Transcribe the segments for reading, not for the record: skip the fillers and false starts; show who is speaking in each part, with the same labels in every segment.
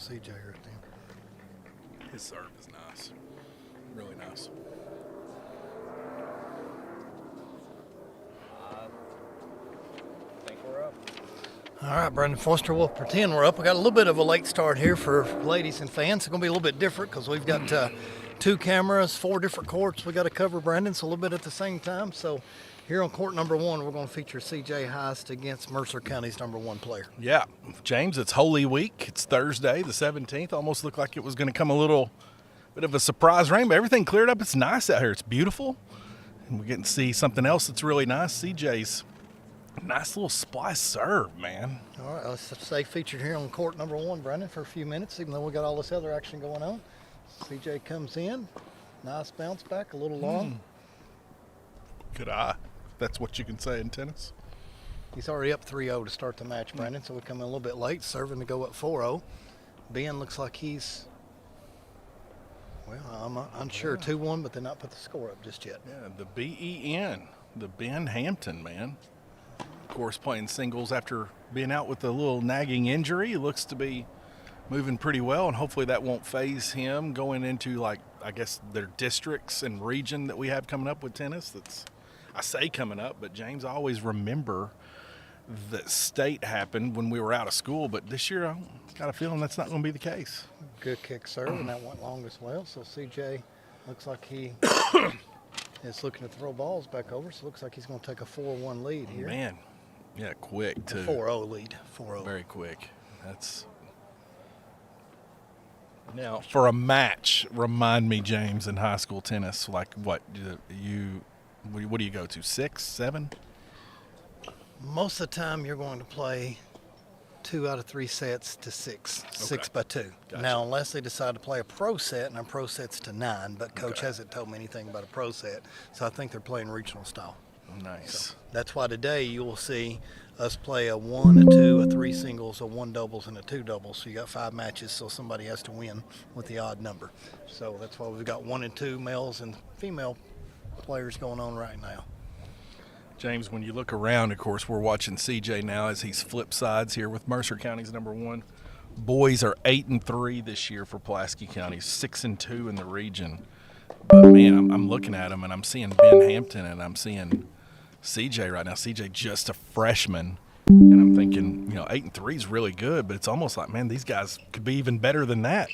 Speaker 1: CJ right there.
Speaker 2: His serve is nice. Really nice.
Speaker 3: I think we're up.
Speaker 1: All right, Brendan Foister, we'll pretend we're up. We got a little bit of a late start here for ladies and fans. It's going to be a little bit different because we've got 2 cameras, 4 different courts we got to cover, Brendan, so a little bit at the same time. So here on court number 1, we're going to feature CJ Heist against Mercer County's number 1 player.
Speaker 2: Yeah, James, it's Holy Week. It's Thursday, the 17th. Almost looked like it was going to come a little bit of a surprise rain, but everything cleared up. It's nice out here. It's beautiful. And we're getting to see something else that's really nice. CJ's nice little splice serve, man.
Speaker 1: All right, let's stay featured here on court number 1, Brendan, for a few minutes, even though we got all this other action going on. CJ comes in. Nice bounce back, a little long.
Speaker 2: Good eye. That's what you can say in tennis.
Speaker 1: He's already up 3-0 to start the match, Brendan, so we come in a little bit late, serving to go up 4-0. Ben looks like he's, well, I'm unsure, 2-1, but they're not put the score up just yet.
Speaker 2: Yeah, the BEN, the Ben Hampton, man. Of course, playing singles after being out with a little nagging injury. He looks to be moving pretty well, and hopefully that won't phase him going into, like, I guess their districts and region that we have coming up with tennis. That's, I say coming up, but James, I always remember that state happened when we were out of school, but this year I've got a feeling that's not going to be the case.
Speaker 1: Good kick serve, and that went long as well. So CJ looks like he is looking to throw balls back over, so it looks like he's going to take a 4-1 lead here.
Speaker 2: Man, yeah, quick too.
Speaker 1: 4-0 lead, 4-0.
Speaker 2: Very quick. That's now for a match. Remind me, James, in high school tennis, like what do you go to? 6, 7?
Speaker 1: Most of the time, you're going to play 2 out of 3 sets to 6, 6 by 2.
Speaker 2: Gotcha.
Speaker 1: Now, unless they decide to play a pro set, and a pro set's to 9, but coach hasn't told me anything about a pro set, so I think they're playing regional style.
Speaker 2: Nice.
Speaker 1: So that's why today you will see us play a 1, a 2, a 3 singles, a 1 doubles, and a 2 doubles. So you got 5 matches, so somebody has to win with the odd number. So that's why we've got 1 and 2 males and female players going on right now.
Speaker 2: James, when you look around, of course, we're watching CJ now as he's flip sides here with Mercer County's number 1. Boys are 8-3 this year for Pulaski County, 6-2 in the region. But man, I'm looking at him and I'm seeing Ben Hampton and I'm seeing CJ right now. CJ just a freshman, and I'm thinking, 8-3 is really good, but it's almost like, man, these guys could be even better than that,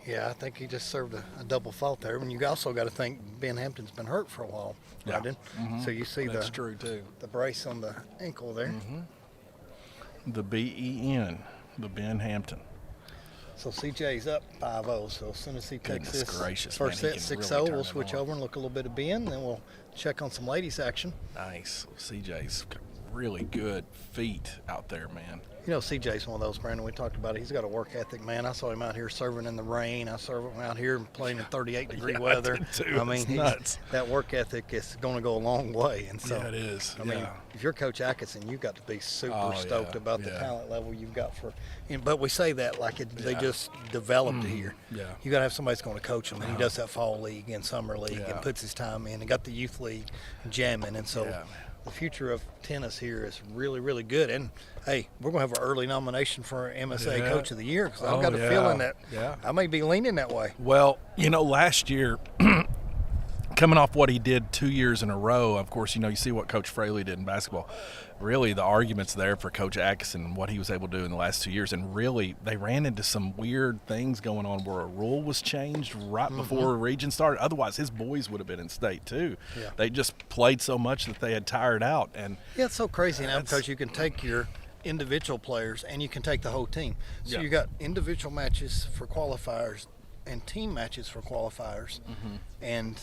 Speaker 1: Yeah, I think he just served a double fault there. And you also got to think Ben Hampton's been hurt for a while,
Speaker 2: Yeah.
Speaker 1: Brendan. So you see
Speaker 2: That's true too.
Speaker 1: the brace on the ankle there.
Speaker 2: The BEN, the Ben Hampton.
Speaker 1: So CJ's up 5-0. So as soon as he takes
Speaker 2: Goodness
Speaker 1: this
Speaker 2: gracious,
Speaker 1: first
Speaker 2: man, he
Speaker 1: set
Speaker 2: can
Speaker 1: 6-0,
Speaker 2: really turn
Speaker 1: we'll
Speaker 2: it
Speaker 1: switch
Speaker 2: on.
Speaker 1: over and look a little bit of Ben. Then we'll check on some ladies action.
Speaker 2: Nice. CJ's got really good feet out there, man.
Speaker 1: CJ's one of those, Brandon. We talked about it. He's got a work ethic, man. I saw him out here serving in the rain. I saw him out here playing in 38-degree weather.
Speaker 2: I did too.
Speaker 1: I mean,
Speaker 2: It's nuts.
Speaker 1: that work ethic is going to go a long way. And so,
Speaker 2: Yeah, it is.
Speaker 1: I mean, if you're Coach Atkinson, you've got to be super stoked about the talent level you've got for. But we say that like they just developed here.
Speaker 2: Yeah.
Speaker 1: You got to have somebody that's going to coach him. And he does that fall league and summer league and puts his time in. And got the youth league jamming, and so.
Speaker 2: Yeah.
Speaker 1: The future of tennis here is really, really good. And, hey, we're going to have an early nomination for MSA Coach of the Year because I've got a feeling that I may be leaning that way.
Speaker 2: Well, last year, coming off what he did 2 years in a row, of course, you see what Coach Fraley did in basketball. Really, the argument's there for Coach Atkinson and what he was able to do in the last 2 years. And really, they ran into some weird things going on where a rule was changed right before region started. Otherwise, his boys would have been in state too.
Speaker 1: Yeah.
Speaker 2: They just played so much that they had tired out. And
Speaker 1: yeah, it's so crazy now because you can take your individual players and you can take the whole team. So you got individual matches for qualifiers and team matches for qualifiers. And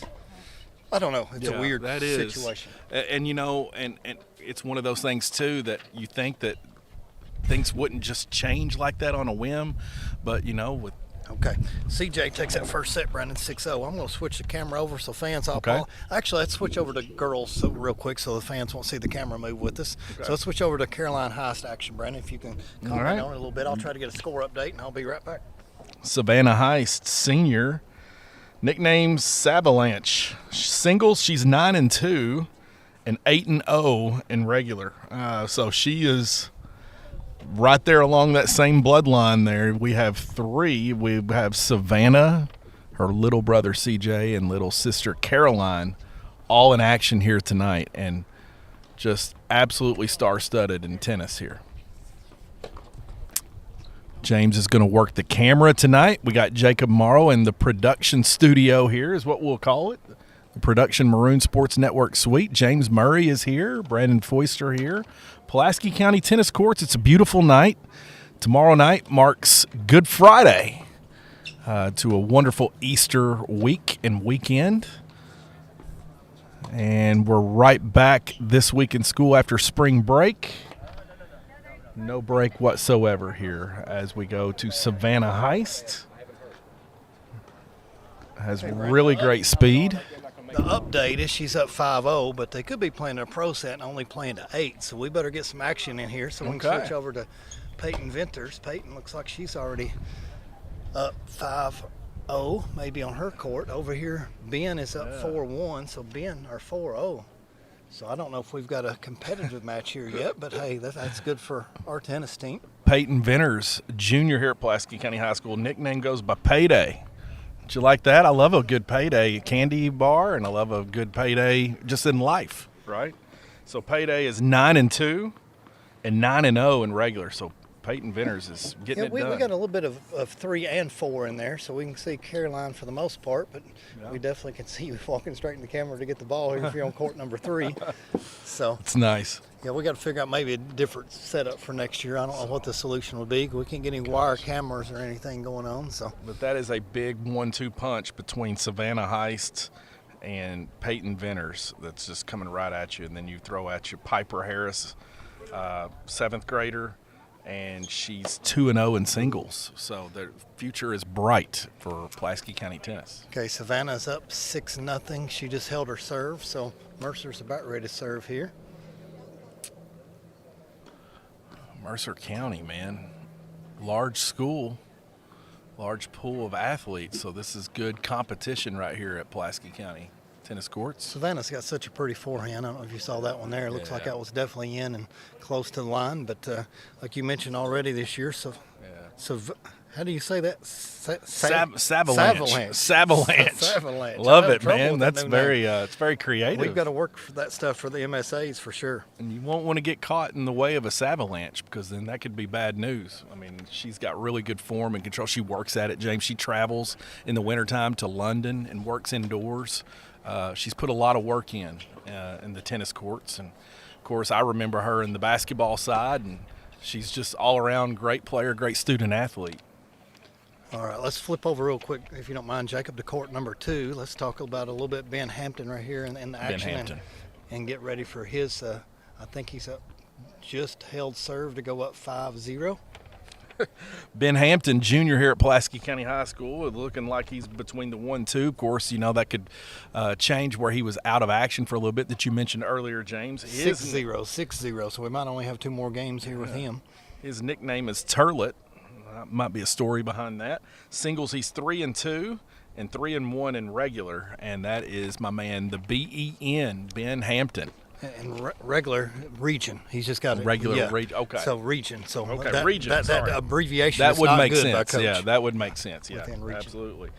Speaker 1: I don't know. It's a weird situation.
Speaker 2: And and it's one of those things too that you think that things wouldn't just change like that on a whim, but with.
Speaker 1: Okay, CJ takes that first set, Brandon, 6-0. I'm going to switch the camera over so fans. Actually, let's switch over to girls real quick so the fans won't see the camera move with us. Okay. So let's switch over to Caroline Heist action, Brandon. If you can comment on it a little bit, I'll try to get a score update, and I'll be right back.
Speaker 2: Savannah Heist, senior, nicknamed Savalanche. Singles, she's 9-2 and 8-0 in regular. So she is right there along that same bloodline there, we have 3. We have Savannah, her little brother CJ, and little sister Caroline, all in action here tonight, and just absolutely star-studded in tennis here. James is going to work the camera tonight. We got Jacob Morrow in the production studio here is what we'll call it. The Production Maroon Sports Network suite. James Murray is here. Brandon Foister here. Pulaski County Tennis Courts. It's a beautiful night. Tomorrow night marks Good Friday to a wonderful Easter week and weekend. And we're right back this week in school after spring break. No break whatsoever here as we go to Savannah Heist. Has really great speed.
Speaker 1: The update is she's up 5-0, but they could be playing a pro set and only playing to 8, so we better get some action in here so we can switch over to Peyton Venters. Peyton looks like she's already up 5-0, maybe on her court. Over here, Ben is up 4-1, so Ben are 4-0. So I don't know if we've got a competitive match here yet, but hey, that's good for our tennis team.
Speaker 2: Peyton Venters, junior here at Pulaski County High School. Nickname goes by Payday. Do you like that? I love a good payday candy bar, and I love a good payday just in life, right? So Payday is 9-2 and 9-0 in regular. So Peyton Venters is getting it done.
Speaker 1: We got a little bit of 3 and 4 in there, so we can see Caroline for the most part, but we definitely can see you walking straight in the camera to get the ball here if you're on court number 3. So
Speaker 2: it's nice.
Speaker 1: Yeah, we got to figure out maybe a different setup for next year. I don't know what the solution would be. We can't get any wire cameras or anything going on. So,
Speaker 2: but that is a big 1-2 punch between Savannah Heist and Peyton Venters that's just coming right at you. And then you throw at you Piper Harris, 7th grader, and she's 2-0 in singles. So the future is bright for Pulaski County tennis.
Speaker 1: Okay, Savannah's up 6-0. She just held her serve, so Mercer's about ready to serve here.
Speaker 2: Mercer County, man, large school, large pool of athletes. So this is good competition right here at Pulaski County Tennis Courts.
Speaker 1: Savannah's got such a pretty forehand. I don't know if you saw that one there. It looks like that was definitely in and close to the line. But like you mentioned already this year, so how do you say that?
Speaker 2: Savalanche.
Speaker 1: Savalanche.
Speaker 2: Love it, man. That's very it's very creative.
Speaker 1: We've got to work for that stuff for the MSAs for sure.
Speaker 2: And you won't want to get caught in the way of a Savalanche because then that could be bad news. I mean, she's got really good form and control. She works at it, James. She travels in the wintertime to London and works indoors. She's put a lot of work in the tennis courts. And, of course, I remember her in the basketball side, and she's just all-around great player, great student-athlete.
Speaker 1: All right, let's flip over real quick, if you don't mind, Jacob, to court number 2. Let's talk about a little bit Ben Hampton right here in the action and get ready for his, I think he's up, just held serve to go up 5-0.
Speaker 2: Ben Hampton, junior here at Pulaski County High School, looking like he's between the 1-2. Of course, you know, that could change where he was out of action for a little bit that you mentioned earlier, James.
Speaker 1: 6-0, so we might only have 2 more games here with him.
Speaker 2: His nickname is Turlet. Might be a story behind that. Singles, he's 3-2 and 3-1 in regular, and that is my man, the BEN, Ben Hampton.
Speaker 1: And regular region. He's just got
Speaker 2: regular region. Okay.
Speaker 1: So region. So
Speaker 2: region.
Speaker 1: That abbreviation.
Speaker 2: That
Speaker 1: is
Speaker 2: would
Speaker 1: not
Speaker 2: make
Speaker 1: good
Speaker 2: sense.
Speaker 1: by Coach.
Speaker 2: Yeah, that would make sense. Yeah, absolutely.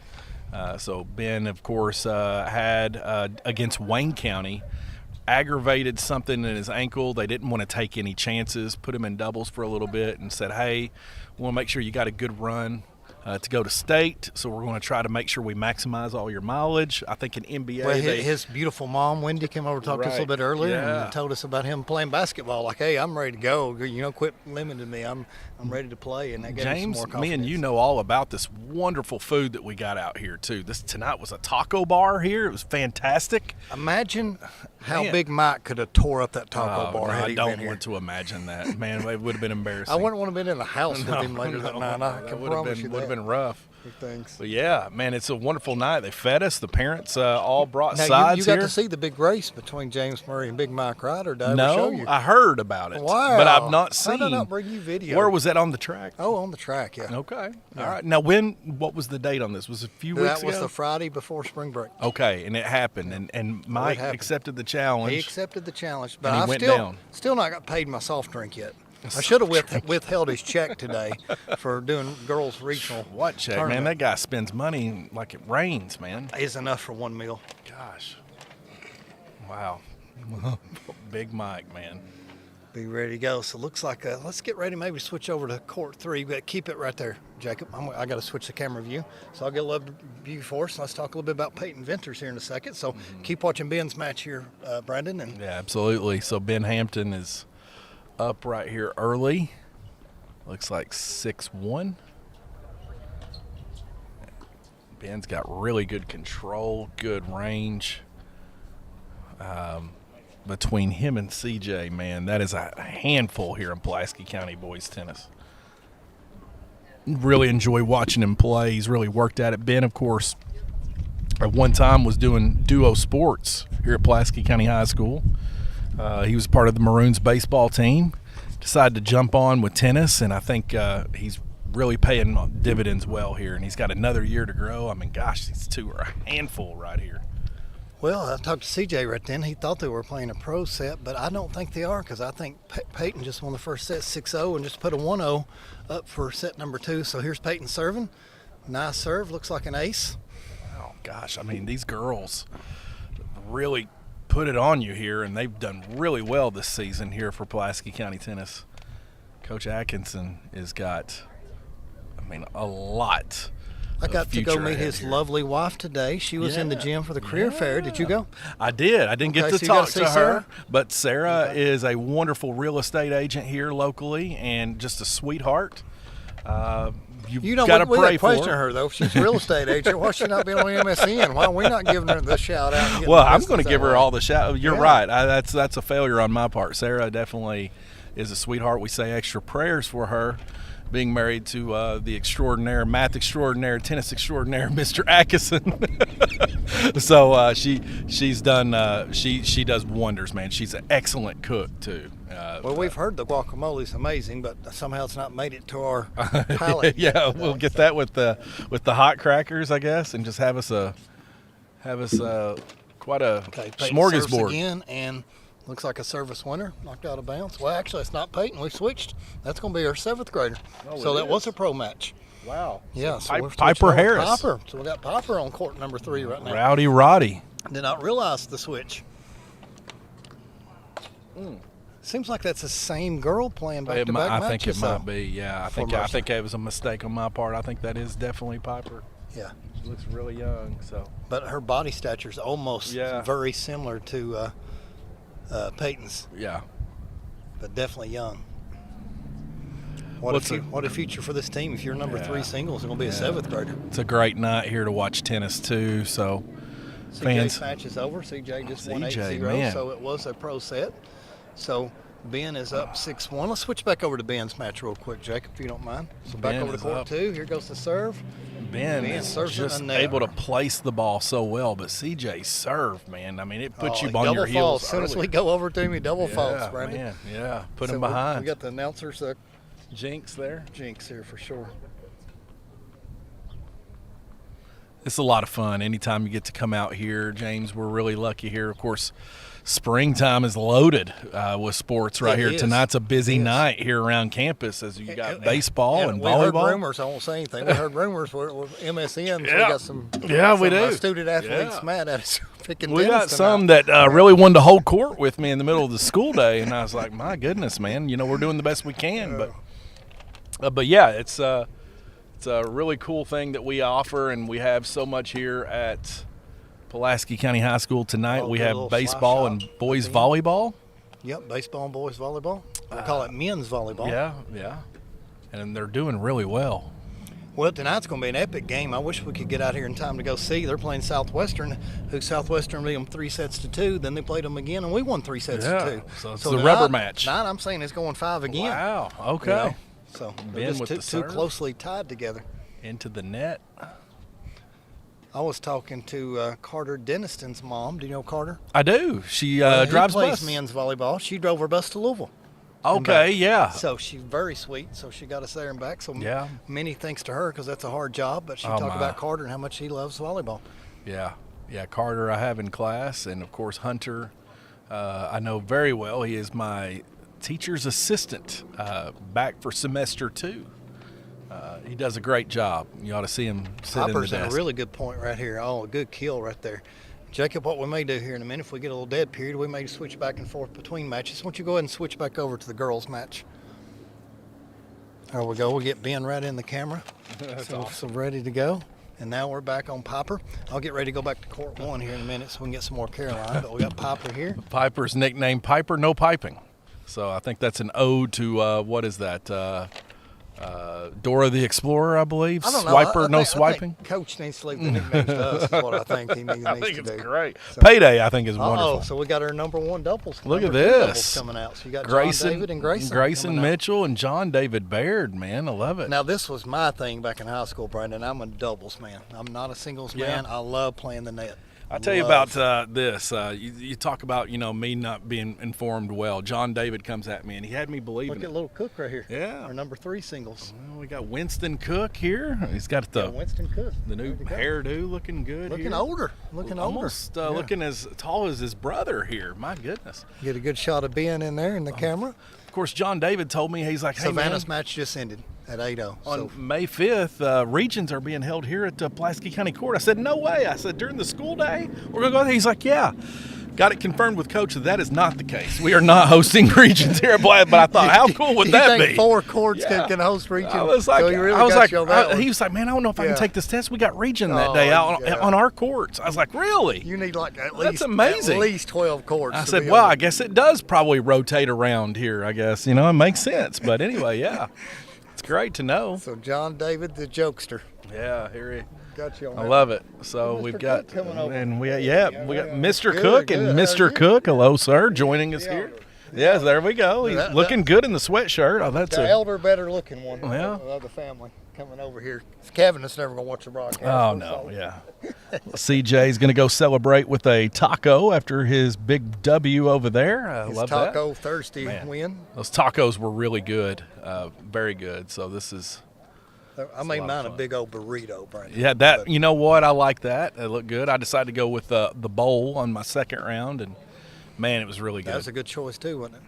Speaker 2: So Ben, of course, had against Wayne County, aggravated something in his ankle. They didn't want to take any chances. Put him in doubles for a little bit and said, "Hey, we want to make sure you got a good run to go to state, so we're going to try to make sure we maximize all your mileage." I think in NBA,
Speaker 1: well, his beautiful mom, Wendy, came over to talk to us a little bit earlier and told us about him playing basketball. Like, hey, I'm ready to go. You know, quit limiting me. I'm ready to play, and that gave
Speaker 2: James,
Speaker 1: him some more confidence.
Speaker 2: me and you know all about this wonderful food that we got out here too. This tonight was a taco bar here. It was fantastic.
Speaker 1: Imagine how Big Mike could have tore up that taco bar.
Speaker 2: I don't want to imagine that. Man, it would have been embarrassing.
Speaker 1: I wouldn't want to have been in the house with him later that night. I can promise you that.
Speaker 2: Would have been rough.
Speaker 1: Thanks.
Speaker 2: But yeah, man, it's a wonderful night. They fed us. The parents all brought
Speaker 1: now,
Speaker 2: sides
Speaker 1: you got
Speaker 2: here.
Speaker 1: to see the big race between James Murray and Big Mike, right? Or did I ever show you?
Speaker 2: I heard about it.
Speaker 1: Wow.
Speaker 2: But I've not seen.
Speaker 1: How did I not bring you video?
Speaker 2: Where was that on the track?
Speaker 1: Oh, on the track, yeah.
Speaker 2: Okay.
Speaker 1: Yeah.
Speaker 2: All right. Now, what was the date on this? Was it a few weeks ago?
Speaker 1: That was the Friday before spring break.
Speaker 2: Okay, and it happened, and Mike accepted the challenge.
Speaker 1: He accepted the challenge, but
Speaker 2: and
Speaker 1: I've still not got paid my soft drink yet. I should have withheld his check today for doing girls regional.
Speaker 2: What check, man?
Speaker 1: tournament.
Speaker 2: That guy spends money like it rains, man.
Speaker 1: Is enough for one meal.
Speaker 2: Gosh. Wow. Big Mike, man.
Speaker 1: Be ready to go. So it looks like let's get ready. Maybe switch over to court 3, but keep it right there, Jacob. I got to switch the camera view, so I'll get a little view for us. Let's talk a little bit about Peyton Venters here in a second. So keep watching Ben's match here, Brandon. And
Speaker 2: Yeah, absolutely. So Ben Hampton is up right here early. Looks like 6'1". Ben's got really good control, good range. Between him and CJ, man, that is a handful here in Pulaski County boys tennis. Really enjoy watching him play. He's really worked at it. Ben, of course, at one time was doing duo sports here at Pulaski County High School. He was part of the Maroons baseball team. Decided to jump on with tennis, and I think he's really paying dividends well here, and he's got another year to grow. I mean, gosh, these two are a handful right here.
Speaker 1: well, I talked to CJ right then. He thought they were playing a pro set, but I don't think they are because I think Peyton just won the first set 6-0 and just put a 1-0 up for set number 2. So here's Peyton serving. Nice serve. Looks like an ace.
Speaker 2: Oh, gosh. I mean, these girls really put it on you here, and they've done really well this season here for Pulaski County Tennis. Coach Atkinson has got, I mean, a lot.
Speaker 1: I got to go
Speaker 2: future
Speaker 1: meet
Speaker 2: ahead
Speaker 1: his
Speaker 2: here.
Speaker 1: lovely wife today. She was in the gym for the career fair. Did you go?
Speaker 2: I did. I didn't get
Speaker 1: Okay,
Speaker 2: to
Speaker 1: so you got
Speaker 2: talk
Speaker 1: to see
Speaker 2: to her,
Speaker 1: Sarah?
Speaker 2: but Sarah is a wonderful real estate agent here locally and just a sweetheart.
Speaker 1: You know,
Speaker 2: got to
Speaker 1: we
Speaker 2: pray
Speaker 1: got to
Speaker 2: for
Speaker 1: question her, though. She's a real estate agent. Why she not being on MSN? Why are we not giving her the shout out? and getting
Speaker 2: Well,
Speaker 1: the
Speaker 2: I'm
Speaker 1: business
Speaker 2: going to give
Speaker 1: that
Speaker 2: her
Speaker 1: way?
Speaker 2: all the shout. You're
Speaker 1: Yeah.
Speaker 2: right. That's a failure on my part. Sarah definitely is a sweetheart. We say extra prayers for her, being married to the extraordinaire, math extraordinaire, tennis extraordinaire, Mr. Atkinson. So she's done. She does wonders, man. She's an excellent cook too.
Speaker 1: Well, we've heard the guacamole's amazing, but somehow it's not made it to our palate.
Speaker 2: Yeah, we'll get that with the hot crackers, I guess, and just have us quite a
Speaker 1: Okay, Peyton serves
Speaker 2: smorgasbord.
Speaker 1: again, and looks like a service winner, knocked out of bounds. Well, actually, it's not Peyton. We switched. That's going to be our 7th grader.
Speaker 2: Oh,
Speaker 1: So
Speaker 2: it
Speaker 1: that was
Speaker 2: is?
Speaker 1: a pro match.
Speaker 2: Wow.
Speaker 1: Yeah, so we're switching
Speaker 2: Piper
Speaker 1: over to
Speaker 2: Harris.
Speaker 1: Piper. So we got Piper on court number 3 right now.
Speaker 2: Rowdy Roddy.
Speaker 1: Did not realize the switch. Seems like that's the same girl playing back-to-back
Speaker 2: I
Speaker 1: matches.
Speaker 2: think it
Speaker 1: though.
Speaker 2: might be. Yeah, I
Speaker 1: for
Speaker 2: think
Speaker 1: Mercer.
Speaker 2: it was a mistake on my part. I think that is definitely Piper.
Speaker 1: Yeah,
Speaker 2: She looks really young. So
Speaker 1: but her body stature is almost
Speaker 2: Yeah.
Speaker 1: very similar to Peyton's,
Speaker 2: yeah.
Speaker 1: but definitely young. What
Speaker 2: What's
Speaker 1: what a future for this team. If you're number 3 singles, it's going to be a 7th grader.
Speaker 2: It's a great night here to watch tennis too. So
Speaker 1: CJ's
Speaker 2: fans,
Speaker 1: match is over. CJ just won
Speaker 2: CJ,
Speaker 1: 8-0,
Speaker 2: man.
Speaker 1: so it was a pro set. So Ben is up 6-1. Let's switch back over to Ben's match real quick, Jacob, if you don't mind. So back
Speaker 2: Ben
Speaker 1: over to
Speaker 2: is
Speaker 1: court
Speaker 2: up.
Speaker 1: 2. Here goes the serve.
Speaker 2: Ben
Speaker 1: Ben
Speaker 2: is
Speaker 1: serves it
Speaker 2: just
Speaker 1: in there.
Speaker 2: able to place the ball so well, but CJ served, man. I mean, it puts
Speaker 1: Oh,
Speaker 2: you
Speaker 1: he
Speaker 2: on your
Speaker 1: double
Speaker 2: heels.
Speaker 1: falls. As soon as
Speaker 2: early.
Speaker 1: we go over to him, he double falls,
Speaker 2: Yeah,
Speaker 1: Brandon.
Speaker 2: man. Yeah, put
Speaker 1: So
Speaker 2: him
Speaker 1: we
Speaker 2: behind.
Speaker 1: got the announcers,
Speaker 2: Jinx there.
Speaker 1: jinx here for sure.
Speaker 2: It's a lot of fun anytime you get to come out here, James. We're really lucky here. Of course, springtime is loaded with sports right
Speaker 1: It
Speaker 2: here.
Speaker 1: is.
Speaker 2: Tonight a busy
Speaker 1: It is.
Speaker 2: night here around campus as you got baseball and
Speaker 1: we heard
Speaker 2: volleyball.
Speaker 1: rumors. I won't say anything. We heard rumors with MSN. So we
Speaker 2: Yeah.
Speaker 1: got some.
Speaker 2: Yeah, we
Speaker 1: some,
Speaker 2: do.
Speaker 1: student athletes
Speaker 2: Yeah.
Speaker 1: mad at us picking
Speaker 2: We got
Speaker 1: tennis
Speaker 2: some
Speaker 1: tonight.
Speaker 2: that really wanted to hold court with me in the middle of the school day, and I was like, "My goodness, man! You know we're doing the best we can." But yeah, it's a really cool thing that we offer, and we have so much here at Pulaski County High School tonight.
Speaker 1: Oh,
Speaker 2: We
Speaker 1: good
Speaker 2: have
Speaker 1: little
Speaker 2: baseball
Speaker 1: slide
Speaker 2: and
Speaker 1: shot.
Speaker 2: boys
Speaker 1: Okay.
Speaker 2: volleyball.
Speaker 1: Yep, baseball and boys volleyball. We call it men's volleyball.
Speaker 2: Yeah, and they're doing really well.
Speaker 1: Well, tonight's going to be an epic game. I wish we could get out here in time to go see. They're playing Southwestern, who Southwestern beat them 3-2. Then they played them again, and we won 3-2.
Speaker 2: So it's the rubber match.
Speaker 1: Tonight, I'm saying it's going 5 again.
Speaker 2: Wow.
Speaker 1: you
Speaker 2: Okay.
Speaker 1: know. So
Speaker 2: Ben
Speaker 1: they're just
Speaker 2: with
Speaker 1: too,
Speaker 2: the
Speaker 1: too
Speaker 2: serve.
Speaker 1: closely tied together.
Speaker 2: Into the net.
Speaker 1: I was talking to Carter Deniston's mom. Do you know Carter?
Speaker 2: I do. She
Speaker 1: He
Speaker 2: drives
Speaker 1: plays
Speaker 2: bus.
Speaker 1: men's volleyball. She drove her bus to Louisville.
Speaker 2: Okay. Yeah.
Speaker 1: So she's very sweet. So she got us there and back. So
Speaker 2: Yeah.
Speaker 1: many thanks to her because that's a hard job. But she
Speaker 2: Oh,
Speaker 1: talked
Speaker 2: my.
Speaker 1: about Carter and how much he loves volleyball.
Speaker 2: Yeah. Carter I have in class, and of course Hunter I know very well. He is my teacher's assistant, back for semester 2. He does a great job. You ought to see him sit
Speaker 1: Popper's
Speaker 2: in
Speaker 1: in
Speaker 2: the
Speaker 1: a
Speaker 2: desk.
Speaker 1: really good point right here. Oh, a good kill right there. Jacob, what we may do here in a minute, if we get a little dead period, we may switch back and forth between matches. Why don't you go ahead and switch back over to the girls' match? There we go. We'll get Ben right in the camera. So ready to go. And now we're back on Popper. I'll get ready to go back to court 1 here in a minute so we can get some more Caroline. But we got Popper here.
Speaker 2: Piper's nickname Piper No Piping. So I think that's an ode to, what is that? Dora the Explorer, I believe.
Speaker 1: I don't know.
Speaker 2: Swiper, no
Speaker 1: I
Speaker 2: swiping.
Speaker 1: think Coach needs to leave the nicknames to us is what I think he needs
Speaker 2: I
Speaker 1: to
Speaker 2: think
Speaker 1: do.
Speaker 2: it's great.
Speaker 1: So-
Speaker 2: Payday, I think, is
Speaker 1: Oh,
Speaker 2: wonderful.
Speaker 1: so we got our number 1 doubles.
Speaker 2: Look at
Speaker 1: number 2 doubles
Speaker 2: this.
Speaker 1: coming out. So you got
Speaker 2: Grayson,
Speaker 1: John David and Grayson.
Speaker 2: Grayson
Speaker 1: coming out.
Speaker 2: Mitchell and John David Baird, man. I love it.
Speaker 1: Now, this was my thing back in high school, Brandon. I'm a doubles man. I'm not a singles man. I love playing the net.
Speaker 2: I'll tell you about this. You talk about, me not being informed well. John David comes at me, and he had me believing
Speaker 1: Look
Speaker 2: it.
Speaker 1: at little Cook right here.
Speaker 2: Yeah.
Speaker 1: Our number 3 singles.
Speaker 2: Well, we got Winston Cook here. He's got the
Speaker 1: Winston Cook.
Speaker 2: new
Speaker 1: There we go.
Speaker 2: hairdo looking good
Speaker 1: Looking
Speaker 2: here.
Speaker 1: older. Looking older.
Speaker 2: Almost
Speaker 1: Yeah.
Speaker 2: looking as tall as his brother here. My goodness.
Speaker 1: Get a good shot of Ben in there in the camera.
Speaker 2: Of course, John David told me, he's like, hey,
Speaker 1: Savannah's
Speaker 2: man,
Speaker 1: match just ended at 8-0.
Speaker 2: on
Speaker 1: So
Speaker 2: May 5th, regions are being held here at Pulaski County Court. I said, no way. I said, during the school day, we're going to go there. He's like, yeah. Got it confirmed with Coach that is not the case. We are not hosting regions here at Pulaski. But I thought, how cool would
Speaker 1: you
Speaker 2: that
Speaker 1: think
Speaker 2: be?
Speaker 1: 4 courts
Speaker 2: Yeah.
Speaker 1: can host region?
Speaker 2: I was like,
Speaker 1: so he really got you on that one.
Speaker 2: he was like, man, I don't know if I
Speaker 1: Yeah.
Speaker 2: can take this test. We got region that
Speaker 1: Oh,
Speaker 2: day out
Speaker 1: yeah.
Speaker 2: on our courts. I was like, really?
Speaker 1: You need like at
Speaker 2: That's
Speaker 1: least
Speaker 2: amazing.
Speaker 1: At least 12 courts.
Speaker 2: I
Speaker 1: to
Speaker 2: said,
Speaker 1: be
Speaker 2: well,
Speaker 1: on.
Speaker 2: I guess it does probably rotate around here, I guess. It makes sense. But anyway, yeah. It's great to know.
Speaker 1: So John David, the jokester,
Speaker 2: Yeah, here he
Speaker 1: got you on
Speaker 2: I
Speaker 1: that.
Speaker 2: love it. So
Speaker 1: Mr.
Speaker 2: we got,
Speaker 1: Cook coming over.
Speaker 2: and we got Mr.
Speaker 1: Good,
Speaker 2: Cook
Speaker 1: good.
Speaker 2: and
Speaker 1: How are
Speaker 2: Mr.
Speaker 1: you?
Speaker 2: Cook. Hello, sir, joining us here. Yes, there we go. He's
Speaker 1: That-
Speaker 2: looking good in the sweatshirt. Oh, that's
Speaker 1: The
Speaker 2: a.
Speaker 1: elder, better looking one
Speaker 2: Yeah.
Speaker 1: of the family coming over here. Kevin is never going to watch the broadcast.
Speaker 2: Oh no, yeah. CJ's going to go celebrate with a taco after his big W over there. I
Speaker 1: His
Speaker 2: love
Speaker 1: Taco Thirsty
Speaker 2: Man.
Speaker 1: win.
Speaker 2: that. Those tacos were really good, very good. So this is.
Speaker 1: I made
Speaker 2: lot of
Speaker 1: mine a
Speaker 2: fun.
Speaker 1: big old burrito, Brandon.
Speaker 2: Yeah, that
Speaker 1: But
Speaker 2: you know what? I like that. It looked good. I decided to go with the bowl on my second round, and man, it was really
Speaker 1: that
Speaker 2: good.
Speaker 1: was a good choice too, wasn't it?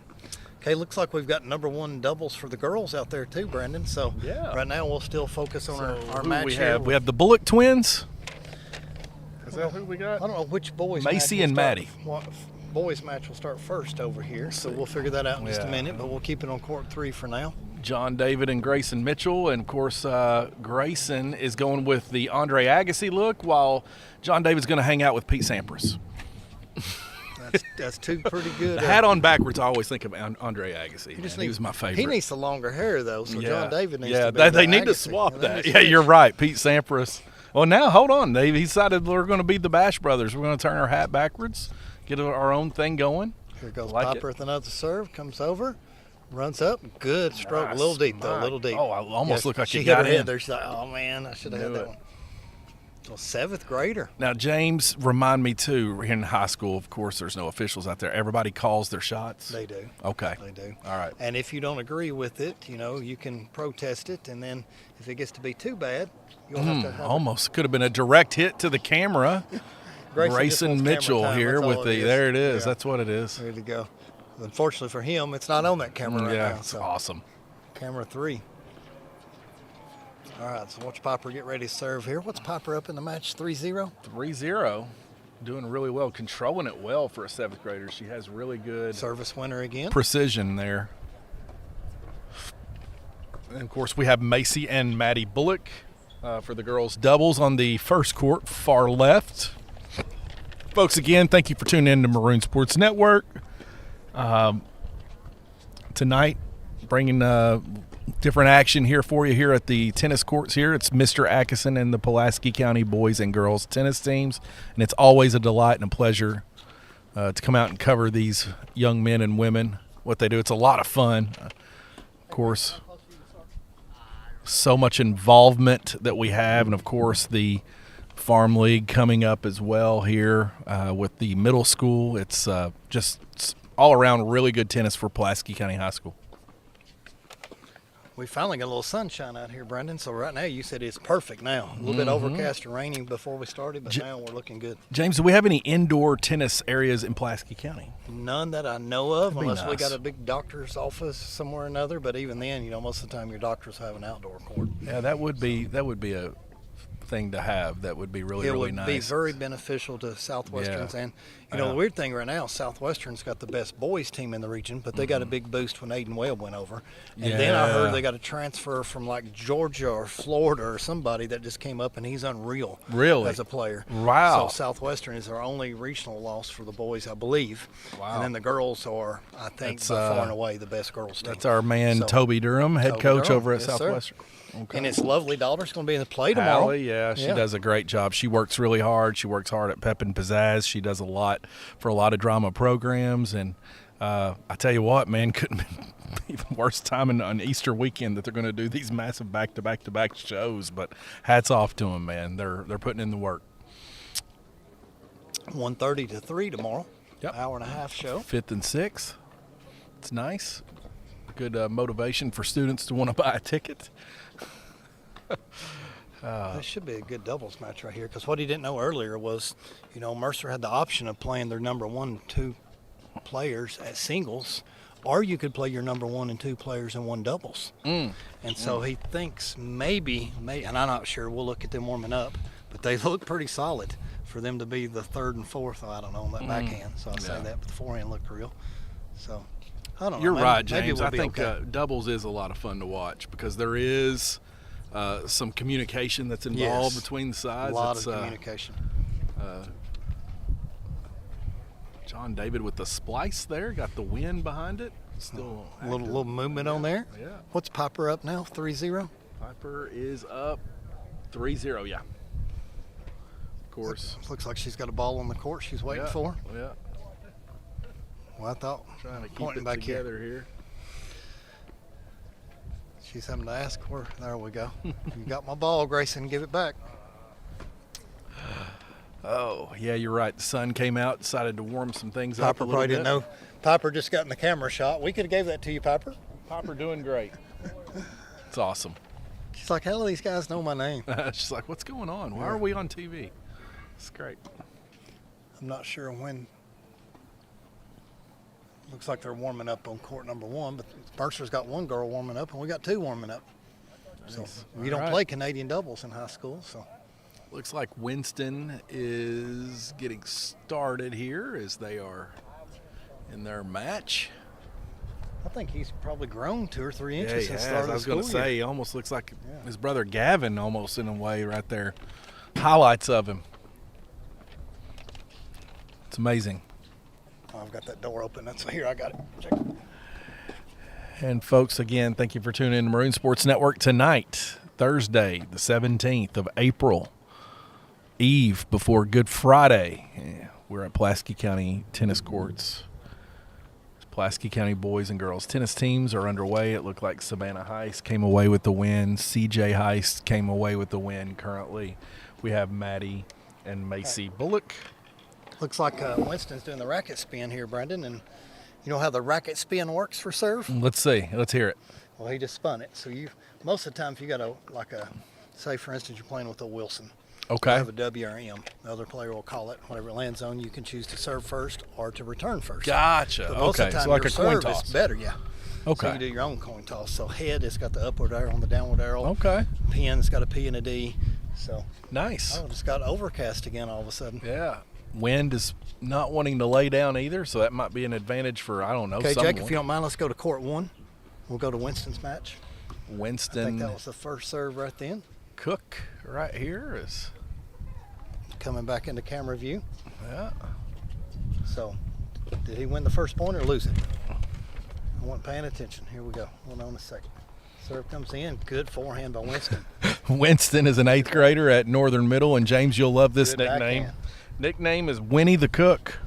Speaker 1: Okay, looks like we've got number 1 doubles for the girls out there too, Brandon. So
Speaker 2: Yeah.
Speaker 1: right now we'll still focus on our
Speaker 2: Who
Speaker 1: match
Speaker 2: we
Speaker 1: here.
Speaker 2: have? We have the Bullock twins. Is that who we got?
Speaker 1: I don't know which boys.
Speaker 2: Macy
Speaker 1: match will
Speaker 2: and
Speaker 1: start-
Speaker 2: Maddie.
Speaker 1: What boys match will start first over here, so we'll figure that out in just a
Speaker 2: Yeah.
Speaker 1: minute. But we'll keep it on court 3 for now.
Speaker 2: John David and Grayson Mitchell, and of course Grayson is going with the Andre Agassi look, while John David's going to hang out with Pete Sampras.
Speaker 1: That's 2 pretty good.
Speaker 2: The hat on backwards, I always think of Andre Agassi. He was my favorite.
Speaker 1: He needs the longer hair though, so
Speaker 2: Yeah.
Speaker 1: John David needs
Speaker 2: yeah,
Speaker 1: to be
Speaker 2: they
Speaker 1: the
Speaker 2: need to
Speaker 1: Agassi.
Speaker 2: swap
Speaker 1: They
Speaker 2: that.
Speaker 1: need to
Speaker 2: Yeah, you're
Speaker 1: switch.
Speaker 2: right. Pete Sampras. Well, now hold on. They decided we're going to be the Bash Brothers. We're going to turn our hat backwards, get our own thing going.
Speaker 1: Here goes
Speaker 2: Like
Speaker 1: Popper
Speaker 2: it.
Speaker 1: with another serve, comes over, runs up, good stroke,
Speaker 2: Nice.
Speaker 1: a little deep though, a
Speaker 2: My-
Speaker 1: little deep.
Speaker 2: oh, I almost looked like
Speaker 1: she
Speaker 2: it
Speaker 1: hit
Speaker 2: got
Speaker 1: her head
Speaker 2: in.
Speaker 1: there. She's like, oh man, I should have had
Speaker 2: Knew
Speaker 1: that
Speaker 2: it.
Speaker 1: one. So 7th grader.
Speaker 2: Now, James, remind me too, in high school, of course, there's no officials out there. Everybody calls their shots.
Speaker 1: They do.
Speaker 2: Okay.
Speaker 1: They do.
Speaker 2: All right.
Speaker 1: And if you don't agree with it, you can protest it, and then if it gets to be too bad, you'll have to have
Speaker 2: Almost could have been a direct hit to the camera.
Speaker 1: Grayson just
Speaker 2: Grayson
Speaker 1: wants camera
Speaker 2: Mitchell
Speaker 1: time,
Speaker 2: here
Speaker 1: that's
Speaker 2: with
Speaker 1: all
Speaker 2: the.
Speaker 1: is.
Speaker 2: There it is.
Speaker 1: Yeah.
Speaker 2: That's what it is.
Speaker 1: Ready to go. Unfortunately for him, it's not on that camera right
Speaker 2: Yeah,
Speaker 1: now.
Speaker 2: it's
Speaker 1: So
Speaker 2: awesome.
Speaker 1: camera 3. All right, so watch Popper get ready to serve here. What's Popper up in the match? 3-0?
Speaker 2: 3-0. Doing really well, controlling it well for a 7th grader. She has really good
Speaker 1: Service winner again.
Speaker 2: precision there. And of course, we have Macy and Maddie Bullock for the girls' doubles on the first court, far left. Folks, again, thank you for tuning in to Maroon Sports Network. Tonight, bringing different action here for you here at the tennis courts here. It's Mr. Atkinson and the Pulaski County boys and girls tennis teams, and it's always a delight and a pleasure to come out and cover these young men and women, what they do. It's a lot of fun. Of course, so much involvement that we have, and of course the Farm League coming up as well here with the middle school. It's just all around really good tennis for Pulaski County High School.
Speaker 1: We finally got a little sunshine out here, Brendan. So right now you said it's perfect now. A little bit overcast and raining before we started, but now we're looking good.
Speaker 2: James, do we have any indoor tennis areas in Pulaski County?
Speaker 1: None that I know of, unless we
Speaker 2: nice.
Speaker 1: got a big doctor's office somewhere or another. But even then, most of the time your doctors have an outdoor court.
Speaker 2: Yeah, that would be a thing to have. That would be really nice.
Speaker 1: It would be very beneficial to Southwesterns. And, the weird thing right now, Southwestern's got the best boys team in the region, but they got a big boost when Aiden Webb went over. And then I heard they got a transfer from like Georgia or Florida or somebody that just came up, and he's unreal as a player.
Speaker 2: Wow.
Speaker 1: So Southwestern is our only regional loss for the boys, I believe.
Speaker 2: Wow.
Speaker 1: And then the girls are, I think, by far and away the best girls team.
Speaker 2: That's our man, Toby Durham, head coach over at Southwestern. Okay.
Speaker 1: And his lovely daughter's going to be in the play tomorrow.
Speaker 2: Hallie, she does a great job. She works really hard. She works hard at Pep and Pizzazz. She does a lot for a lot of drama programs. And I tell you what, man, couldn't be the worst time on Easter weekend that they're going to do these massive back-to-back-to-back shows. But hats off to them, man. They're putting in the work.
Speaker 1: 1:30 to 3 tomorrow.
Speaker 2: Yep.
Speaker 1: Hour and a half show.
Speaker 2: 5th and 6th. It's nice. Good motivation for students to want to buy a ticket.
Speaker 1: This should be a good doubles match right here, because what he didn't know earlier was, Mercer had the option of playing their number 1 and 2 players at singles, or you could play your number 1 and 2 players in one doubles. And so he thinks maybe, and I'm not sure, we'll look at them warming up, but they look pretty solid for them to be the 3rd and 4th, I don't know, on that backhand. So I'll say that, but the forehand looked real. So I don't know.
Speaker 2: You're right, James.
Speaker 1: We'll
Speaker 2: I think
Speaker 1: okay.
Speaker 2: doubles is a lot of fun to watch because there is some communication that's involved between the sides.
Speaker 1: A lot of communication.
Speaker 2: John David with the splice there, got the wind behind it. Still
Speaker 1: a little movement on there.
Speaker 2: Yeah.
Speaker 1: What's Piper up now? 3-0?
Speaker 2: Piper is up 3-0, yeah. Of course.
Speaker 1: Looks like she's got a ball on the court she's waiting for.
Speaker 2: Yeah.
Speaker 1: Well, I thought
Speaker 2: Trying to keep
Speaker 1: pointing
Speaker 2: it
Speaker 1: back
Speaker 2: together here.
Speaker 1: She's having to ask where. There we go. You got my ball, Grayson. Give it back.
Speaker 2: Oh, yeah, you're right. The sun came out, decided to warm some things up a
Speaker 1: Piper
Speaker 2: little
Speaker 1: probably
Speaker 2: bit.
Speaker 1: didn't know. Piper just got in the camera shot. We could have gave that to you, Piper.
Speaker 2: Piper doing great. It's awesome.
Speaker 1: She's like, how do these guys know my name?
Speaker 2: She's like, what's going on? Why are we on TV? It's great.
Speaker 1: I'm not sure when. Looks like they're warming up on court number 1, but Mercer's got 1 girl warming up, and we got 2 warming up.
Speaker 2: Nice.
Speaker 1: So we don't play Canadian doubles in high school. So
Speaker 2: looks like Winston is getting started here as they are in their match.
Speaker 1: I think he's probably grown 2 or 3 inches since the
Speaker 2: Yeah,
Speaker 1: start of the
Speaker 2: I was going to
Speaker 1: school year.
Speaker 2: say, he almost looks like his brother Gavin almost in a way right there. Highlights of him. It's amazing.
Speaker 1: I've got that door open. That's here. I got it. Check it.
Speaker 2: And folks, again, thank you for tuning in to Maroon Sports Network tonight, Thursday, the 17th of April, eve before Good Friday. Yeah, we're at Pulaski County tennis courts. Pulaski County boys and girls tennis teams are underway. It looked like Savannah Heist came away with the win. CJ Heist came away with the win currently. We have Maddie and Macy Bullock.
Speaker 1: Looks like Winston's doing the racket spin here, Brendan. And you know how the racket spin works for serve?
Speaker 2: Let's see. Let's hear it.
Speaker 1: Well, he just spun it. So most of the time, if you got say for instance, you're playing with a Wilson.
Speaker 2: Okay.
Speaker 1: You have a W or M. The other player will call it. Whatever it lands on, you can choose to serve first or to return first.
Speaker 2: Gotcha.
Speaker 1: But most
Speaker 2: Okay.
Speaker 1: of the time,
Speaker 2: So like
Speaker 1: your
Speaker 2: a coin
Speaker 1: serve
Speaker 2: toss.
Speaker 1: is better, yeah.
Speaker 2: Okay.
Speaker 1: So you do your own coin toss. So head, it's got the upward arrow and the downward arrow.
Speaker 2: Okay.
Speaker 1: Pin's got a P and a D. So
Speaker 2: Nice.
Speaker 1: it's got overcast again all of a sudden.
Speaker 2: Yeah. Wind is not wanting to lay down either, so that might be an advantage for, I don't know,
Speaker 1: Okay,
Speaker 2: someone.
Speaker 1: Jake, if you don't mind, let's go to court 1. We'll go to Winston's match. I
Speaker 2: Winston
Speaker 1: think that was the first serve right then.
Speaker 2: Cook right here is,
Speaker 1: Coming back into camera view.
Speaker 2: yeah.
Speaker 1: So, did he win the first point or lose it? I wasn't paying attention. Here we go. Hold on a second. Serve comes in. Good forehand by Winston.
Speaker 2: Winston is an 8th grader at Northern Middle, and James, you'll love this
Speaker 1: Good
Speaker 2: nickname.
Speaker 1: backhand.
Speaker 2: Nickname is Winnie the Cook.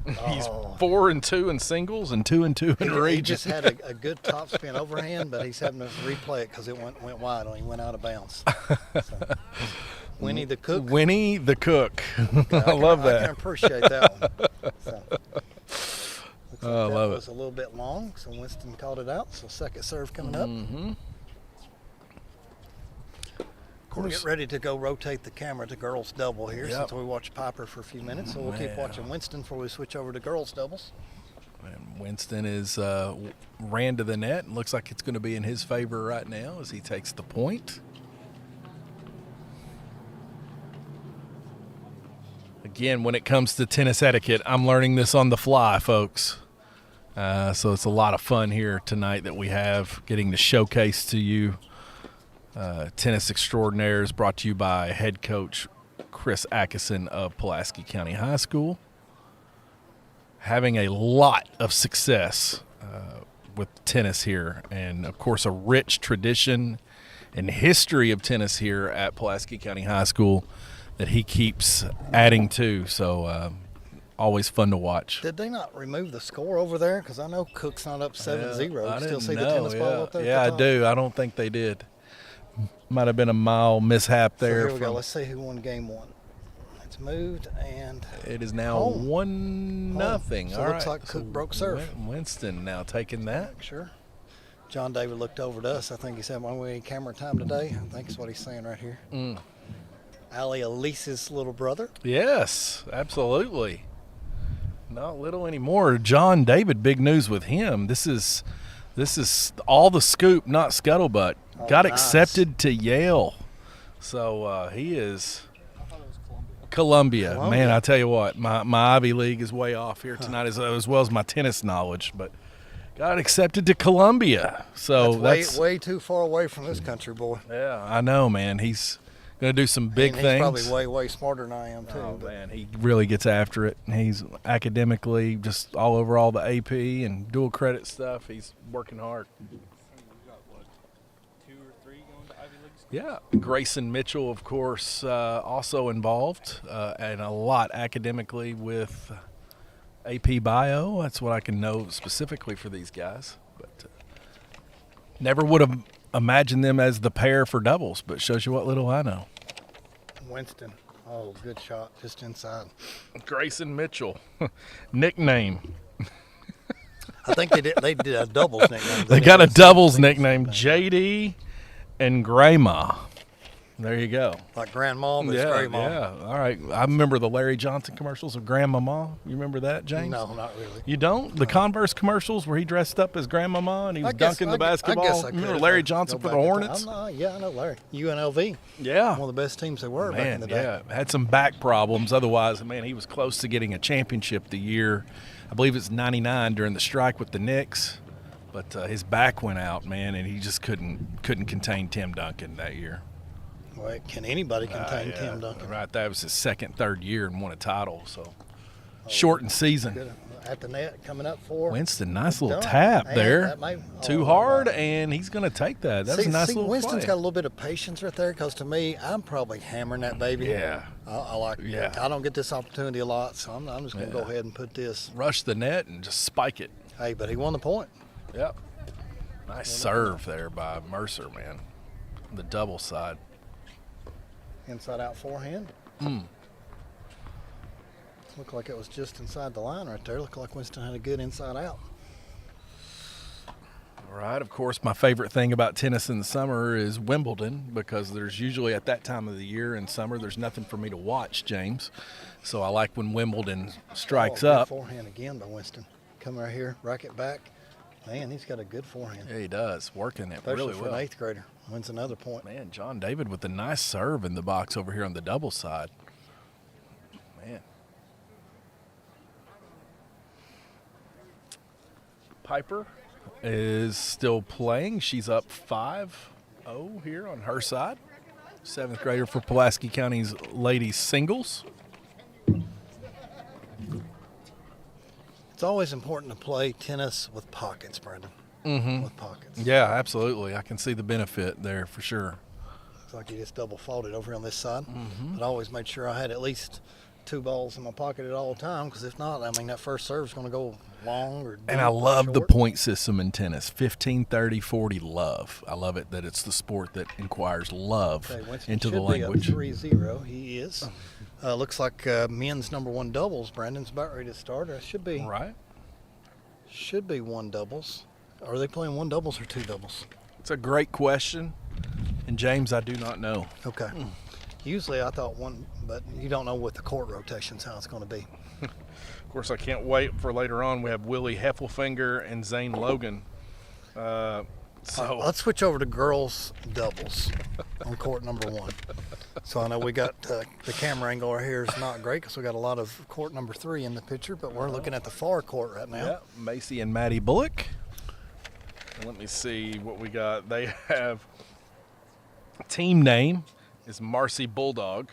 Speaker 2: He's 4-2 in singles and 2-2 in
Speaker 1: He
Speaker 2: region.
Speaker 1: just had a good top spin overhand, but he's having to replay it because it went wide on him. He went out of bounds. So, Winnie the Cook.
Speaker 2: Winnie the Cook. I love
Speaker 1: I can
Speaker 2: that.
Speaker 1: appreciate that one. So, looks like
Speaker 2: I love
Speaker 1: that was a little bit long, so Winston called it out. So second serve coming up. We'll
Speaker 2: course.
Speaker 1: get ready to go rotate the camera to girls double here
Speaker 2: Yep.
Speaker 1: since we watched Piper for a few minutes. So we'll keep watching Winston before we switch over to girls doubles.
Speaker 2: And Winston is ran to the net. And looks like it's going to be in his favor right now as he takes the point. Again, when it comes to tennis etiquette, I'm learning this on the fly, folks. So it's a lot of fun here tonight that we have getting to showcase to you Tennis Extraordinaires, brought to you by head coach Chris Atkinson of Pulaski County High School. Having a lot of success with tennis here, and of course a rich tradition and history of tennis here at Pulaski County High School that he keeps adding to. So always fun to watch.
Speaker 1: Did they not remove the score over there? Because I know Cook's not up 7-0.
Speaker 2: I
Speaker 1: You still
Speaker 2: didn't
Speaker 1: see
Speaker 2: know,
Speaker 1: the tennis ball up there?
Speaker 2: Yeah,
Speaker 1: at
Speaker 2: I
Speaker 1: the top?
Speaker 2: do. I don't think they did. Might have been a mild mishap
Speaker 1: So
Speaker 2: there.
Speaker 1: here we go. Let's see who won game one. It's moved, and
Speaker 2: It is now
Speaker 1: Home.
Speaker 2: 1-0.
Speaker 1: So
Speaker 2: All
Speaker 1: it looks
Speaker 2: right.
Speaker 1: like Cook broke serve.
Speaker 2: Winston now taking that.
Speaker 1: sure. John David looked over to us. I think he said, "When we need camera time today," I think that's what he's saying right here. Ali Elise's little brother.
Speaker 2: Yes, absolutely. Not little anymore. John David, big news with him. This is all the scoop, not scuttlebutt.
Speaker 1: Oh,
Speaker 2: Got
Speaker 1: nice.
Speaker 2: accepted to Yale. So he is Columbia. Man, I tell you what, my Ivy League is way off here tonight as well as my tennis knowledge, but got accepted to Columbia. So
Speaker 1: That's way too far away from this country, boy.
Speaker 2: yeah, I know, man. He's going to do some big
Speaker 1: And
Speaker 2: things.
Speaker 1: He's probably way smarter than I am too.
Speaker 2: Oh,
Speaker 1: but
Speaker 2: man, he really gets after it. He's academically just all over all the AP and dual credit stuff. He's working hard.
Speaker 3: You got what, 2 or 3 going to Ivy League schools?
Speaker 2: Yeah, Grayson Mitchell, of course, also involved and a lot academically with AP Bio. That's what I can know specifically for these guys. But never would have imagined them as the pair for doubles, but shows you what little I know.
Speaker 1: Winston. Oh, good shot, just inside.
Speaker 2: Grayson Mitchell, nickname.
Speaker 1: I think they did a doubles nickname.
Speaker 2: They got a doubles nickname, JD and Grandma. There you go.
Speaker 1: Like Grandma, but it's
Speaker 2: Yeah,
Speaker 1: Grandma.
Speaker 2: yeah. All right. I remember the Larry Johnson commercials of Grandmama. You remember that, James?
Speaker 1: No, not really.
Speaker 2: You don't? The Converse commercials where he dressed up as Grandmama and he was
Speaker 1: I guess-
Speaker 2: dunking the
Speaker 1: I
Speaker 2: basketball.
Speaker 1: guess I could
Speaker 2: Remember
Speaker 1: if
Speaker 2: Larry
Speaker 1: I
Speaker 2: Johnson
Speaker 1: go
Speaker 2: for the
Speaker 1: back in
Speaker 2: Hornets?
Speaker 1: time. Yeah, I know Larry. UNLV.
Speaker 2: Yeah.
Speaker 1: One of the best teams they were back in
Speaker 2: Man,
Speaker 1: the day.
Speaker 2: yeah. Had some back problems. Otherwise, man, he was close to getting a championship the year. I believe it's 99 during the strike with the Knicks. But his back went out, man, and he just couldn't contain Tim Duncan that year.
Speaker 1: Well, can anybody contain
Speaker 2: Yeah,
Speaker 1: Tim Duncan?
Speaker 2: Right, that was his second, third year and won a title. So shortened season.
Speaker 1: Good. At the net, coming up for
Speaker 2: Winston, nice little
Speaker 1: Done.
Speaker 2: tap
Speaker 1: And
Speaker 2: there.
Speaker 1: that may-
Speaker 2: Too
Speaker 1: oh,
Speaker 2: hard,
Speaker 1: wow.
Speaker 2: and he's going to take that. That's a nice little
Speaker 1: Winston's
Speaker 2: play.
Speaker 1: got a little bit of patience right there, because to me, I'm probably hammering that baby.
Speaker 2: Yeah.
Speaker 1: I like.
Speaker 2: Yeah.
Speaker 1: I don't get this opportunity a lot, so I'm just going to go ahead and put this.
Speaker 2: Rush the net and just spike it.
Speaker 1: Hey, but he won the point.
Speaker 2: Yep. Nice serve there by Mercer, man. The double side.
Speaker 1: Inside out forehand. Looked like it was just inside the line right there. Looked like Winston had a good inside out.
Speaker 2: All right. Of course, my favorite thing about tennis in the summer is Wimbledon, because there's usually at that time of the year in summer, there's nothing for me to watch, James. So I like when Wimbledon strikes
Speaker 1: good
Speaker 2: up.
Speaker 1: Forehand again by Winston. Come right here, racket back. Man, he's got a good forehand.
Speaker 2: Yeah, he does. Working it
Speaker 1: Especially
Speaker 2: really
Speaker 1: for
Speaker 2: well.
Speaker 1: an 8th grader. Wins another point.
Speaker 2: Man, John David with a nice serve in the box over here on the double side. Man. Piper is still playing. She's up 5-0 here on her side. 7th grader for Pulaski County's ladies singles.
Speaker 1: It's always important to play tennis with pockets, Brandon. Mm-hmm. With pockets.
Speaker 2: Yeah, absolutely. I can see the benefit there for sure.
Speaker 1: Looks like he just double faulted over on this side.
Speaker 2: Mm-hmm.
Speaker 1: But I always made sure I had at least 2 balls in my pocket at all time, because if not, I mean, that first serve is going to go long or
Speaker 2: And I
Speaker 1: deep or
Speaker 2: love the
Speaker 1: short.
Speaker 2: point system in tennis. 15, 30, 40, love. I love it that it's the sport that inquires love
Speaker 1: Okay, Winston
Speaker 2: into the
Speaker 1: should be up
Speaker 2: language.
Speaker 1: 3-0. He is. Looks like men's #1 doubles. Brandon's about ready to start. Or it should be.
Speaker 2: Right?
Speaker 1: Should be 1 doubles. Are they playing 1 doubles or 2 doubles?
Speaker 2: It's a great question. And James, I do not know.
Speaker 1: Okay. Usually I thought one, but you don't know with the court rotations how it's going to be.
Speaker 2: Of course, I can't wait for later on. We have Willie Heffelfinger and Zane Logan.
Speaker 1: Let's switch over to girls doubles on court number 1. So I know we got the camera angle right here is not great because we got a lot of court number 3 in the picture, but we're looking at the far court right now.
Speaker 2: Yeah, Macy and Maddie Bullock. And let me see what we got. They have team name is Marcy Bulldog.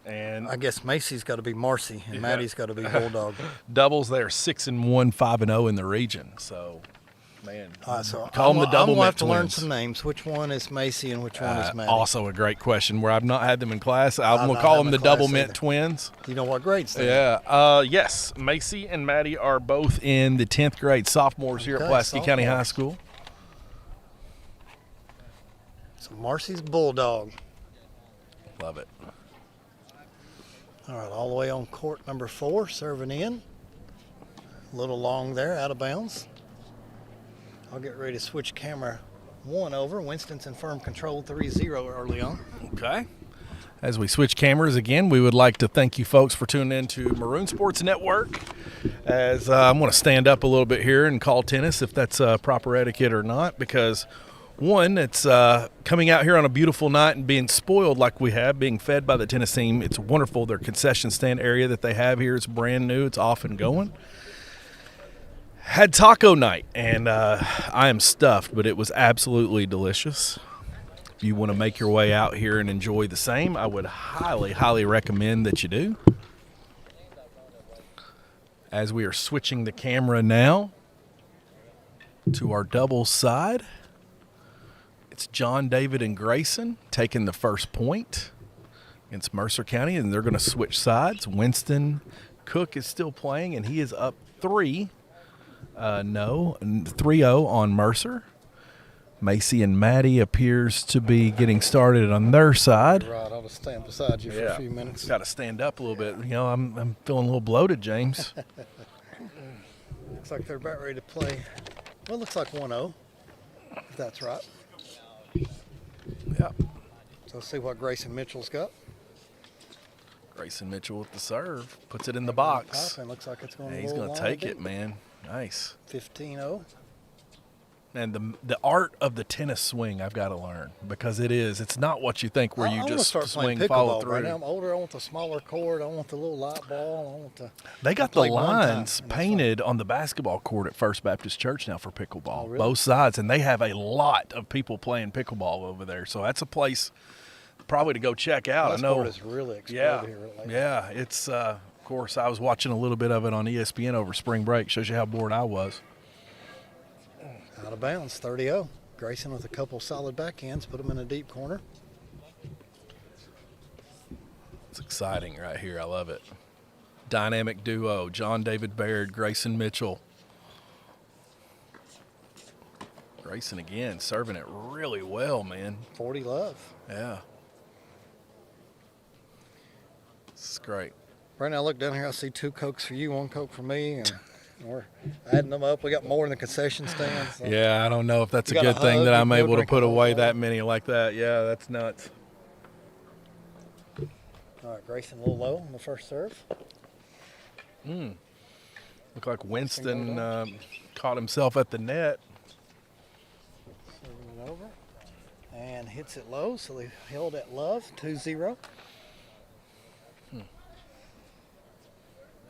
Speaker 2: And
Speaker 1: I guess Macy's got to be Marcy and Maddie's got to be Bulldog.
Speaker 2: doubles, they are 6-1, 5-0 in the region. So, man,
Speaker 1: So
Speaker 2: call them the double
Speaker 1: I'm gonna have to
Speaker 2: twins.
Speaker 1: learn some names. Which one is Macy and which one is Maddie?
Speaker 2: Also a great question where I've not had them in class. I'm
Speaker 1: I've
Speaker 2: going to
Speaker 1: not
Speaker 2: call
Speaker 1: had
Speaker 2: them
Speaker 1: them
Speaker 2: the
Speaker 1: in class
Speaker 2: double mint
Speaker 1: either.
Speaker 2: twins.
Speaker 1: You know what grades they are?
Speaker 2: Yeah. Yes, Macy and Maddie are both in the 10th grade, sophomores here at
Speaker 1: Okay,
Speaker 2: Pulaski County High
Speaker 1: sophomores.
Speaker 2: School.
Speaker 1: So Marcy's Bulldog.
Speaker 2: Love it.
Speaker 1: All right, all the way on court number 4, serving in. A little long there, out of bounds. I'll get ready to switch camera 1 over. Winston's in firm control 3-0 early on.
Speaker 2: Okay. As we switch cameras again, we would like to thank you folks for tuning in to Maroon Sports Network. As I'm going to stand up a little bit here and call tennis if that's proper etiquette or not, because one, it's coming out here on a beautiful night and being spoiled like we have, being fed by the tennis team. It's wonderful. Their concession stand area that they have here is brand new. It's off and going. Had taco night, and I am stuffed, but it was absolutely delicious. If you want to make your way out here and enjoy the same, I would highly, highly recommend that you do. As we are switching the camera now to our doubles side, it's John David and Grayson taking the first point against Mercer County, and they're going to switch sides. Winston Cook is still playing, and he is up 3-0 on Mercer. Macy and Maddie appears to be getting started on their side.
Speaker 1: Right, I'll just stand beside you for a few minutes.
Speaker 2: Got to stand up a little bit. You know, I'm feeling a little bloated, James.
Speaker 1: Looks like they're about ready to play. Well, it looks like 1-0, if that's right.
Speaker 2: Yeah.
Speaker 1: So let's see what Grayson Mitchell's got.
Speaker 2: Grayson Mitchell with the serve. Puts it in the box.
Speaker 1: And looks like it's going
Speaker 2: He's going to take it, man. Nice.
Speaker 1: 15-0.
Speaker 2: And the art of the tennis swing I've got to learn, because it's not what you think where you just
Speaker 1: start
Speaker 2: swing,
Speaker 1: playing
Speaker 2: follow
Speaker 1: pickleball.
Speaker 2: through.
Speaker 1: Right now I'm older. I want the smaller court. I want the little light ball. I want the.
Speaker 2: They got
Speaker 1: I
Speaker 2: the
Speaker 1: played one time,
Speaker 2: lines
Speaker 1: and that's
Speaker 2: painted on the basketball court at First Baptist Church now for pickleball,
Speaker 1: Oh, really?
Speaker 2: both sides, and they have a lot of people playing pickleball over there. So that's a place probably to go check out.
Speaker 1: That
Speaker 2: I know.
Speaker 1: sport has really exploded here lately.
Speaker 2: Yeah. It's of course I was watching a little bit of it on ESPN over spring break. Shows you how bored I was.
Speaker 1: Out of bounds, 30-0. Grayson with a couple solid backhands, put him in a deep corner.
Speaker 2: It's exciting right here. I love it. Dynamic duo, John David Baird, Grayson Mitchell. Grayson again, serving it really well, man.
Speaker 1: 40 love.
Speaker 2: Yeah. This is great.
Speaker 1: Right now, I look down here, I see 2 Cokes for you, 1 Coke for me, and we're adding them up. We got more in the concession stand. So.
Speaker 2: Yeah, I don't know if that's a
Speaker 1: You got
Speaker 2: good
Speaker 1: a
Speaker 2: thing
Speaker 1: hug,
Speaker 2: that
Speaker 1: you
Speaker 2: I'm
Speaker 1: can go
Speaker 2: able to
Speaker 1: drink
Speaker 2: put
Speaker 1: a whole
Speaker 2: away
Speaker 1: lot.
Speaker 2: that many like that. Yeah, that's nuts.
Speaker 1: All right, Grayson a little low on the first serve.
Speaker 2: Look like Winston caught himself at the net.
Speaker 1: Serving it over. And hits it low, so they held at love, 2-0.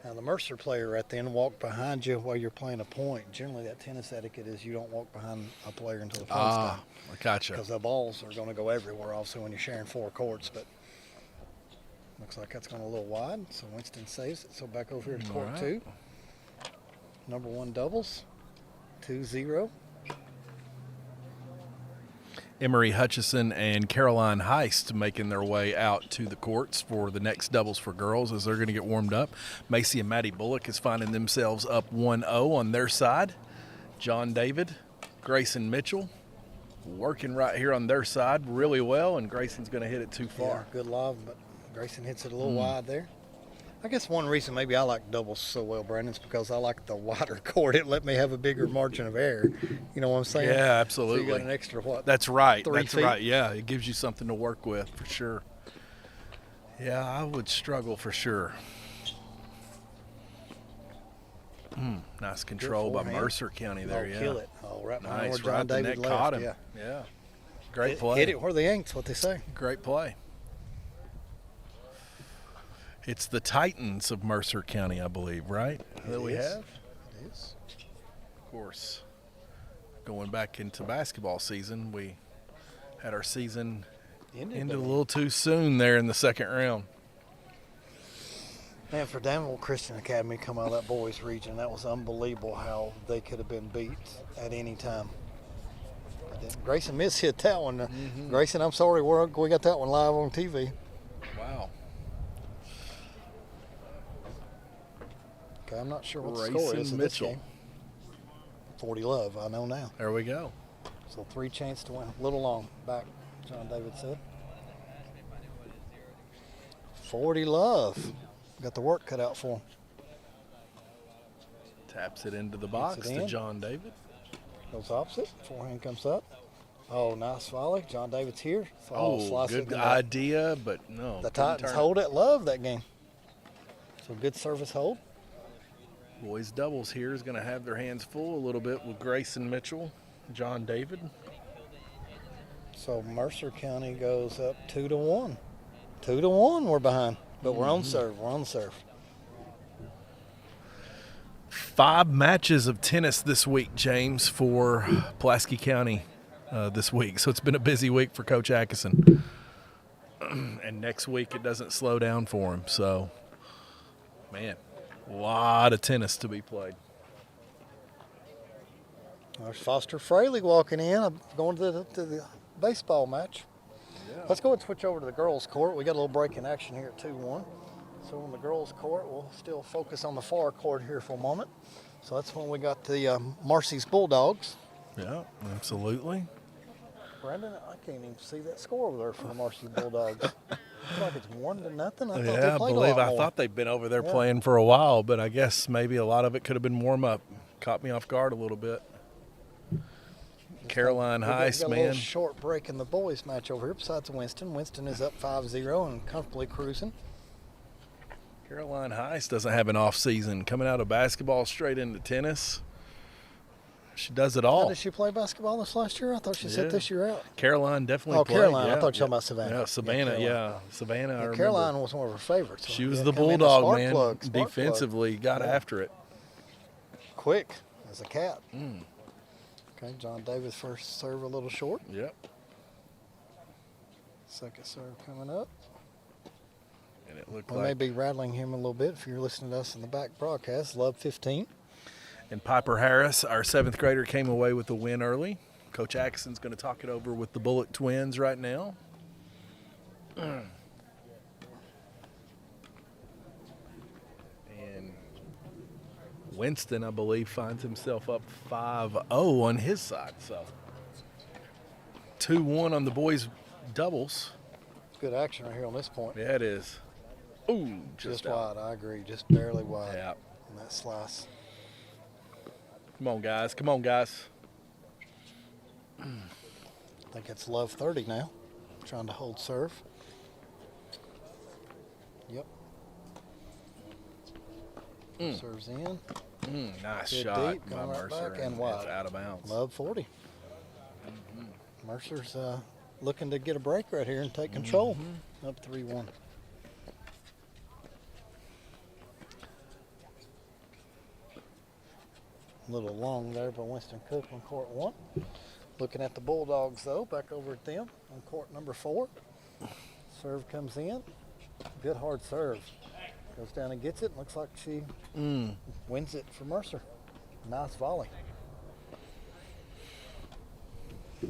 Speaker 1: Now, the Mercer player right then walked behind you while you're playing a point. Generally, that tennis etiquette is you don't walk behind a player until the point's done.
Speaker 2: I gotcha.
Speaker 1: Because the balls are going to go everywhere, also, when you're sharing 4 courts. But looks like that's going a little wide, so Winston saves it. So back over here to court
Speaker 2: right.
Speaker 1: 2. Number 1 doubles, 2-0.
Speaker 2: Emery Hutchison and Caroline Heist making their way out to the courts for the next doubles for girls as they're going to get warmed up. Macy and Maddie Bullock is finding themselves up 1-0 on their side. John David, Grayson Mitchell working right here on their side really well, and Grayson's going to hit it too far.
Speaker 1: Yeah, good lob, but Grayson hits it a little wide there. I guess one reason maybe I like doubles so well, Brandon, is because I like the wider court. It let me have a bigger margin of error. You know what I'm saying?
Speaker 2: Yeah, absolutely.
Speaker 1: So you got an extra, what?
Speaker 2: That's right.
Speaker 1: 3
Speaker 2: That's
Speaker 1: feet?
Speaker 2: right. Yeah, it gives you something to work with for sure. Yeah, I would struggle for sure. Nice control by
Speaker 1: forehand.
Speaker 2: Mercer County there.
Speaker 1: Oh,
Speaker 2: yeah,
Speaker 1: kill it. Oh, right behind
Speaker 2: nice.
Speaker 1: where John
Speaker 2: Right, the
Speaker 1: David
Speaker 2: neck
Speaker 1: left.
Speaker 2: caught him.
Speaker 1: Yeah.
Speaker 2: Yeah, great play.
Speaker 1: Hit it where the ink's what they say.
Speaker 2: Great play. It's the Titans of Mercer County, I believe, right? That we
Speaker 1: is.
Speaker 2: have.
Speaker 1: It is.
Speaker 2: Of course, going back into basketball season, we had our season ended a little too soon there in the second round.
Speaker 1: Man, for Danville Christian Academy come out of that boys region, that was unbelievable how they could have been beat at any time. But then Grayson Miss hit that one. Grayson, I'm sorry, we got that one live on TV.
Speaker 2: Wow.
Speaker 1: Okay, I'm not sure what the
Speaker 2: Grayson
Speaker 1: score is of this
Speaker 2: Mitchell.
Speaker 1: game. 40 love, I know now.
Speaker 2: There we go.
Speaker 1: So 3 chance to win. A little long back, John David said. 40 love. Got the work cut out for him.
Speaker 2: Taps it into the box
Speaker 1: it
Speaker 2: to
Speaker 1: in.
Speaker 2: John David.
Speaker 1: Goes opposite. Forehand comes up. Oh, nice volley. John David's here.
Speaker 2: Oh,
Speaker 1: slice it in
Speaker 2: good
Speaker 1: the net.
Speaker 2: idea, but no.
Speaker 1: The
Speaker 2: couldn't
Speaker 1: Titans
Speaker 2: turn.
Speaker 1: hold it. Love that game. So good service hold.
Speaker 2: Boys doubles here is going to have their hands full a little bit with Grayson Mitchell, John David.
Speaker 1: So Mercer County goes up 2-1. 2-1 we're behind. But we're on serve. We're on serve.
Speaker 2: 5 matches of tennis this week, James, for Pulaski County this week. So it's been a busy week for Coach Atkinson. And next week it doesn't slow down for him. So, man, a lot of tennis to be played.
Speaker 1: There's Foster Fraley walking in. I'm going to the baseball match.
Speaker 2: Yeah.
Speaker 1: Let's go and switch over to the girls' court. We got a little break in action here at 2-1. So on the girls' court, we'll still focus on the far court here for a moment. So that's when we got the Marcy's Bulldogs.
Speaker 2: Yeah, absolutely.
Speaker 1: Brandon, I can't even see that score over there for the Marcy Bulldogs. Looks like it's 1-0. I thought they
Speaker 2: Yeah, I
Speaker 1: played
Speaker 2: believe
Speaker 1: a lot
Speaker 2: I
Speaker 1: more.
Speaker 2: thought they'd been over there
Speaker 1: Yeah.
Speaker 2: playing for a while, but I guess maybe a lot of it could have been warm up. Caught me off guard a little bit. Caroline
Speaker 1: We got
Speaker 2: Heiss,
Speaker 1: a
Speaker 2: man.
Speaker 1: little short break in the boys' match over here besides Winston. Winston is up 5-0 and comfortably cruising.
Speaker 2: Caroline Heiss doesn't have an off season. Coming out of basketball straight into tennis. She does it
Speaker 1: How
Speaker 2: all.
Speaker 1: did she play basketball this last year? I thought she
Speaker 2: Yeah.
Speaker 1: set this year out.
Speaker 2: Caroline definitely
Speaker 1: Oh,
Speaker 2: played.
Speaker 1: Caroline. I
Speaker 2: Yeah,
Speaker 1: thought you were talking
Speaker 2: yeah.
Speaker 1: about Savannah.
Speaker 2: Yeah, Savannah.
Speaker 1: Caroline.
Speaker 2: Yeah, Savannah. I remember.
Speaker 1: Caroline was one of her favorites.
Speaker 2: She was
Speaker 1: Yeah,
Speaker 2: the
Speaker 1: come in a
Speaker 2: bulldog,
Speaker 1: spark
Speaker 2: man.
Speaker 1: plug, spark plug.
Speaker 2: Defensively, got
Speaker 1: Yeah.
Speaker 2: after it.
Speaker 1: Quick as a cat. Okay, John Davis first serve a little short.
Speaker 2: Yep.
Speaker 1: Second serve coming up.
Speaker 2: And it looked
Speaker 1: We may
Speaker 2: like.
Speaker 1: be rattling him a little bit if you're listening to us in the back broadcast. Love 15.
Speaker 2: And Piper Harris, our 7th grader, came away with the win early. Coach Atkinson's going to talk it over with the Bullock twins right now. And Winston, I believe, finds himself up 5-0 on his side. So 2-1 on the boys' doubles.
Speaker 1: Good action right here on this point.
Speaker 2: Yeah, it is. Ooh,
Speaker 1: Just
Speaker 2: out.
Speaker 1: wide, I agree. Just barely wide
Speaker 2: Yeah.
Speaker 1: on that slice.
Speaker 2: Come on, guys. Come on, guys.
Speaker 1: I think it's Love 30 now. Trying to hold serve. Yep. Serves in.
Speaker 2: Nice
Speaker 1: Good
Speaker 2: shot
Speaker 1: deep,
Speaker 2: by
Speaker 1: going right
Speaker 2: Mercer.
Speaker 1: back and
Speaker 2: It's
Speaker 1: wide.
Speaker 2: out of bounds.
Speaker 1: Love 40. Mercer's looking to get a break right here and take control. Up 3-1. A little long there by Winston Cook on court 1. Looking at the Bulldogs, though, back over at them on court number 4. Serve comes in. Good hard serve. Goes down and gets it. Looks like she wins it for Mercer. Nice volley.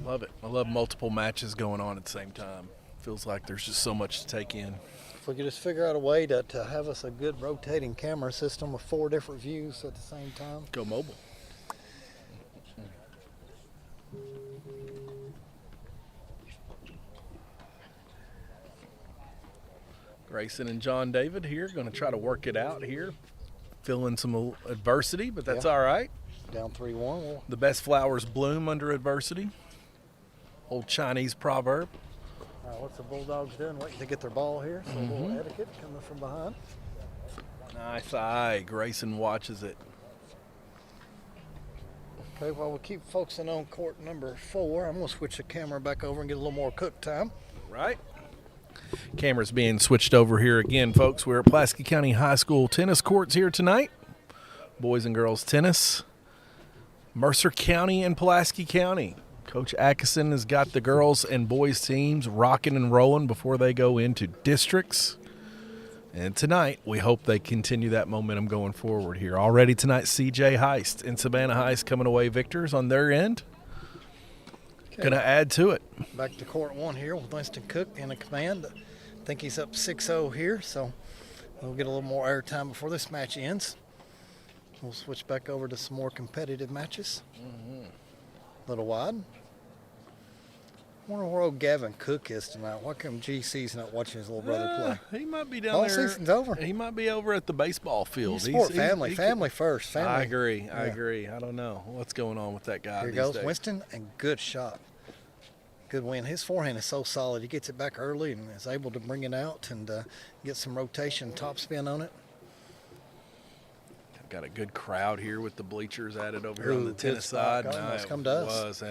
Speaker 2: Love it. I love multiple matches going on at the same time. Feels like there's just so much to take in.
Speaker 1: If we could just figure out a way to have us a good rotating camera system with 4 different views at the same time.
Speaker 2: Go mobile. Grayson and John David here going to try to work it out here. Feeling some adversity, but that's all right.
Speaker 1: Down 3-1.
Speaker 2: The best flowers bloom under adversity. Old Chinese proverb.
Speaker 1: All right, what's the Bulldogs doing? Waiting to get their ball here. So a little etiquette coming from behind.
Speaker 2: Nice eye. Grayson watches it.
Speaker 1: Okay, while we keep focusing on court number 4, I'm going to switch the camera back over and get a little more cook time.
Speaker 2: Right. Camera's being switched over here again, folks. We're at Pulaski County High School tennis courts here tonight. Boys and girls tennis. Mercer County and Pulaski County. Coach Atkinson has got the girls and boys teams rocking and rolling before they go into districts. And tonight, we hope they continue that momentum going forward here. Already tonight, CJ Heist and Savannah Heist coming away victors on their end.
Speaker 1: Okay.
Speaker 2: Going to add to it.
Speaker 1: Back to court 1 here with Winston Cook in a command. I think he's up 6-0 here, so we'll get a little more air time before this match ends. We'll switch back over to some more competitive matches. A little wide. I wonder where old Gavin Cook is tonight. Why come GC's not watching his little brother play?
Speaker 2: He might be down
Speaker 1: All
Speaker 2: there.
Speaker 1: season's over.
Speaker 2: He might be over at the baseball field.
Speaker 1: Sport family. Family first. Family.
Speaker 2: I agree.
Speaker 1: Yeah.
Speaker 2: I agree. I don't know what's going on with that guy.
Speaker 1: Here
Speaker 2: these
Speaker 1: goes
Speaker 2: days.
Speaker 1: Winston, and good shot. Good win. His forehand is so solid. He gets it back early and is able to bring it out and get some rotation, top spin on it.
Speaker 2: Got a good crowd here with the bleachers added over here on the
Speaker 1: Ooh,
Speaker 2: tennis
Speaker 1: good spot.
Speaker 2: side.
Speaker 1: Almost
Speaker 2: It
Speaker 1: come to us.
Speaker 2: was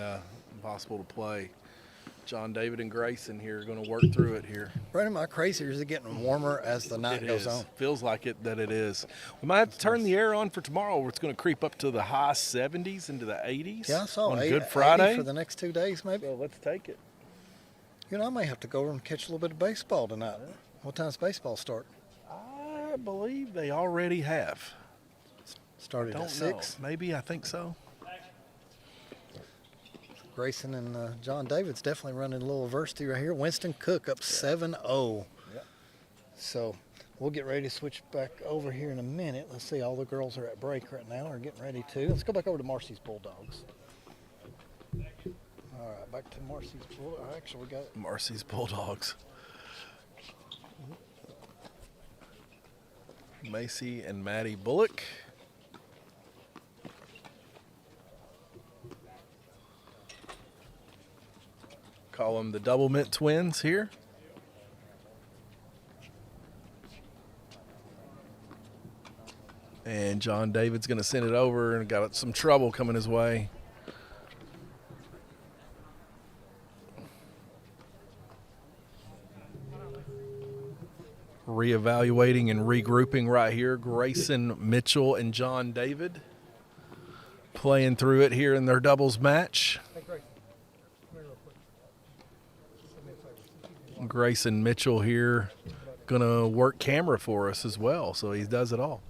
Speaker 2: impossible to play. John David and Grayson here are going to work through it here.
Speaker 1: Brandon, am I crazy or is it getting warmer as the night
Speaker 2: It
Speaker 1: goes
Speaker 2: is.
Speaker 1: on?
Speaker 2: Feels like it that it is. We might have to turn the air on for tomorrow where it's going to creep up to the high 70s into the 80s.
Speaker 1: Yeah, I saw
Speaker 2: on
Speaker 1: 80
Speaker 2: Good Friday.
Speaker 1: for the next 2 days maybe.
Speaker 2: So let's take it.
Speaker 1: You know, I may have to go over and catch a little bit of baseball tonight. What time's baseball start?
Speaker 2: I believe they already have.
Speaker 1: Started
Speaker 2: Don't
Speaker 1: at 6.
Speaker 2: know. Maybe, I think so.
Speaker 1: Grayson and John David's definitely running a little adversity right here. Winston Cook up 7-0.
Speaker 2: Yep.
Speaker 1: So we'll get ready to switch back over here in a minute. Let's see, all the girls are at break right now, or getting ready to. Let's go back over to Marcy's Bulldogs. All right, back to Marcy's Bulldogs. Actually, we got
Speaker 2: Marcy's Bulldogs. Macy and Maddie Bullock. Call them the Double Mint Twins here. And John David's going to send it over and got some trouble coming his way. Reevaluating and regrouping right here. Grayson Mitchell and John David playing through it here in their doubles match. Grayson Mitchell here going to work camera for us as well, so he does it all.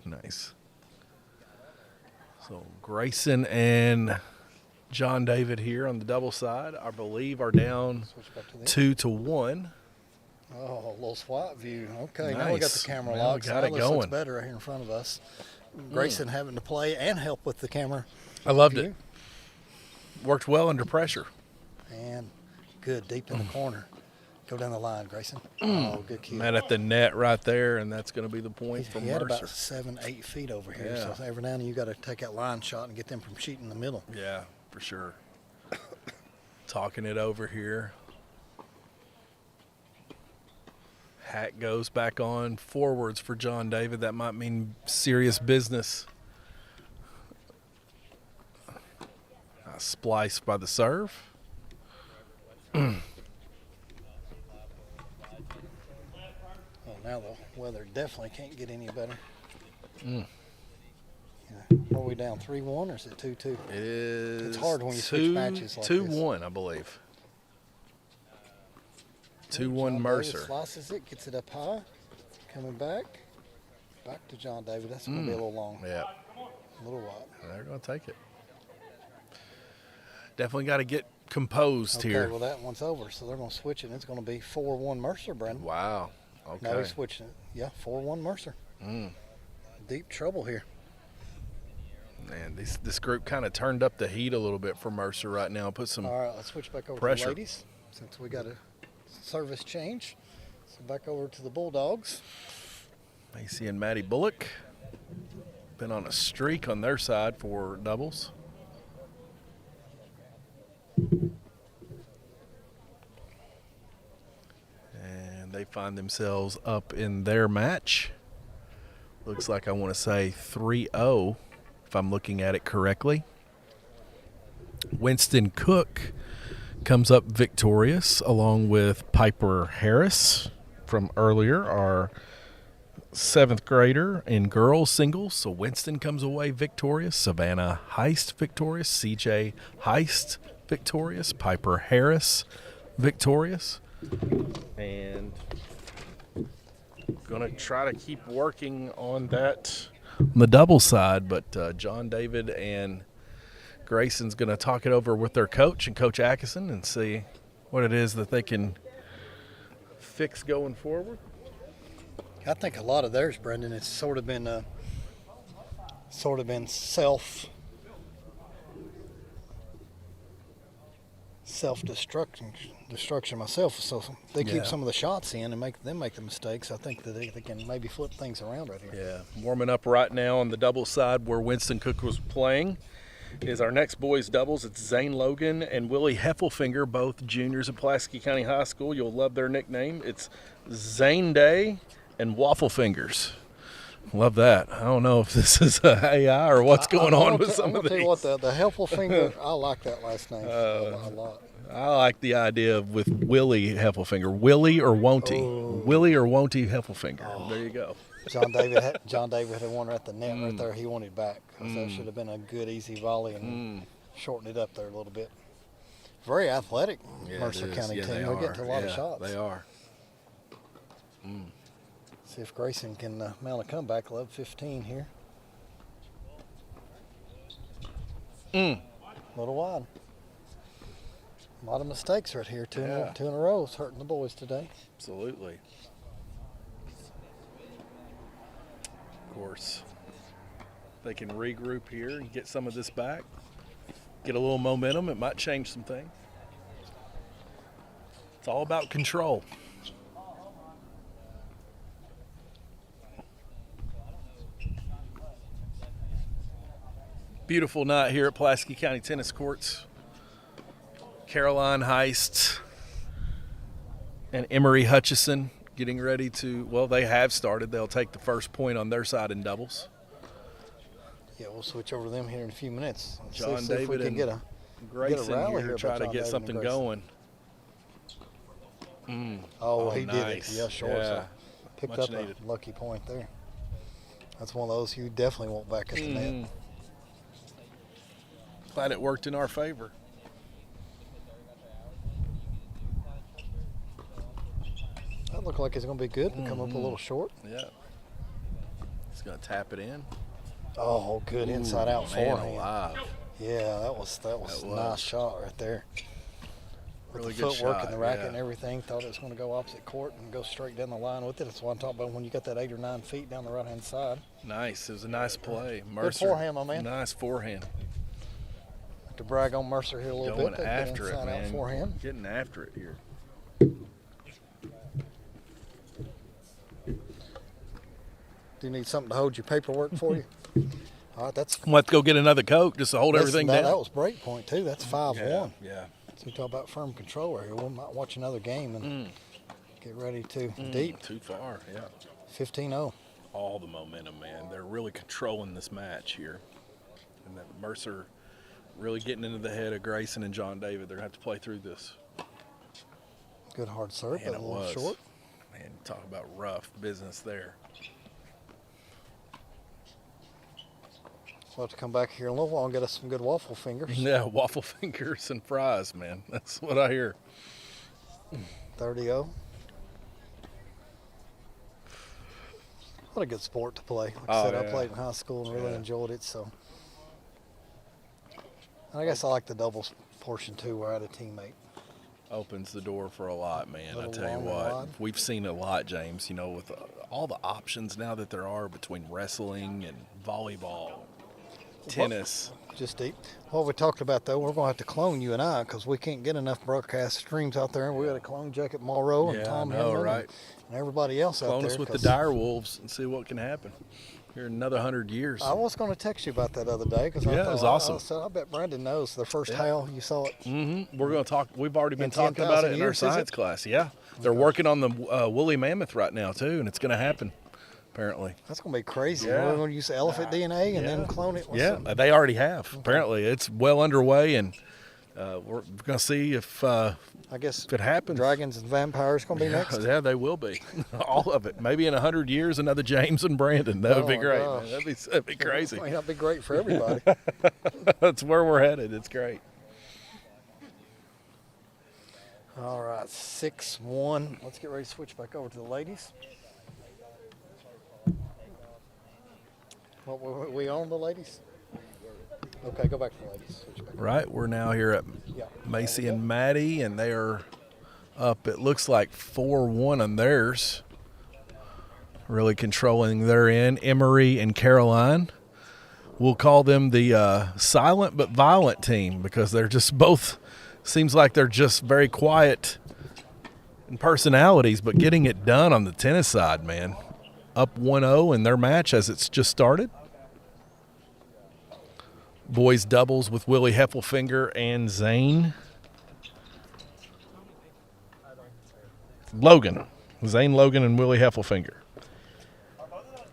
Speaker 2: Nice. So Grayson and John David here on the double side, I believe, are down
Speaker 1: switch back to them.
Speaker 2: 2-1.
Speaker 1: Oh, a little SWAT view. Okay, now we got
Speaker 2: Nice.
Speaker 1: the camera
Speaker 2: Now we
Speaker 1: locked.
Speaker 2: got
Speaker 1: So
Speaker 2: it
Speaker 1: now this looks
Speaker 2: going.
Speaker 1: better right here in front of us. Grayson having to play and help with the camera.
Speaker 2: I loved
Speaker 1: view.
Speaker 2: it. Worked well under pressure.
Speaker 1: And good, deep in the corner. Go down the line, Grayson. Oh, good kid.
Speaker 2: Met at the net right there, and that's going to be the point from
Speaker 1: He had
Speaker 2: Mercer.
Speaker 1: about 7-8 feet over here.
Speaker 2: Yeah.
Speaker 1: So every now and then you got to take that line shot and get them from shooting in the middle.
Speaker 2: Yeah, for sure. Talking it over here. Hat goes back on forwards for John David. That might mean serious business. Spliced by the serve.
Speaker 1: Well, now the weather definitely can't get any better.
Speaker 2: Mm.
Speaker 1: Yeah. Are we down 3-1 or is it 2-2?
Speaker 2: It is.
Speaker 1: It's hard when you switch matches like
Speaker 2: 2-1, I believe. 2-1
Speaker 1: John
Speaker 2: Mercer.
Speaker 1: David slices it, gets it up high, coming back. Back to John David. That's going to be a little long,
Speaker 2: Yeah,
Speaker 1: a little wide.
Speaker 2: they're going to take it. Definitely got to get composed
Speaker 1: Okay,
Speaker 2: here.
Speaker 1: well that one's over, so they're going to switch it. And it's going to be 4-1 Mercer, Brandon.
Speaker 2: Wow. Okay.
Speaker 1: Now they're switching it. Yeah, 4-1 Mercer.
Speaker 2: Mm.
Speaker 1: Deep trouble here.
Speaker 2: Man, this group kind of turned up the heat a little bit for Mercer right now. Put some
Speaker 1: All right, let's switch back over to
Speaker 2: pressure.
Speaker 1: the ladies. since we got a service change. So back over to the Bulldogs.
Speaker 2: Macy and Maddie Bullock been on a streak on their side for doubles. And they find themselves up in their match. Looks like I want to say 3-0, if I'm looking at it correctly. Winston Cook comes up victorious along with Piper Harris from earlier, our 7th grader in girls singles. So Winston comes away victorious. Savannah Heist victorious. CJ Heist victorious. Piper Harris victorious. And going to try to keep working on that on the double side, but John David and Grayson's going to talk it over with their coach and Coach Atkinson and see what it is that they can fix going forward.
Speaker 1: I think a lot of theirs, Brendan, it's sort of been self-destruction myself. So they keep some of the shots in and make the mistakes. I think that they can maybe flip things around right here.
Speaker 2: Yeah, warming up right now on the double side where Winston Cook was playing is our next boys doubles. It's Zane Logan and Willie Heffelfinger, both juniors at Pulaski County High School. You'll love their nickname. It's Zane Day and Waffle Fingers. Love that. I don't know if this is AI or what's going on with some of these.
Speaker 1: I'll tell you what, the Heffelfinger, I like that last name a lot.
Speaker 2: I like the idea of with Willie Heffelfinger. Willie or won't he?
Speaker 1: Oh.
Speaker 2: Willie or won't he Heffelfinger. Oh. There you go.
Speaker 1: John David had one at the net right there. He wanted back. That should have been a good, easy volley and shorten it up there a little bit. Very athletic Mercer County team. They get to a lot of shots.
Speaker 2: They are.
Speaker 1: See if Grayson can mount a comeback. 11-15 here. A little wide. A lot of mistakes right here. Two in a row is hurting the boys today.
Speaker 2: Absolutely. Of course, they can regroup here and get some of this back. Get a little momentum. It might change some things. It's all about control. Beautiful night here at Pulaski County Tennis Courts. Caroline Heist and Emery Hutchison getting ready to, well, they have started. They'll take the first point on their side in doubles.
Speaker 1: Yeah, we'll switch over to them here in a few minutes.
Speaker 2: John
Speaker 1: see
Speaker 2: David
Speaker 1: if we can get a
Speaker 2: Grayson
Speaker 1: rally
Speaker 2: here try to
Speaker 1: John
Speaker 2: get
Speaker 1: David
Speaker 2: something
Speaker 1: and Grayson.
Speaker 2: going.
Speaker 1: He
Speaker 2: nice.
Speaker 1: did it. Yeah, sure.
Speaker 2: Yeah.
Speaker 1: So picked
Speaker 2: Much
Speaker 1: up
Speaker 2: needed.
Speaker 1: a lucky point there. That's one of those you definitely want back at the net.
Speaker 2: Glad it worked in our favor.
Speaker 1: That looked like it's going to be good and come up a little short.
Speaker 2: Yeah. He's going to tap it in.
Speaker 1: Oh, good inside out
Speaker 2: Man
Speaker 1: forehand.
Speaker 2: alive.
Speaker 1: Yeah, that was a nice shot right there. With
Speaker 2: Really
Speaker 1: the
Speaker 2: good
Speaker 1: footwork
Speaker 2: shot,
Speaker 1: and the racket
Speaker 2: yeah.
Speaker 1: and everything, thought it was going to go opposite court and go straight down the line with it. That's what I'm talking about when you got that 8 or 9 feet down the right-hand side.
Speaker 2: Nice. It was a nice play. Mercer.
Speaker 1: Good forehand, my man.
Speaker 2: Nice forehand.
Speaker 1: To brag on Mercer here a little
Speaker 2: Going
Speaker 1: bit.
Speaker 2: after it,
Speaker 1: Inside out
Speaker 2: man.
Speaker 1: forehand.
Speaker 2: Getting after it here.
Speaker 1: Do you need something to hold your paperwork for you? All right, that's
Speaker 2: We'll have to go get another Coke just to hold everything down.
Speaker 1: That was break point too. That's 5-1.
Speaker 2: Yeah.
Speaker 1: So we talk about firm control right here. We might watch another game and get ready to deep.
Speaker 2: Too far, yeah.
Speaker 1: 15-0.
Speaker 2: All the momentum, man. They're really controlling this match here. And that Mercer really getting into the head of Grayson and John David. They're going to have to play through this.
Speaker 1: Good hard serve,
Speaker 2: Man,
Speaker 1: but a
Speaker 2: it
Speaker 1: little
Speaker 2: was.
Speaker 1: short.
Speaker 2: Man, talk about rough business there.
Speaker 1: We'll have to come back here in a little while and get us some good waffle fingers.
Speaker 2: Yeah, waffle fingers and fries, man. That's what I hear.
Speaker 1: 30-0. What a good sport to play. Like I said, I played in high school and really enjoyed it. So, and I guess I like the doubles portion too, where I had a teammate.
Speaker 2: Opens the door for a lot, man. I
Speaker 1: Little
Speaker 2: tell you
Speaker 1: long and
Speaker 2: what,
Speaker 1: wide.
Speaker 2: we've seen a lot, James, you know, with all the options now that there are between wrestling and volleyball. tennis.
Speaker 1: Just deep. What we talked about, though, we're going to have to clone you and I because we can't get enough broadcast streams out there. We got to clone Jacob Morrow and
Speaker 2: Yeah,
Speaker 1: Tom
Speaker 2: I know,
Speaker 1: Hemmann
Speaker 2: right?
Speaker 1: and everybody else out
Speaker 2: Clone
Speaker 1: there.
Speaker 2: us with the
Speaker 1: 'cause
Speaker 2: dire wolves and see what can happen here in another 100 years.
Speaker 1: I was going to text you about that other day because
Speaker 2: Yeah,
Speaker 1: I
Speaker 2: it
Speaker 1: thought,
Speaker 2: was awesome.
Speaker 1: I said, I bet Brandon knows the first hail you saw it.
Speaker 2: We're going to talk. We've already been
Speaker 1: In
Speaker 2: talking about
Speaker 1: 10,000
Speaker 2: it in our
Speaker 1: years, is it?
Speaker 2: science class. Yeah, they're working on the woolly mammoth right now too, and it's going to happen. Apparently.
Speaker 1: That's going to be crazy.
Speaker 2: Yeah.
Speaker 1: We're going to use elephant DNA and then clone it. with
Speaker 2: Yeah,
Speaker 1: some-
Speaker 2: they already have. Apparently, it's well underway, and we're going to see if
Speaker 1: I guess
Speaker 2: it happens.
Speaker 1: dragons and vampires going to be next.
Speaker 2: Yeah, they will be. All of it. Maybe in 100 years, another James and Brandon. That would be
Speaker 1: Oh,
Speaker 2: great.
Speaker 1: gosh.
Speaker 2: Man. That'd be crazy.
Speaker 1: It might not be great for everybody.
Speaker 2: That's where we're headed. It's great.
Speaker 1: All right, 6-1. Let's get ready to switch back over to the ladies. What, we on the ladies? Okay, go back to the ladies. Switch back.
Speaker 2: Right, we're now here at
Speaker 1: Yeah.
Speaker 2: Macy and Maddie, and they are up, it looks like 4-1 on theirs. Really controlling their end. Emery and Caroline. We'll call them the silent but violent team because they're just both, seems like they're just very quiet in personalities, but getting it done on the tennis side, man. Up 1-0 in their match as it's just started. Boys doubles with Willie Heffelfinger and Zane Logan. Zane Logan and Willie Heffelfinger.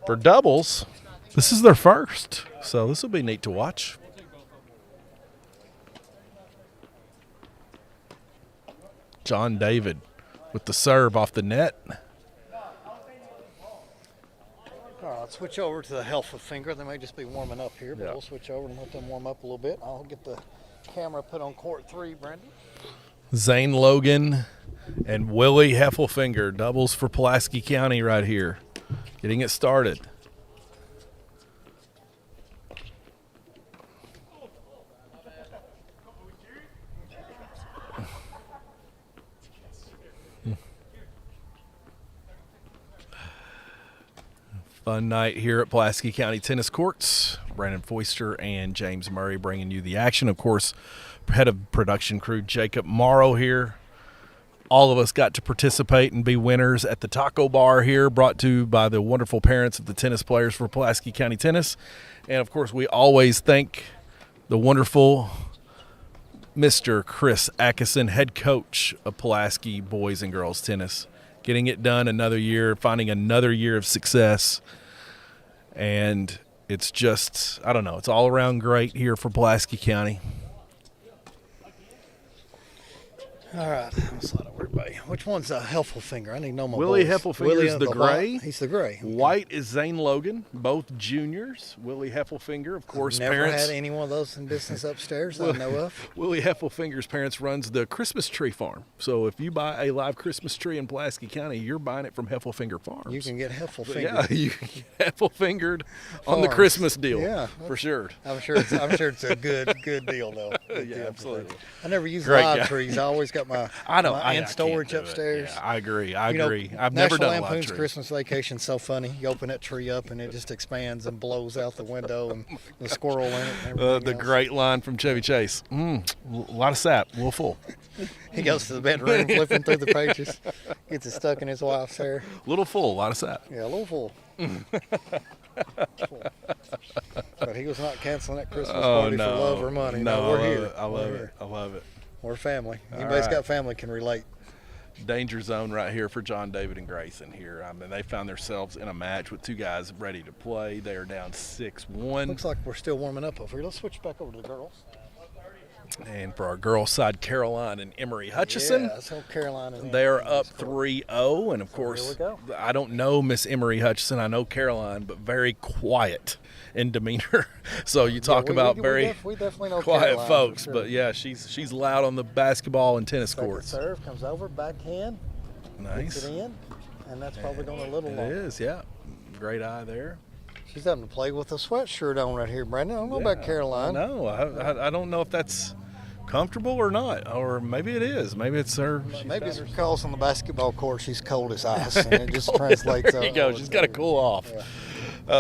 Speaker 2: For doubles, this is their first, so this will be neat to watch. John David with the serve off the net.
Speaker 1: All right, let's switch over to the Heffelfinger. They may just be warming up here, but
Speaker 2: Yeah.
Speaker 1: we'll switch over and let them warm up a little bit. I'll get the camera put on court 3, Brandon.
Speaker 2: Zane Logan and Willie Heffelfinger, doubles for Pulaski County right here. Getting it started. Fun night here at Pulaski County Tennis Courts. Brandon Foister and James Murray bringing you the action. Of course, head of production crew Jacob Morrow here. All of us got to participate and be winners at the taco bar here, brought to you by the wonderful parents of the tennis players for Pulaski County Tennis. And, of course, we always thank the wonderful Mr. Chris Atkinson, head coach of Pulaski boys and girls tennis. Getting it done another year, finding another year of success. And it's just, I don't know, it's all around great here for Pulaski County.
Speaker 1: All right, I'll slide over, everybody. Which one's a Heffelfinger? I need to know my
Speaker 2: Willie
Speaker 1: boys.
Speaker 2: Heffelfinger is the gray.
Speaker 1: white. He's the gray.
Speaker 2: White is Zane Logan, both juniors. Willie Heffelfinger, of course,
Speaker 1: Never
Speaker 2: parents.
Speaker 1: had any one of those in business upstairs that I know of.
Speaker 2: Willie Heffelfinger's parents runs the Christmas tree farm. So if you buy a live Christmas tree in Pulaski County, you're buying it from Heffelfinger Farms.
Speaker 1: You can get Heffelfinger.
Speaker 2: Yeah, you can get Heffelfingered on the
Speaker 1: Farms.
Speaker 2: Christmas deal.
Speaker 1: Yeah.
Speaker 2: For sure.
Speaker 1: I'm sure it's a good deal though. Good
Speaker 2: Yeah,
Speaker 1: deal.
Speaker 2: absolutely.
Speaker 1: I never use
Speaker 2: Great
Speaker 1: live
Speaker 2: guy.
Speaker 1: trees. I always got my
Speaker 2: I know.
Speaker 1: my
Speaker 2: I
Speaker 1: in
Speaker 2: can't
Speaker 1: storage
Speaker 2: do it.
Speaker 1: upstairs.
Speaker 2: Yeah, I agree. I
Speaker 1: You know,
Speaker 2: agree. I've never
Speaker 1: National
Speaker 2: done a live
Speaker 1: Lampoon's
Speaker 2: tree.
Speaker 1: Christmas Vacation's so funny. You open that tree up and it just expands and blows out the window and the squirrel in it. And everything
Speaker 2: The
Speaker 1: else.
Speaker 2: great line from Chevy Chase. A lot of sap, a little full.
Speaker 1: He goes to the bedroom flipping through the pages, gets it stuck in his wife's hair.
Speaker 2: Little full, a lot of sap.
Speaker 1: Yeah, a little full. Full. But he was not canceling that Christmas party for love or money. No, we're here.
Speaker 2: I love
Speaker 1: We're
Speaker 2: it.
Speaker 1: here.
Speaker 2: I love it.
Speaker 1: We're family. Anybody's
Speaker 2: right.
Speaker 1: got family can relate.
Speaker 2: Danger zone right here for John David and Grayson here. I mean, they found themselves in a match with two guys ready to play. They are down 6-1.
Speaker 1: Looks like we're still warming up over here. Let's switch back over to the girls.
Speaker 2: And for our girls' side, Caroline and Emery Hutchison.
Speaker 1: Yeah, so Carolina.
Speaker 2: They're up 3-0, and of course,
Speaker 1: here we go.
Speaker 2: I don't know Miss Emery Hutchison. I know Caroline, but very quiet in demeanor. So you talk about very
Speaker 1: we definitely know
Speaker 2: quiet
Speaker 1: Caroline,
Speaker 2: folks,
Speaker 1: for sure.
Speaker 2: but yeah, she's loud on the basketball and tennis
Speaker 1: Second
Speaker 2: courts.
Speaker 1: serve comes over, backhand,
Speaker 2: Nice.
Speaker 1: gets it in, and that's probably going a little
Speaker 2: It
Speaker 1: long.
Speaker 2: is, yeah. Great eye there.
Speaker 1: She's having to play with a sweatshirt on right here, Brandon. I don't know about Caroline.
Speaker 2: No, I don't know if that's comfortable or not, or maybe it is. Maybe it's her.
Speaker 1: Maybe it's because on the basketball court she's cold as ice, and it just translates.
Speaker 2: There you go. She's got to cool off.
Speaker 1: Yeah.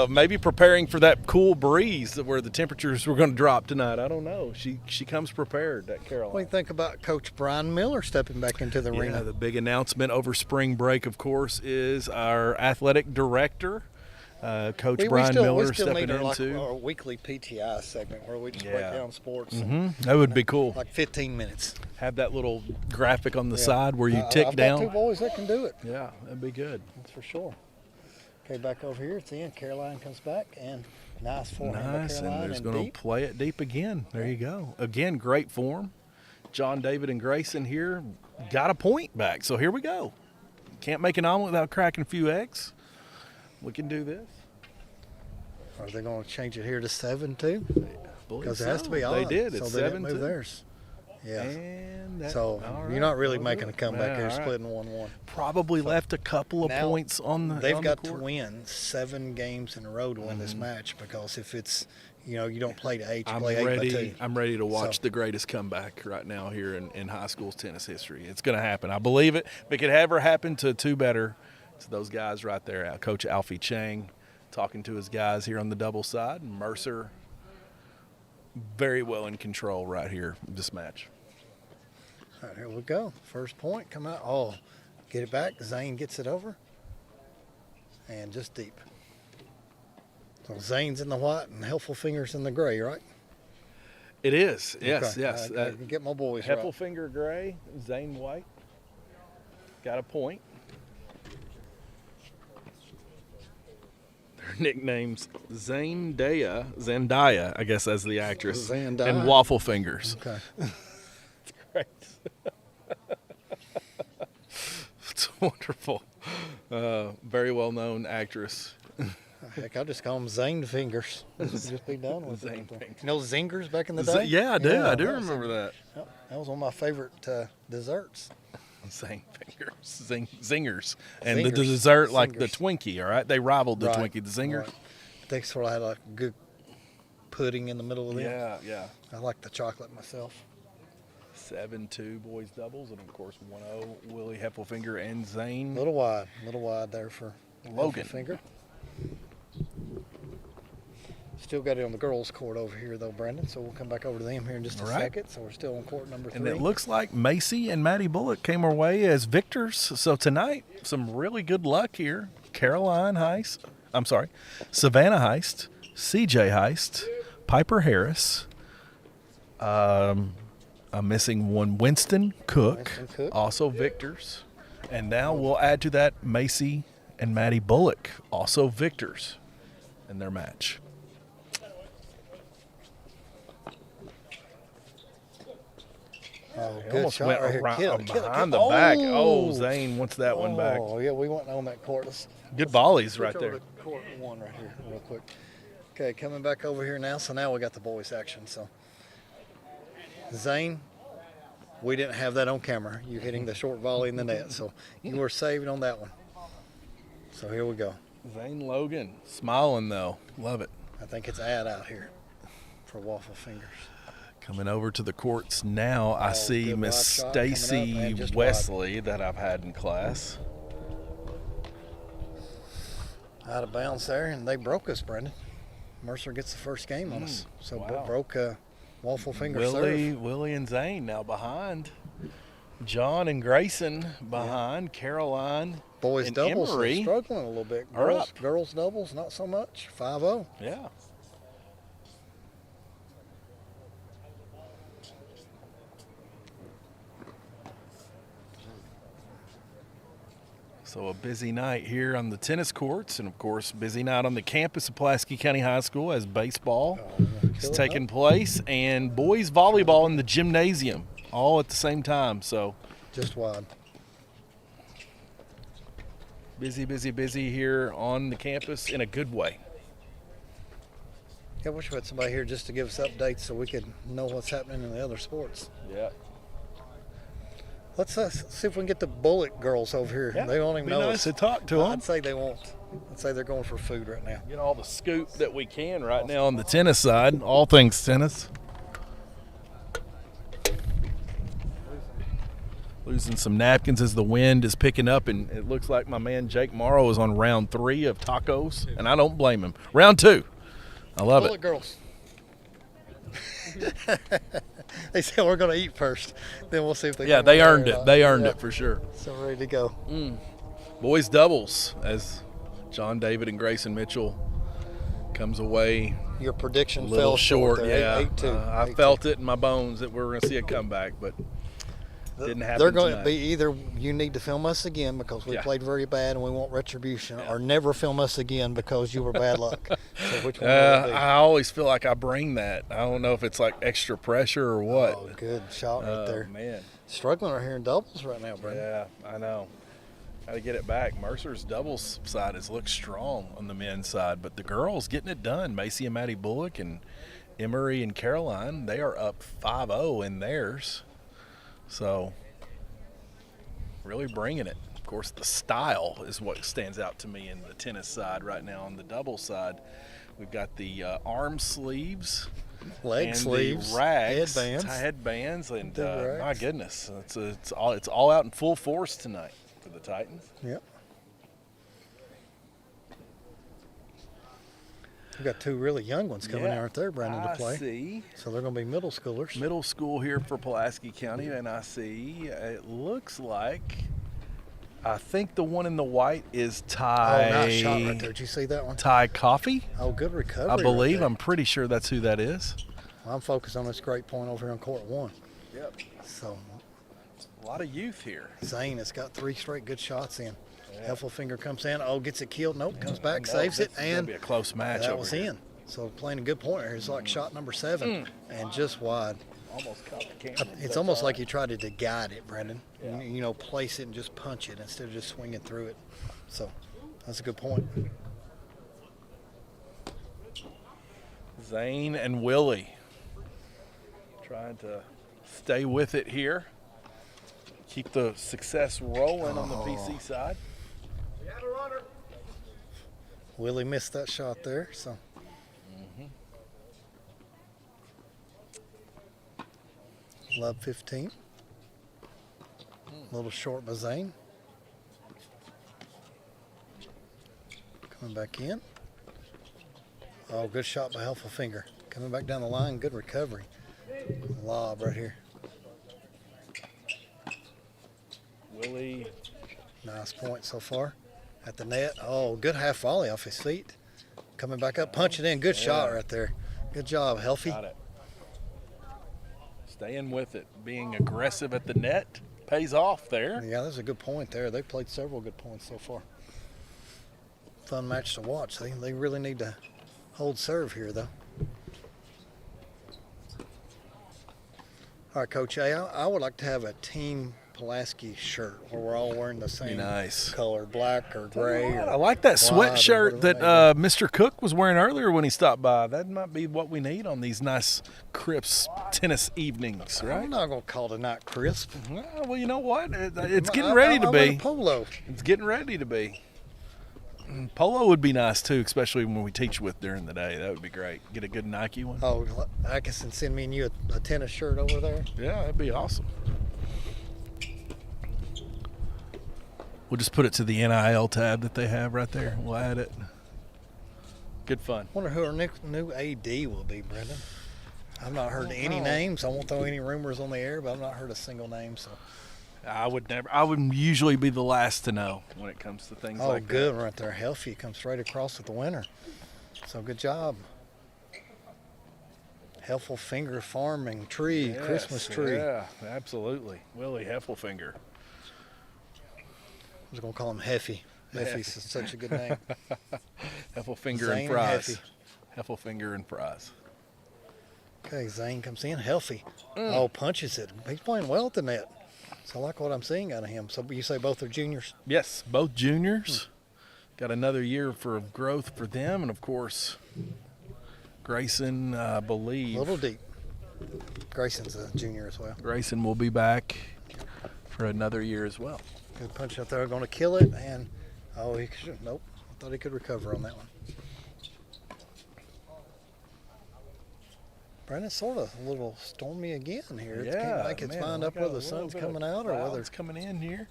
Speaker 2: maybe preparing for that cool breeze where the temperatures were going to drop tonight. I don't know. She comes prepared, that Caroline.
Speaker 1: What do you think about Coach Brian Miller stepping back into the
Speaker 2: Yeah,
Speaker 1: arena?
Speaker 2: the big announcement over spring break, of course, is our athletic director, Coach Brian Miller, stepping
Speaker 1: need
Speaker 2: into.
Speaker 1: our weekly PTI segment where we just break
Speaker 2: Yeah.
Speaker 1: down sports.
Speaker 2: That would be cool.
Speaker 1: Like 15 minutes.
Speaker 2: Have that little graphic on the side where you tick
Speaker 1: I've
Speaker 2: down.
Speaker 1: got 2 boys that can do it.
Speaker 2: Yeah, that'd be good.
Speaker 1: That's for sure. Okay, back over here at the end, Caroline comes back, and nice forehand by
Speaker 2: Nice,
Speaker 1: Caroline,
Speaker 2: and there's
Speaker 1: and
Speaker 2: going to
Speaker 1: deep.
Speaker 2: play it deep again. There you go. Again, great form. John, David, and Grayson here got a point back. So here we go. Can't make an omelet without cracking a few eggs. We can do this.
Speaker 1: Are they going to change it here to 7-2?
Speaker 2: Believe
Speaker 1: Because it has to be
Speaker 2: so.
Speaker 1: on.
Speaker 2: They did.
Speaker 1: So
Speaker 2: It's
Speaker 1: they didn't move
Speaker 2: 7-2.
Speaker 1: theirs. Yeah.
Speaker 2: And that,
Speaker 1: So
Speaker 2: all
Speaker 1: you're
Speaker 2: right,
Speaker 1: not really
Speaker 2: we'll
Speaker 1: making
Speaker 2: do
Speaker 1: a
Speaker 2: it.
Speaker 1: comeback
Speaker 2: Yeah,
Speaker 1: here,
Speaker 2: all right.
Speaker 1: splitting 1-1.
Speaker 2: Probably left a couple of
Speaker 1: Now,
Speaker 2: points on the.
Speaker 1: They've
Speaker 2: on
Speaker 1: got
Speaker 2: the
Speaker 1: to
Speaker 2: court.
Speaker 1: win 7 games in a row to win this match, because if it's, you don't play to 8, you
Speaker 2: I'm
Speaker 1: play 8 by 2.
Speaker 2: ready. I'm ready to watch
Speaker 1: So-
Speaker 2: the greatest comeback right now here in high school tennis history. It's going to happen. I believe it. If it could ever happen to 2 better, to those guys right there. Coach Alfie Chang talking to his guys here on the double side. Mercer very well in control right here this match.
Speaker 1: All right, here we go. First point, come out. Oh, get it back. Zane gets it over. And just deep. So Zane's in the white and Helpful Fingers in the gray, right?
Speaker 2: It is. Yes,
Speaker 1: Okay.
Speaker 2: yes.
Speaker 1: I can get my boys right.
Speaker 2: Heffelfinger gray, Zane white. Got a point. Their nicknames Zendaya, I guess, as the actress,
Speaker 1: Zendaya.
Speaker 2: and Waffle Fingers.
Speaker 1: Okay.
Speaker 2: Right. It's wonderful. Very well known actress.
Speaker 1: Heck, I just call them Zane Fingers. Just be done with
Speaker 2: Zane
Speaker 1: it.
Speaker 2: fingers.
Speaker 1: You know Zingers back in the day?
Speaker 2: Yeah, I do. I do
Speaker 1: that was-
Speaker 2: remember that.
Speaker 1: Yep, that was one of my favorite desserts.
Speaker 2: Zane fingers, zingers, and the
Speaker 1: Zingers.
Speaker 2: dessert like the
Speaker 1: Zingers.
Speaker 2: Twinkie. All right, they rivaled the
Speaker 1: Right,
Speaker 2: Twinkie, the zingers.
Speaker 1: right. They sort of had like good pudding in the middle of them.
Speaker 2: Yeah, yeah.
Speaker 1: I like the chocolate myself.
Speaker 2: 7-2 boys doubles, and of course 1-0 Willie Heffelfinger and Zane
Speaker 1: A little wide there for
Speaker 2: Logan.
Speaker 1: Finger. Still got it on the girls' court over here though, Brandon. So we'll come back over to them here in just a
Speaker 2: All right.
Speaker 1: second. So we're still on court number 3.
Speaker 2: And it looks like Macy and Maddie Bullock came our way as victors. So tonight, some really good luck here. Savannah Heist, CJ Heist, Piper Harris. I'm missing one, Winston Cook,
Speaker 1: Winston Cook.
Speaker 2: also victors. And now we'll add to that Macy and Maddie Bullock, also victors in their match.
Speaker 1: Oh,
Speaker 2: He
Speaker 1: good
Speaker 2: almost
Speaker 1: shot
Speaker 2: went
Speaker 1: right here.
Speaker 2: around,
Speaker 1: Kill it.
Speaker 2: behind the back. Oh, Zane wants that one back.
Speaker 1: Oh, yeah, we went on that court.
Speaker 2: Good volleys
Speaker 1: Switch
Speaker 2: right
Speaker 1: over
Speaker 2: there.
Speaker 1: to court 1 right here, real quick. Okay, coming back over here now. So now we got the boys action. So Zane, we didn't have that on camera. You hitting the short volley in the net, so you were saved on that one. So here we go.
Speaker 2: Zane Logan, smiling though. Love it.
Speaker 1: I think it's ad out here for Waffle Fingers.
Speaker 2: Coming over to the courts now, I see
Speaker 1: good
Speaker 2: Miss
Speaker 1: wide shot coming up
Speaker 2: Stacy
Speaker 1: and just
Speaker 2: Wesley that I've had in class.
Speaker 1: Out of bounds there, and they broke us, Brendan. Mercer gets the first game on us. So
Speaker 2: wow.
Speaker 1: broke Waffle Finger
Speaker 2: Willie and Zane now behind. John and Grayson behind. Caroline
Speaker 1: Boys
Speaker 2: and
Speaker 1: doubles are
Speaker 2: Emery
Speaker 1: struggling a little bit.
Speaker 2: are
Speaker 1: Girls,
Speaker 2: up.
Speaker 1: girls doubles, not so much. 5-0.
Speaker 2: Yeah. So a busy night here on the tennis courts, and of course, busy night on the campus of Pulaski County High School as baseball is taking place, and boys volleyball in the gymnasium, all at the same time. So
Speaker 1: Just wide.
Speaker 2: busy here on the campus in a good way.
Speaker 1: I wish we had somebody here just to give us updates so we could know what's happening in the other sports.
Speaker 2: Yeah.
Speaker 1: Let's see if we can get the Bullet girls over here.
Speaker 2: Yeah,
Speaker 1: They don't even
Speaker 2: be
Speaker 1: know
Speaker 2: nice
Speaker 1: us.
Speaker 2: to talk to 'em.
Speaker 1: I'd say they won't. I'd say they're going for food right now.
Speaker 2: Get all the scoop that we can right now on the tennis side, all things tennis. Losing some napkins as the wind is picking up, and it looks like my man Jake Morrow is on round 3 of tacos, and I don't blame him. Round 2. I love
Speaker 1: Bullet
Speaker 2: it.
Speaker 1: girls. They said we're going to eat first. Then we'll see if they
Speaker 2: Yeah,
Speaker 1: come
Speaker 2: they
Speaker 1: over
Speaker 2: earned
Speaker 1: or
Speaker 2: it.
Speaker 1: not.
Speaker 2: They earned
Speaker 1: Yeah.
Speaker 2: it for sure.
Speaker 1: So ready to go.
Speaker 2: Boys doubles as John David and Grayson Mitchell comes away
Speaker 1: Your prediction
Speaker 2: a little
Speaker 1: fell
Speaker 2: short.
Speaker 1: there.
Speaker 2: Yeah,
Speaker 1: 8-2.
Speaker 2: I felt it in my bones that we were going to see a comeback, but didn't happen.
Speaker 1: They're going
Speaker 2: tonight.
Speaker 1: to be either you need to film us again because we
Speaker 2: Yeah.
Speaker 1: played very bad and we want retribution, or never film us again because you were bad luck. So which one will it be?
Speaker 2: I always feel like I bring that. I don't know if it's like extra pressure or what.
Speaker 1: Oh, good shot right there.
Speaker 2: Man.
Speaker 1: Struggling right here in doubles right now, Brendan.
Speaker 2: Yeah, I know. Got to get it back. Mercer's doubles side has looked strong on the men's side, but the girls getting it done. Macy and Maddie Bullock and Emery and Caroline, they are up 5-0 in theirs. So really bringing it. Of course, the style is what stands out to me in the tennis side right now. On the doubles side, we've got the arm sleeves,
Speaker 1: Leg
Speaker 2: and
Speaker 1: sleeves,
Speaker 2: the rags,
Speaker 1: headbands.
Speaker 2: and
Speaker 1: The
Speaker 2: my
Speaker 1: rags.
Speaker 2: goodness, it's all out in full force tonight for the Titans.
Speaker 1: Yep. We've got 2 really young ones coming in, aren't there, Brandon, to play?
Speaker 2: I see
Speaker 1: So they're going to be middle schoolers.
Speaker 2: middle school here for Pulaski County, and I see it looks like I think the one in the white is
Speaker 1: Oh,
Speaker 2: Ty.
Speaker 1: nice shot right there. Did you see that one?
Speaker 2: Ty Coffee,
Speaker 1: Oh, good recovery.
Speaker 2: I believe.
Speaker 1: Right there.
Speaker 2: I'm pretty sure that's who that is.
Speaker 1: I'm focused on this great point over here on court 1.
Speaker 2: Yep.
Speaker 1: So
Speaker 2: A lot of youth here.
Speaker 1: Zane has got 3 straight good shots in. Heffelfinger comes in. Oh, gets it killed. Nope, comes back,
Speaker 2: No,
Speaker 1: saves it,
Speaker 2: this is gonna
Speaker 1: and
Speaker 2: be a close match.
Speaker 1: that
Speaker 2: over
Speaker 1: was
Speaker 2: here.
Speaker 1: in. So playing a good point here. It's like shot number 7 and just wide.
Speaker 2: Almost caught the camera.
Speaker 1: It's almost like you tried to guide it, Brendan.
Speaker 2: Yeah.
Speaker 1: You know, place it and just punch it instead of just swinging through it. So that's a good point.
Speaker 2: Zane and Willie trying to stay with it here. Keep the success rolling on the PC side.
Speaker 1: Willie missed that shot there, so. Love 15. A little short by Zane. Coming back in. Oh, good shot by Heffelfinger. Coming back down the line, good recovery. Lob right here.
Speaker 2: Willie.
Speaker 1: Nice point so far. At the net. Oh, good half volley off his feet. Coming back up, punch it in. Good shot right there. Good job, Healthy.
Speaker 2: Got it. Staying with it. Being aggressive at the net pays off there.
Speaker 1: Yeah, that's a good point there. They played several good points so far. Fun match to watch. They really need to hold serve here, though. All right, Coach A, I would like to have a team Pulaski shirt where we're all wearing the same
Speaker 2: Nice.
Speaker 1: color, black or gray. Or
Speaker 2: I like that
Speaker 1: wide or
Speaker 2: sweatshirt
Speaker 1: whatever
Speaker 2: that
Speaker 1: it may
Speaker 2: Mr. Cook was wearing earlier when he stopped by. That might be what we need on these nice, crisp tennis evenings,
Speaker 1: be.
Speaker 2: right?
Speaker 1: I'm not going to call tonight crisp.
Speaker 2: Well, you know what? It's getting
Speaker 1: I-
Speaker 2: ready to
Speaker 1: I want
Speaker 2: be.
Speaker 1: a polo.
Speaker 2: It's getting ready to be. Polo would be nice too, especially when we teach with during the day. That would be great. Get a good Nike one.
Speaker 1: Oh, Atkinson, send me and you a tennis shirt over there.
Speaker 2: Yeah, that'd be awesome. We'll just put it to the NIL tab that they have right there. We'll add it. Good fun.
Speaker 1: Wonder who our new AD will be, Brendan. I've not heard any names. I won't throw any rumors on the air, but I've not heard a single name. So.
Speaker 2: I would usually be the last to know when it comes to things
Speaker 1: Oh,
Speaker 2: like
Speaker 1: good right there. Healthy comes straight across with the winner. So good job. Helpful Finger Farming Tree,
Speaker 2: that.
Speaker 1: Christmas tree.
Speaker 2: Yeah, absolutely. Willie Heffelfinger.
Speaker 1: I was going to call him Heffy. Heffy's such a good name.
Speaker 2: Heffelfinger
Speaker 1: Zane
Speaker 2: and fries.
Speaker 1: Heffy.
Speaker 2: Heffelfinger and fries.
Speaker 1: Okay, Zane comes in. Healthy. Oh, punches it. He's playing well at the net. So I like what I'm seeing out of him. So you say both are juniors?
Speaker 2: Yes, both juniors. Got another year for growth for them, and of course, Grayson, I
Speaker 1: A
Speaker 2: believe.
Speaker 1: little deep. Grayson's a junior as well.
Speaker 2: Grayson will be back for another year as well.
Speaker 1: Good punch out there. Going to kill it. And, oh, he should. Nope. I thought he could recover on that one. Brandon, sort of a little stormy again here. It
Speaker 2: Yeah,
Speaker 1: seems like it's
Speaker 2: man,
Speaker 1: lined
Speaker 2: I
Speaker 1: up
Speaker 2: got
Speaker 1: whether
Speaker 2: a
Speaker 1: the
Speaker 2: little
Speaker 1: sun's
Speaker 2: bit of
Speaker 1: coming out or whether
Speaker 2: clouds coming in here.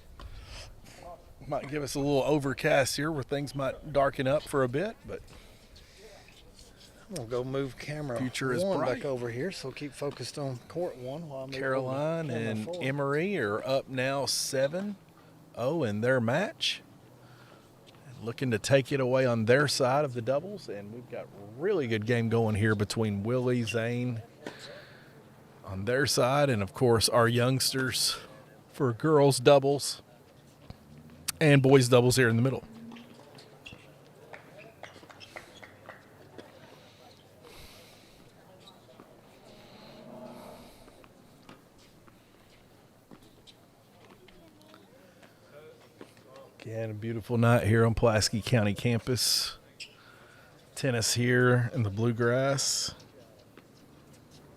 Speaker 2: Might give us a little overcast here where things might darken up for a bit, but
Speaker 1: we'll go move camera
Speaker 2: Future is
Speaker 1: one
Speaker 2: bright.
Speaker 1: back over here. So keep focused on court one while I move
Speaker 2: Caroline
Speaker 1: over to camera
Speaker 2: and
Speaker 1: 4.
Speaker 2: Emory are up now 7-0 in their match. Looking to take it away on their side of the doubles, and we've got a really good game going here between Willie, Zane on their side, and of course our youngsters for girls doubles and boys doubles here in the middle. Again, a beautiful night here on Pulaski County campus. Tennis here in the bluegrass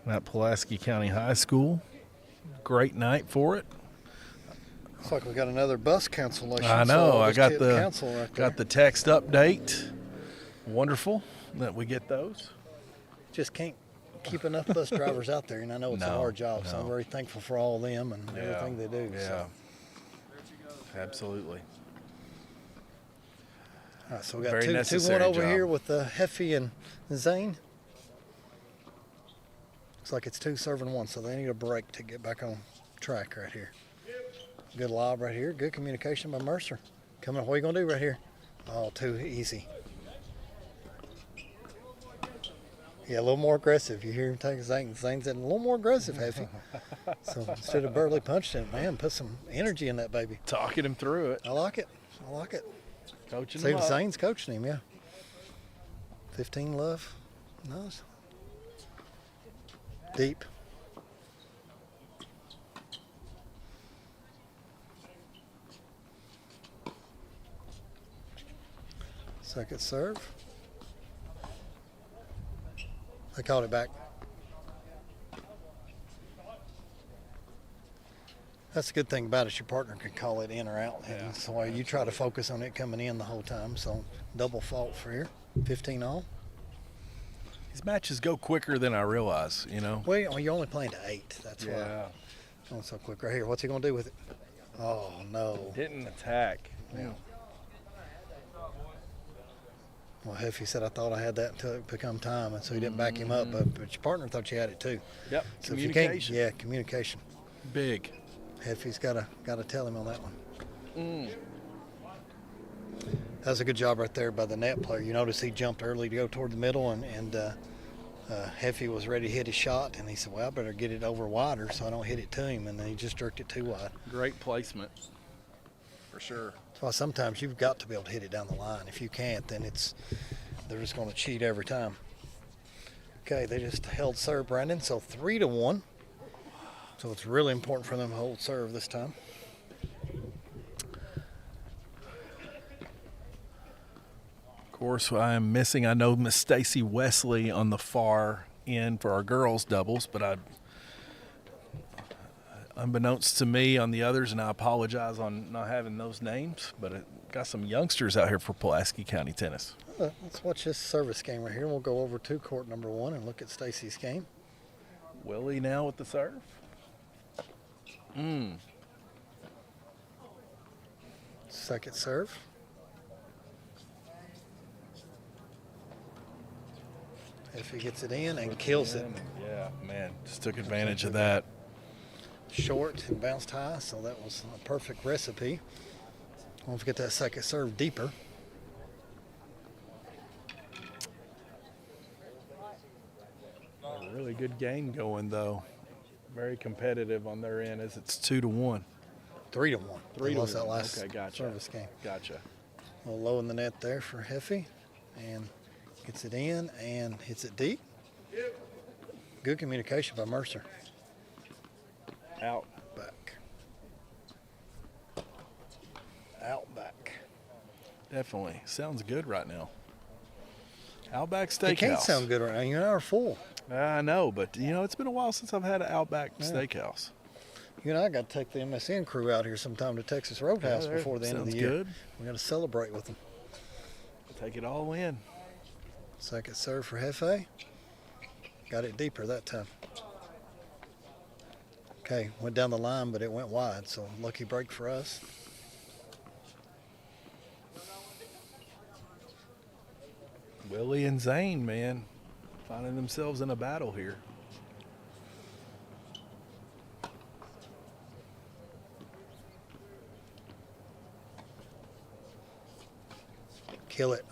Speaker 2: at Pulaski County High School. Great night for it.
Speaker 1: Looks like we got another bus cancellation.
Speaker 2: I
Speaker 1: so
Speaker 2: know.
Speaker 1: I'll
Speaker 2: I
Speaker 1: just
Speaker 2: got
Speaker 1: hit
Speaker 2: the
Speaker 1: cancel right there.
Speaker 2: got the text update. Wonderful that we get those.
Speaker 1: Just can't keep enough bus drivers out there, and I know it's a
Speaker 2: No,
Speaker 1: hard job. So I'm
Speaker 2: no.
Speaker 1: very thankful for all of them and everything they do.
Speaker 2: Yeah.
Speaker 1: So.
Speaker 2: Absolutely.
Speaker 1: All right, so we got
Speaker 2: Very
Speaker 1: 2-1
Speaker 2: necessary
Speaker 1: over
Speaker 2: job.
Speaker 1: here with Heffy and Zane. Looks like it's 2 serving 1, so they need a break to get back on track right here. Good lob right here. Good communication by Mercer. Coming, what are you going to do right here? Oh, too easy. Yeah, a little more aggressive. You hear him take Zane. Zane's a little more aggressive, Heffy. So instead of barely punching it, man, put some energy in that baby.
Speaker 2: Talking him through it.
Speaker 1: I like it. I like it.
Speaker 2: Coaching
Speaker 1: See,
Speaker 2: him up.
Speaker 1: Zane's coaching him, yeah. 15 love. Nice. Deep. Second serve. I called it back. That's the good thing about it. Your partner can call it in or out.
Speaker 2: Yeah,
Speaker 1: So you try to focus on it coming in the whole time. So double fault for here. 15 all.
Speaker 2: These matches go quicker than I realize, you know.
Speaker 1: Well, you're only playing to 8. That's why. Going so quick right here. What's he going to do with it? Oh, no.
Speaker 2: Didn't attack.
Speaker 1: Yeah. Well, Heffy said, I thought I had that until it become time, and so he didn't back him up. But your partner thought you had it too.
Speaker 2: Yep.
Speaker 1: So if you can't,
Speaker 2: Communication.
Speaker 1: communication.
Speaker 2: Big.
Speaker 1: Heffy's got to tell him on that one. That was a good job right there by the net player. You notice he jumped early to go toward the middle, and Heffy was ready to hit his shot, and he said, well, I better get it over wider so I don't hit it to him, and then he just jerked it too wide.
Speaker 2: Great placement. For sure.
Speaker 1: That's why sometimes you've got to be able to hit it down the line. If you can't, then they're just going to cheat every time. Okay, they just held serve, Brandon, so 3-1. So it's really important for them to hold serve this time.
Speaker 2: Of course, I'm missing, I know, Miss Stacy Wesley on the far end for our girls doubles, but unbeknownst to me on the others, and I apologize on not having those names, but it got some youngsters out here for Pulaski County tennis.
Speaker 1: Let's watch this service game right here, and we'll go over to court number 1 and look at Stacy's game.
Speaker 2: Willie now with the serve.
Speaker 1: Second serve. If he gets it in and kills it.
Speaker 2: Yeah, man, just took advantage of that.
Speaker 1: Short and bounced high, so that was a perfect recipe. Don't forget that second serve deeper.
Speaker 2: A really good game going, though. Very competitive on their end as it's 2-1.
Speaker 1: 3-1. They lost
Speaker 2: 3-1.
Speaker 1: that last
Speaker 2: Okay, gotcha.
Speaker 1: service game.
Speaker 2: Gotcha.
Speaker 1: A little low in the net there for Heffy, and gets it in and hits it deep. Good communication by Mercer.
Speaker 2: Out.
Speaker 1: Back. Out back.
Speaker 2: Definitely. Sounds good right now. Outback Steakhouse.
Speaker 1: It can't sound good right now. You and I are full.
Speaker 2: I know, but, you know, it's been a while since I've had an Outback Steakhouse.
Speaker 1: You and I got to take the MSN crew out here sometime to Texas Roadhouse
Speaker 2: Yeah,
Speaker 1: before the end of the
Speaker 2: sounds
Speaker 1: year.
Speaker 2: good.
Speaker 1: We got to celebrate with them.
Speaker 2: Take it all in.
Speaker 1: Second serve for Hefe. Got it deeper that time. Okay, went down the line, but it went wide, so lucky break for us.
Speaker 2: Willie and Zane, man, finding themselves in a battle here.
Speaker 1: Kill it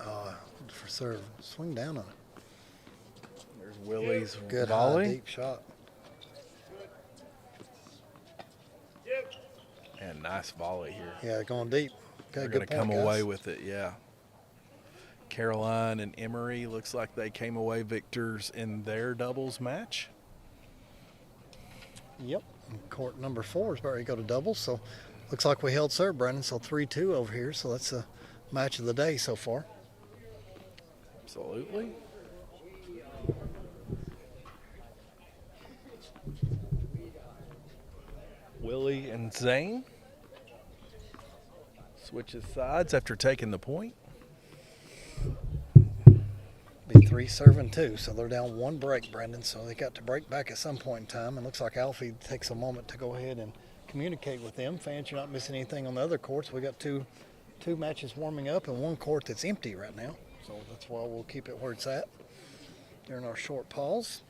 Speaker 1: for serve. Swing down on it.
Speaker 2: There's Willie's
Speaker 1: Good
Speaker 2: volley.
Speaker 1: high, deep shot.
Speaker 2: And nice volley here.
Speaker 1: Yeah, going deep. Okay,
Speaker 2: They're
Speaker 1: good
Speaker 2: going to
Speaker 1: point,
Speaker 2: come away
Speaker 1: guys.
Speaker 2: with it, yeah. Caroline and Emory, looks like they came away victors in their doubles match.
Speaker 1: Yep. And court number 4 is about to go to doubles, so looks like we held serve, Brandon. So 3-2 over here, so that's a match of the day so far.
Speaker 2: Absolutely. Willie and Zane switches sides after taking the point.
Speaker 1: Be 3 serving 2, so they're down 1 break, Brandon. So they got to break back at some point in time. And looks like Alfie takes a moment to go ahead and communicate with them. Fans, you're not missing anything on the other courts. We got two matches warming up and 1 court that's empty right now. So that's why we'll keep it where it's at during our short pause.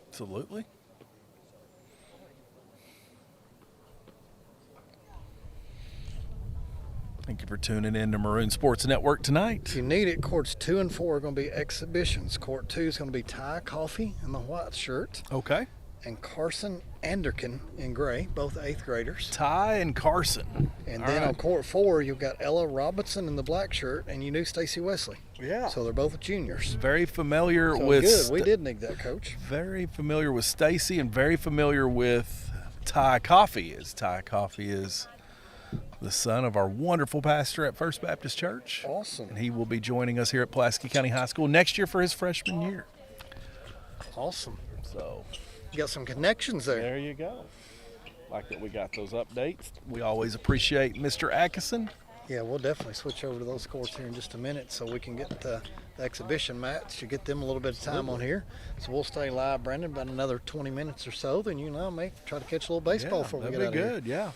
Speaker 2: Absolutely. Thank you for tuning in to Maroon Sports Network tonight.
Speaker 1: If you need it, courts 2 and 4 are going to be exhibitions. Court 2 is going to be Ty Coffee in the white shirt
Speaker 2: Okay.
Speaker 1: and Carson Anderkin in gray, both 8th graders.
Speaker 2: Ty and Carson.
Speaker 1: And
Speaker 2: All
Speaker 1: then
Speaker 2: right.
Speaker 1: on court 4, you've got Ella Robinson in the black shirt, and you knew Stacy Wesley.
Speaker 2: Yeah.
Speaker 1: So they're both juniors.
Speaker 2: Very familiar
Speaker 1: So
Speaker 2: with
Speaker 1: good. We did need that, Coach.
Speaker 2: very familiar with Stacy and very familiar with Ty Coffee, as Ty Coffee is the son of our wonderful pastor at First Baptist Church.
Speaker 1: Awesome.
Speaker 2: And he will be joining us here at Pulaski County High School next year for his freshman year.
Speaker 1: Awesome.
Speaker 2: So
Speaker 1: You got some connections there.
Speaker 2: there you go. Like that we got those updates. We always appreciate Mr. Atkinson.
Speaker 1: Yeah, we'll definitely switch over to those courts here in just a minute so we can get the exhibition match to get them a little bit of time on here. So we'll stay live, Brandon, about another 20 minutes or so. Then you and I may try to catch a little baseball before we
Speaker 2: that'd
Speaker 1: get out
Speaker 2: be
Speaker 1: of here.
Speaker 2: good, yeah.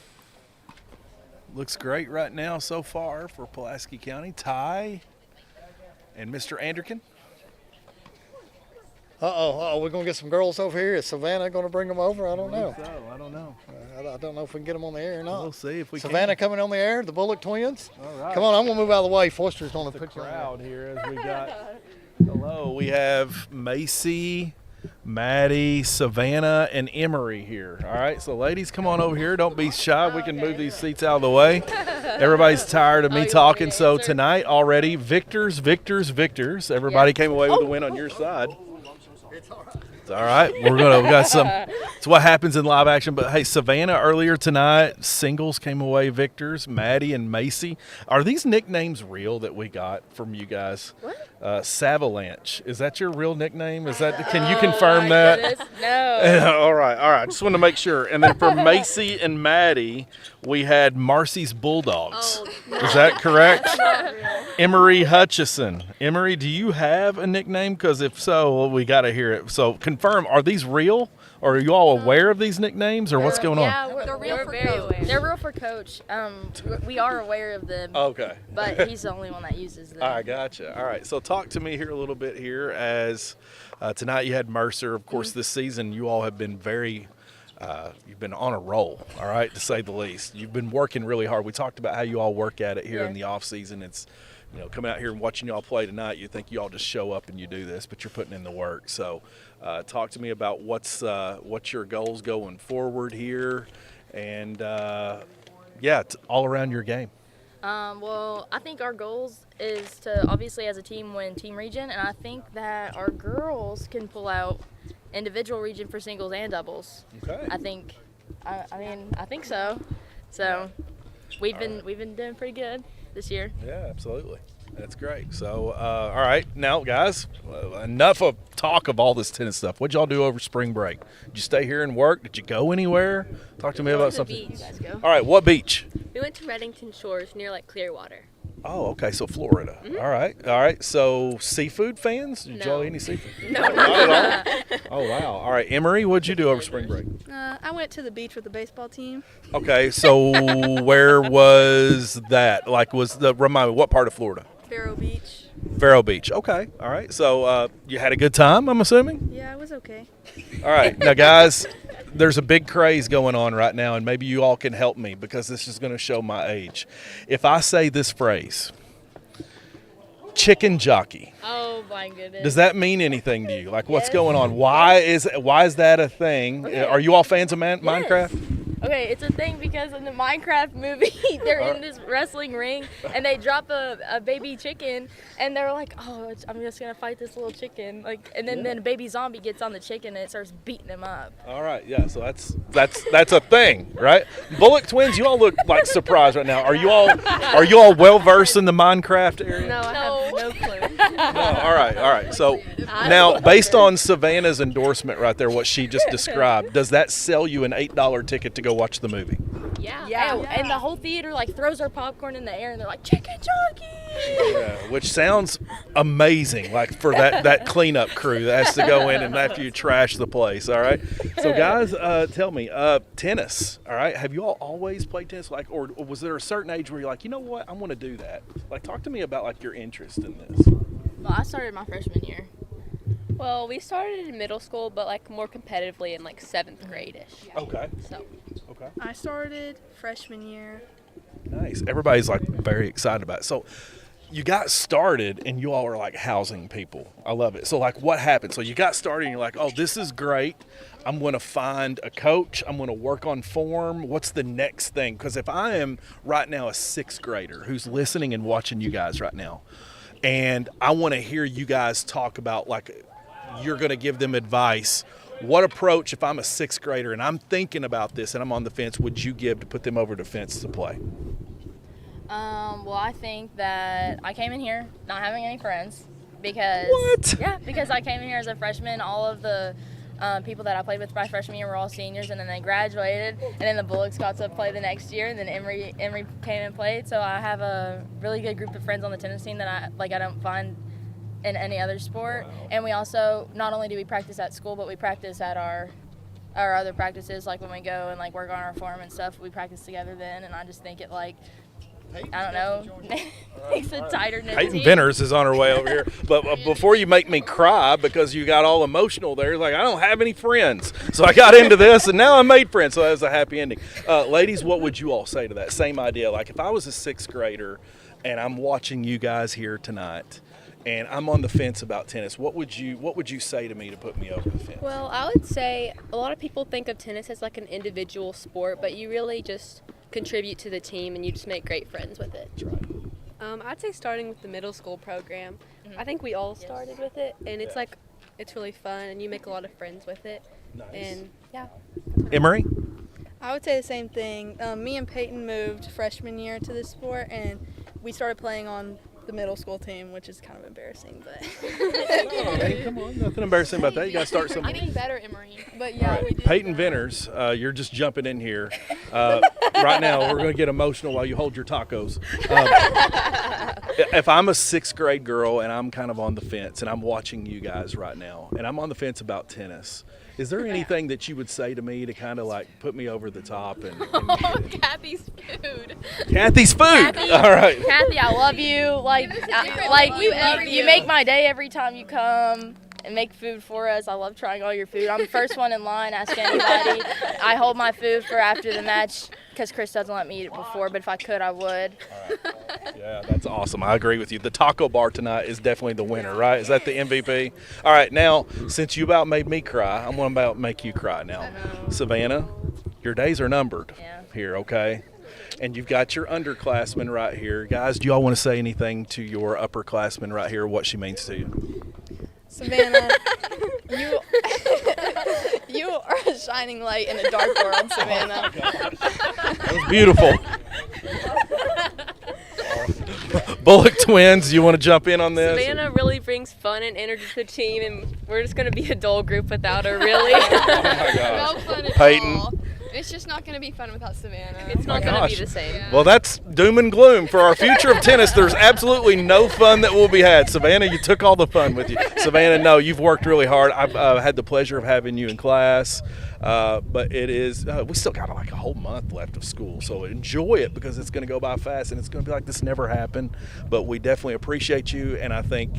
Speaker 2: Looks great right now so far for Pulaski County. Ty and Mr. Anderkin.
Speaker 1: We're going to get some girls over here. Is Savannah going to bring them over? I don't know.
Speaker 2: So, I don't know.
Speaker 1: I don't know if we can get them on the air or not.
Speaker 2: We'll see if we
Speaker 1: Savannah
Speaker 2: can.
Speaker 1: coming on the air, the Bullock twins.
Speaker 2: All right.
Speaker 1: Come on, I'm going to move out of the way. Foister's going to
Speaker 2: The
Speaker 1: put you on
Speaker 2: crowd here as we got. Hello, we have Macy, Maddie, Savannah, and Emory here. All right, so ladies, come on over here. Don't be shy. We can move these seats out of the way. Everybody's tired of me talking, so tonight already, victors. Everybody came away with a win on your side. It's all right. We got some. It's what happens in live action. But hey, Savannah earlier tonight, singles came away victors. Maddie and Macy. Are these nicknames real that we got from you guys?
Speaker 4: What?
Speaker 2: Savalanche. Is that your real nickname? Is that? Can you confirm that?
Speaker 4: Goodness, no.
Speaker 2: All right. Just wanted to make sure. And then for Macy and Maddie, we had Marcy's Bulldogs.
Speaker 4: Oh,
Speaker 2: Is that correct? Emory Hutchison. Emory, do you have a nickname? Because if so, we got to hear it. So confirm, are these real? Or are you all aware of these nicknames? Or what's going on?
Speaker 4: Yeah, they're real for
Speaker 5: very
Speaker 4: Coach.
Speaker 5: aware.
Speaker 4: They're real for Coach. We are aware of them,
Speaker 2: Okay.
Speaker 4: but he's the only one that uses them.
Speaker 2: I gotcha. All right. So talk to me here a little bit here as tonight you had Mercer. Of course, this season you all have been you've been on a roll, all right, to say the least. You've been working really hard. We talked about how you all work at it here in the off season. It's, coming out here and watching you all play tonight, you think you all just show up and you do this, but you're putting in the work. So talk to me about what's your goals going forward here and, all around your game.
Speaker 4: Well, I think our goals is to obviously as a team win team region, and I think that our girls can pull out individual region for singles and doubles.
Speaker 2: Okay.
Speaker 4: I think so. So we've been doing pretty good this year.
Speaker 2: Yeah, absolutely. That's great. So, all right. Now, guys, enough of talk of all this tennis stuff. What'd y'all do over spring break? Did you stay here and work? Did you go anywhere? Talk to me about
Speaker 5: to the
Speaker 2: something.
Speaker 5: beach.
Speaker 4: You guys go.
Speaker 2: All right, what beach?
Speaker 5: We went to Reddington Shores near like Clearwater.
Speaker 2: Oh, okay. So Florida. All right. So seafood fans? Did y'all eat any seafood?
Speaker 5: No.
Speaker 2: Not at all. Oh wow. All right, Emery, what'd you do over spring break?
Speaker 5: I went to the beach with the baseball team.
Speaker 2: Okay, so where was that? Like, remind me, what part of Florida?
Speaker 5: Vero Beach.
Speaker 2: Vero Beach. Okay. All right. So you had a good time, I'm assuming?
Speaker 5: Yeah, it was okay.
Speaker 2: All right. Now, guys, there's a big craze going on right now, and maybe you all can help me because this is going to show my age. If I say this phrase, chicken jockey,
Speaker 4: Oh my goodness.
Speaker 2: does that mean anything to you? Like, what's going on? Why is that a thing?
Speaker 4: Okay.
Speaker 2: Are you all fans of Minecraft?
Speaker 4: Okay, it's a thing because in the Minecraft movie, they're in this wrestling ring and they drop a baby chicken and they're like, oh, I'm just gonna fight this little chicken, like, and then a baby zombie gets on the chicken and it starts beating him up.
Speaker 2: All right, yeah. So that's a thing, right? Bullock twins, you all look like surprised right now. Are you all well versed in the Minecraft area?
Speaker 5: No, I have no clue.
Speaker 2: No, all right. So now, based on Savannah's endorsement right there, what she just described, does that sell you an $8 ticket to go watch the movie?
Speaker 4: Yeah. And the whole theater like throws their popcorn in the air and they're like, chicken jockey.
Speaker 2: Yeah, which sounds amazing, like for that cleanup crew that has to go in and after you trash the place. All right. So guys, tell me, tennis. All right. Have you all always played tennis? Like, or was there a certain age where you're like, you know what, I want to do that? Like, talk to me about like your interest in this.
Speaker 4: Well, I started my freshman year.
Speaker 6: Well, we started in middle school, but like more competitively in like 7th grade-ish.
Speaker 2: Okay.
Speaker 6: So
Speaker 2: Okay.
Speaker 5: I started freshman year.
Speaker 2: Nice. Everybody's like very excited about it. So you got started and you all are like housing people. I love it. So like what happened? So you got started and you're like, oh, this is great. I'm going to find a coach. I'm going to work on form. What's the next thing? Because if I am right now a 6th grader who's listening and watching you guys right now, and I want to hear you guys talk about like you're going to give them advice. What approach, if I'm a 6th grader and I'm thinking about this and I'm on the fence, would you give to put them over the fence to play?
Speaker 4: Well, I think that I came in here not having any friends because
Speaker 2: What?
Speaker 4: Yeah, because I came in here as a freshman. All of the people that I played with my freshman year were all seniors, and then they graduated, and then the Bullocks got to play the next year, and then Emory came and played. So I have a really good group of friends on the tennis team that I don't find in any other sport.
Speaker 2: Wow.
Speaker 4: And we also, not only do we practice at school, but we practice at our other practices, like when we go and like work on our form and stuff. We practice together then, and I just think it like, I don't know, makes a tighter knit
Speaker 2: Peyton
Speaker 4: team.
Speaker 2: Venters is on her way over here. But before you make me cry because you got all emotional there, like, I don't have any friends. So I got into this, and now I made friends. So that was a happy ending. Ladies, what would you all say to that? Same idea. Like, if I was a 6th grader and I'm watching you guys here tonight, and I'm on the fence about tennis, what would you say to me to put me over the fence?
Speaker 6: well, I would say a lot of people think of tennis as like an individual sport, but you really just contribute to the team and you just make great friends with it.
Speaker 2: That's right.
Speaker 6: I'd say starting with the middle school program. I think we all started with it, and it's like it's really fun and you make a lot of friends with it.
Speaker 2: Nice.
Speaker 6: And yeah.
Speaker 2: Emery?
Speaker 5: I would say the same thing. Me and Peyton moved freshman year to this sport, and we started playing on the middle school team, which is kind of embarrassing, but
Speaker 2: Oh, hey, come on. Nothing embarrassing about that. You got to start somewhere.
Speaker 7: Getting better, Emory.
Speaker 5: but
Speaker 2: All
Speaker 5: yeah,
Speaker 2: right.
Speaker 5: we did.
Speaker 2: Peyton Venters, you're just jumping in here. Right now, we're going to get emotional while you hold your tacos. If I'm a 6th grade girl and I'm kind of on the fence and I'm watching you guys right now and I'm on the fence about tennis, is there anything that you would say to me to kind of like put me over the top? And
Speaker 7: Kathy's food.
Speaker 2: Kathy's food.
Speaker 4: Kathy.
Speaker 2: All right.
Speaker 4: Kathy, I love you. You make my day every time you come and make food for us. I love trying all your food. I'm the first one in line. Ask anybody. I hold my food for after the match because Chris doesn't let me eat it before, but if I could, I would.
Speaker 2: Yeah, that's awesome. I agree with you. The taco bar tonight is definitely the winner, right? Is that the MVP? All right, now, since you about made me cry, I'm going to about make you cry now. Savannah, your days are numbered here, okay? And you've got your underclassmen right here. Guys, do you all want to say anything to your upperclassmen right here, what she means to you?
Speaker 5: Savannah, you are a shining light in a dark world, Savannah.
Speaker 2: That was beautiful. Bullock twins, you want to jump in on this?
Speaker 6: Savannah really brings fun and energy to the team, and we're just going to be a dull group without her, really.
Speaker 2: Oh my gosh.
Speaker 7: No fun at
Speaker 2: Peyton.
Speaker 7: all. It's just not going to be fun without Savannah.
Speaker 6: It's not going to be
Speaker 2: gosh.
Speaker 6: the same.
Speaker 7: Yeah.
Speaker 2: Well, that's doom and gloom for our future of tennis. There's absolutely no fun that will be had. Savannah, you took all the fun with you. Savannah, no, you've worked really hard. I've had the pleasure of having you in class, but it is we still got like a whole month left of school, so enjoy it because it's going to go by fast and it's going to be like this never happened. But we definitely appreciate you, and I think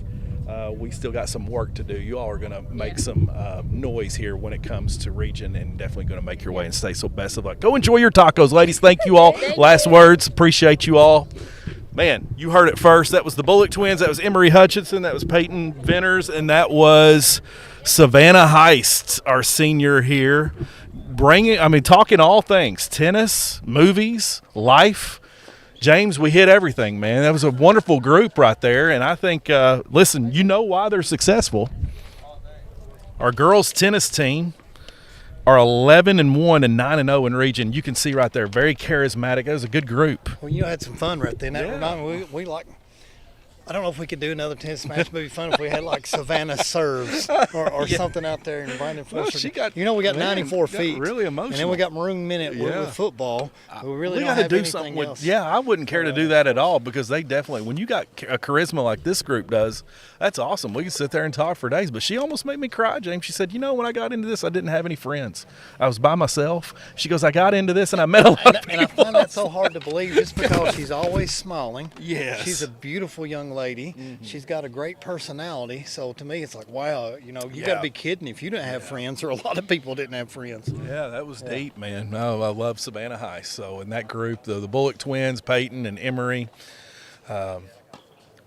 Speaker 2: we still got some work to do. You all are going to make some noise here when it comes to region and definitely going to make your way and stay. So best of luck. Go enjoy your tacos, ladies. Thank you all. Last words. Appreciate you all. Man, you heard it first. That was the Bullock twins. That was Emery Hutchinson. That was Peyton Venters. And that was Savannah Heist, our senior here. Talking all things, tennis, movies, life. James, we hit everything, man. That was a wonderful group right there. And I think, listen, you know why they're successful. Our girls' tennis team are 11-1 and 9-0 in region. You can see right there, very charismatic. That was a good group.
Speaker 1: Well, you had some fun right there. And that
Speaker 2: Yeah.
Speaker 1: reminded me, we like, I don't know if we could do another tennis match. It'd be fun if we had like Savannah serves or something out there and Brandon
Speaker 2: Well,
Speaker 1: Foister.
Speaker 2: she got-
Speaker 1: we got
Speaker 2: man,
Speaker 1: 94
Speaker 2: got
Speaker 1: feet.
Speaker 2: really
Speaker 1: And then
Speaker 2: emotional.
Speaker 1: we got Maroon Minute
Speaker 2: Yeah.
Speaker 1: with football. We really don't
Speaker 2: gotta
Speaker 1: have
Speaker 2: do
Speaker 1: anything
Speaker 2: something with.
Speaker 1: else.
Speaker 2: Yeah, I wouldn't care to do that at all because they definitely, when you got a charisma like this group does, that's awesome. We could sit there and talk for days. But she almost made me cry, James. She said, when I got into this, I didn't have any friends. I was by myself. She goes, I got into this and I met a lot of
Speaker 1: And I
Speaker 2: people.
Speaker 1: find that so hard to believe just because she's always smiling.
Speaker 2: Yes.
Speaker 1: She's a beautiful young lady. She's got a great personality. So to me, it's like, wow, you got
Speaker 2: Yeah.
Speaker 1: to be kidding if you didn't have friends, or a lot of people didn't have friends.
Speaker 2: Yeah, that was deep, man. No, I love Savannah High. So in that group, the Bullock twins, Peyton and Emery,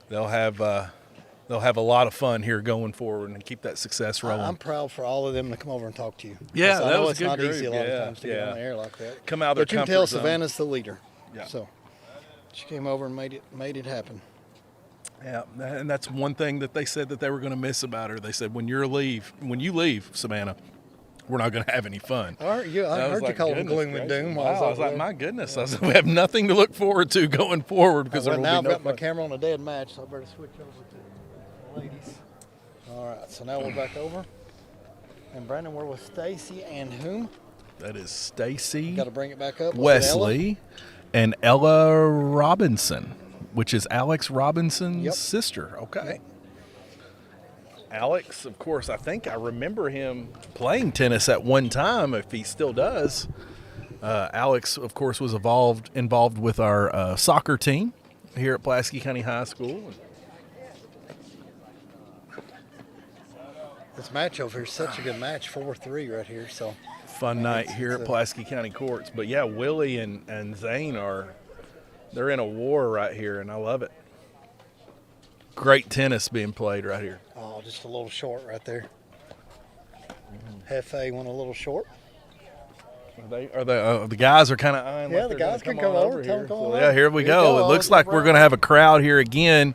Speaker 2: they'll have a lot of fun here going forward and keep that success rolling.
Speaker 1: I'm proud for all of them to come over and talk to you.
Speaker 2: Yeah,
Speaker 1: Because I
Speaker 2: that
Speaker 1: know
Speaker 2: was a
Speaker 1: it's
Speaker 2: good
Speaker 1: not
Speaker 2: group.
Speaker 1: easy a lot
Speaker 2: Yeah,
Speaker 1: of times to get
Speaker 2: yeah.
Speaker 1: on the air like that.
Speaker 2: Come out of their
Speaker 1: But you can
Speaker 2: comfort
Speaker 1: tell
Speaker 2: zone.
Speaker 1: Savannah's the leader.
Speaker 2: Yeah.
Speaker 1: So she came over and made it happen.
Speaker 2: Yeah, and that's one thing that they said that they were going to miss about her. They said, when you leave, Savannah, we're not going to have any fun.
Speaker 1: All right, I heard you call them gloom and doom.
Speaker 2: Wow, I was like, my goodness. I was like, we have nothing to look forward to going forward because there will
Speaker 1: now
Speaker 2: be
Speaker 1: I've
Speaker 2: no
Speaker 1: got my
Speaker 2: fun.
Speaker 1: camera on a dead match, so I better switch over to the ladies. All right, so now we're back over. And Brandon, we're with Stacy and whom?
Speaker 2: That is Stacy
Speaker 1: Got to bring it back up. Was it Ella?
Speaker 2: Wesley and Ella Robinson, which is Alex Robinson's
Speaker 1: Yep.
Speaker 2: sister. Okay.
Speaker 1: Yep.
Speaker 2: Alex, of course, I think I remember him playing tennis at one time, if he still does. Alex, of course, was involved with our soccer team here at Pulaski County High School.
Speaker 1: This match over here is such a good match, 4-3 right here. So
Speaker 2: Fun night here at Pulaski County Courts. But yeah, Willie and Zane they're in a war right here, and I love it. Great tennis being played right here.
Speaker 1: oh, just a little short right there. Hefe went a little short.
Speaker 2: The guys are kind of eyeing.
Speaker 1: Yeah,
Speaker 2: like
Speaker 1: the
Speaker 2: they're
Speaker 1: guys
Speaker 2: gonna
Speaker 1: can come over. Tell
Speaker 2: here.
Speaker 1: them come
Speaker 2: So,
Speaker 1: on
Speaker 2: yeah,
Speaker 1: over.
Speaker 2: here we
Speaker 1: Here you
Speaker 2: go.
Speaker 1: go.
Speaker 2: It looks like we're going to have a crowd here again.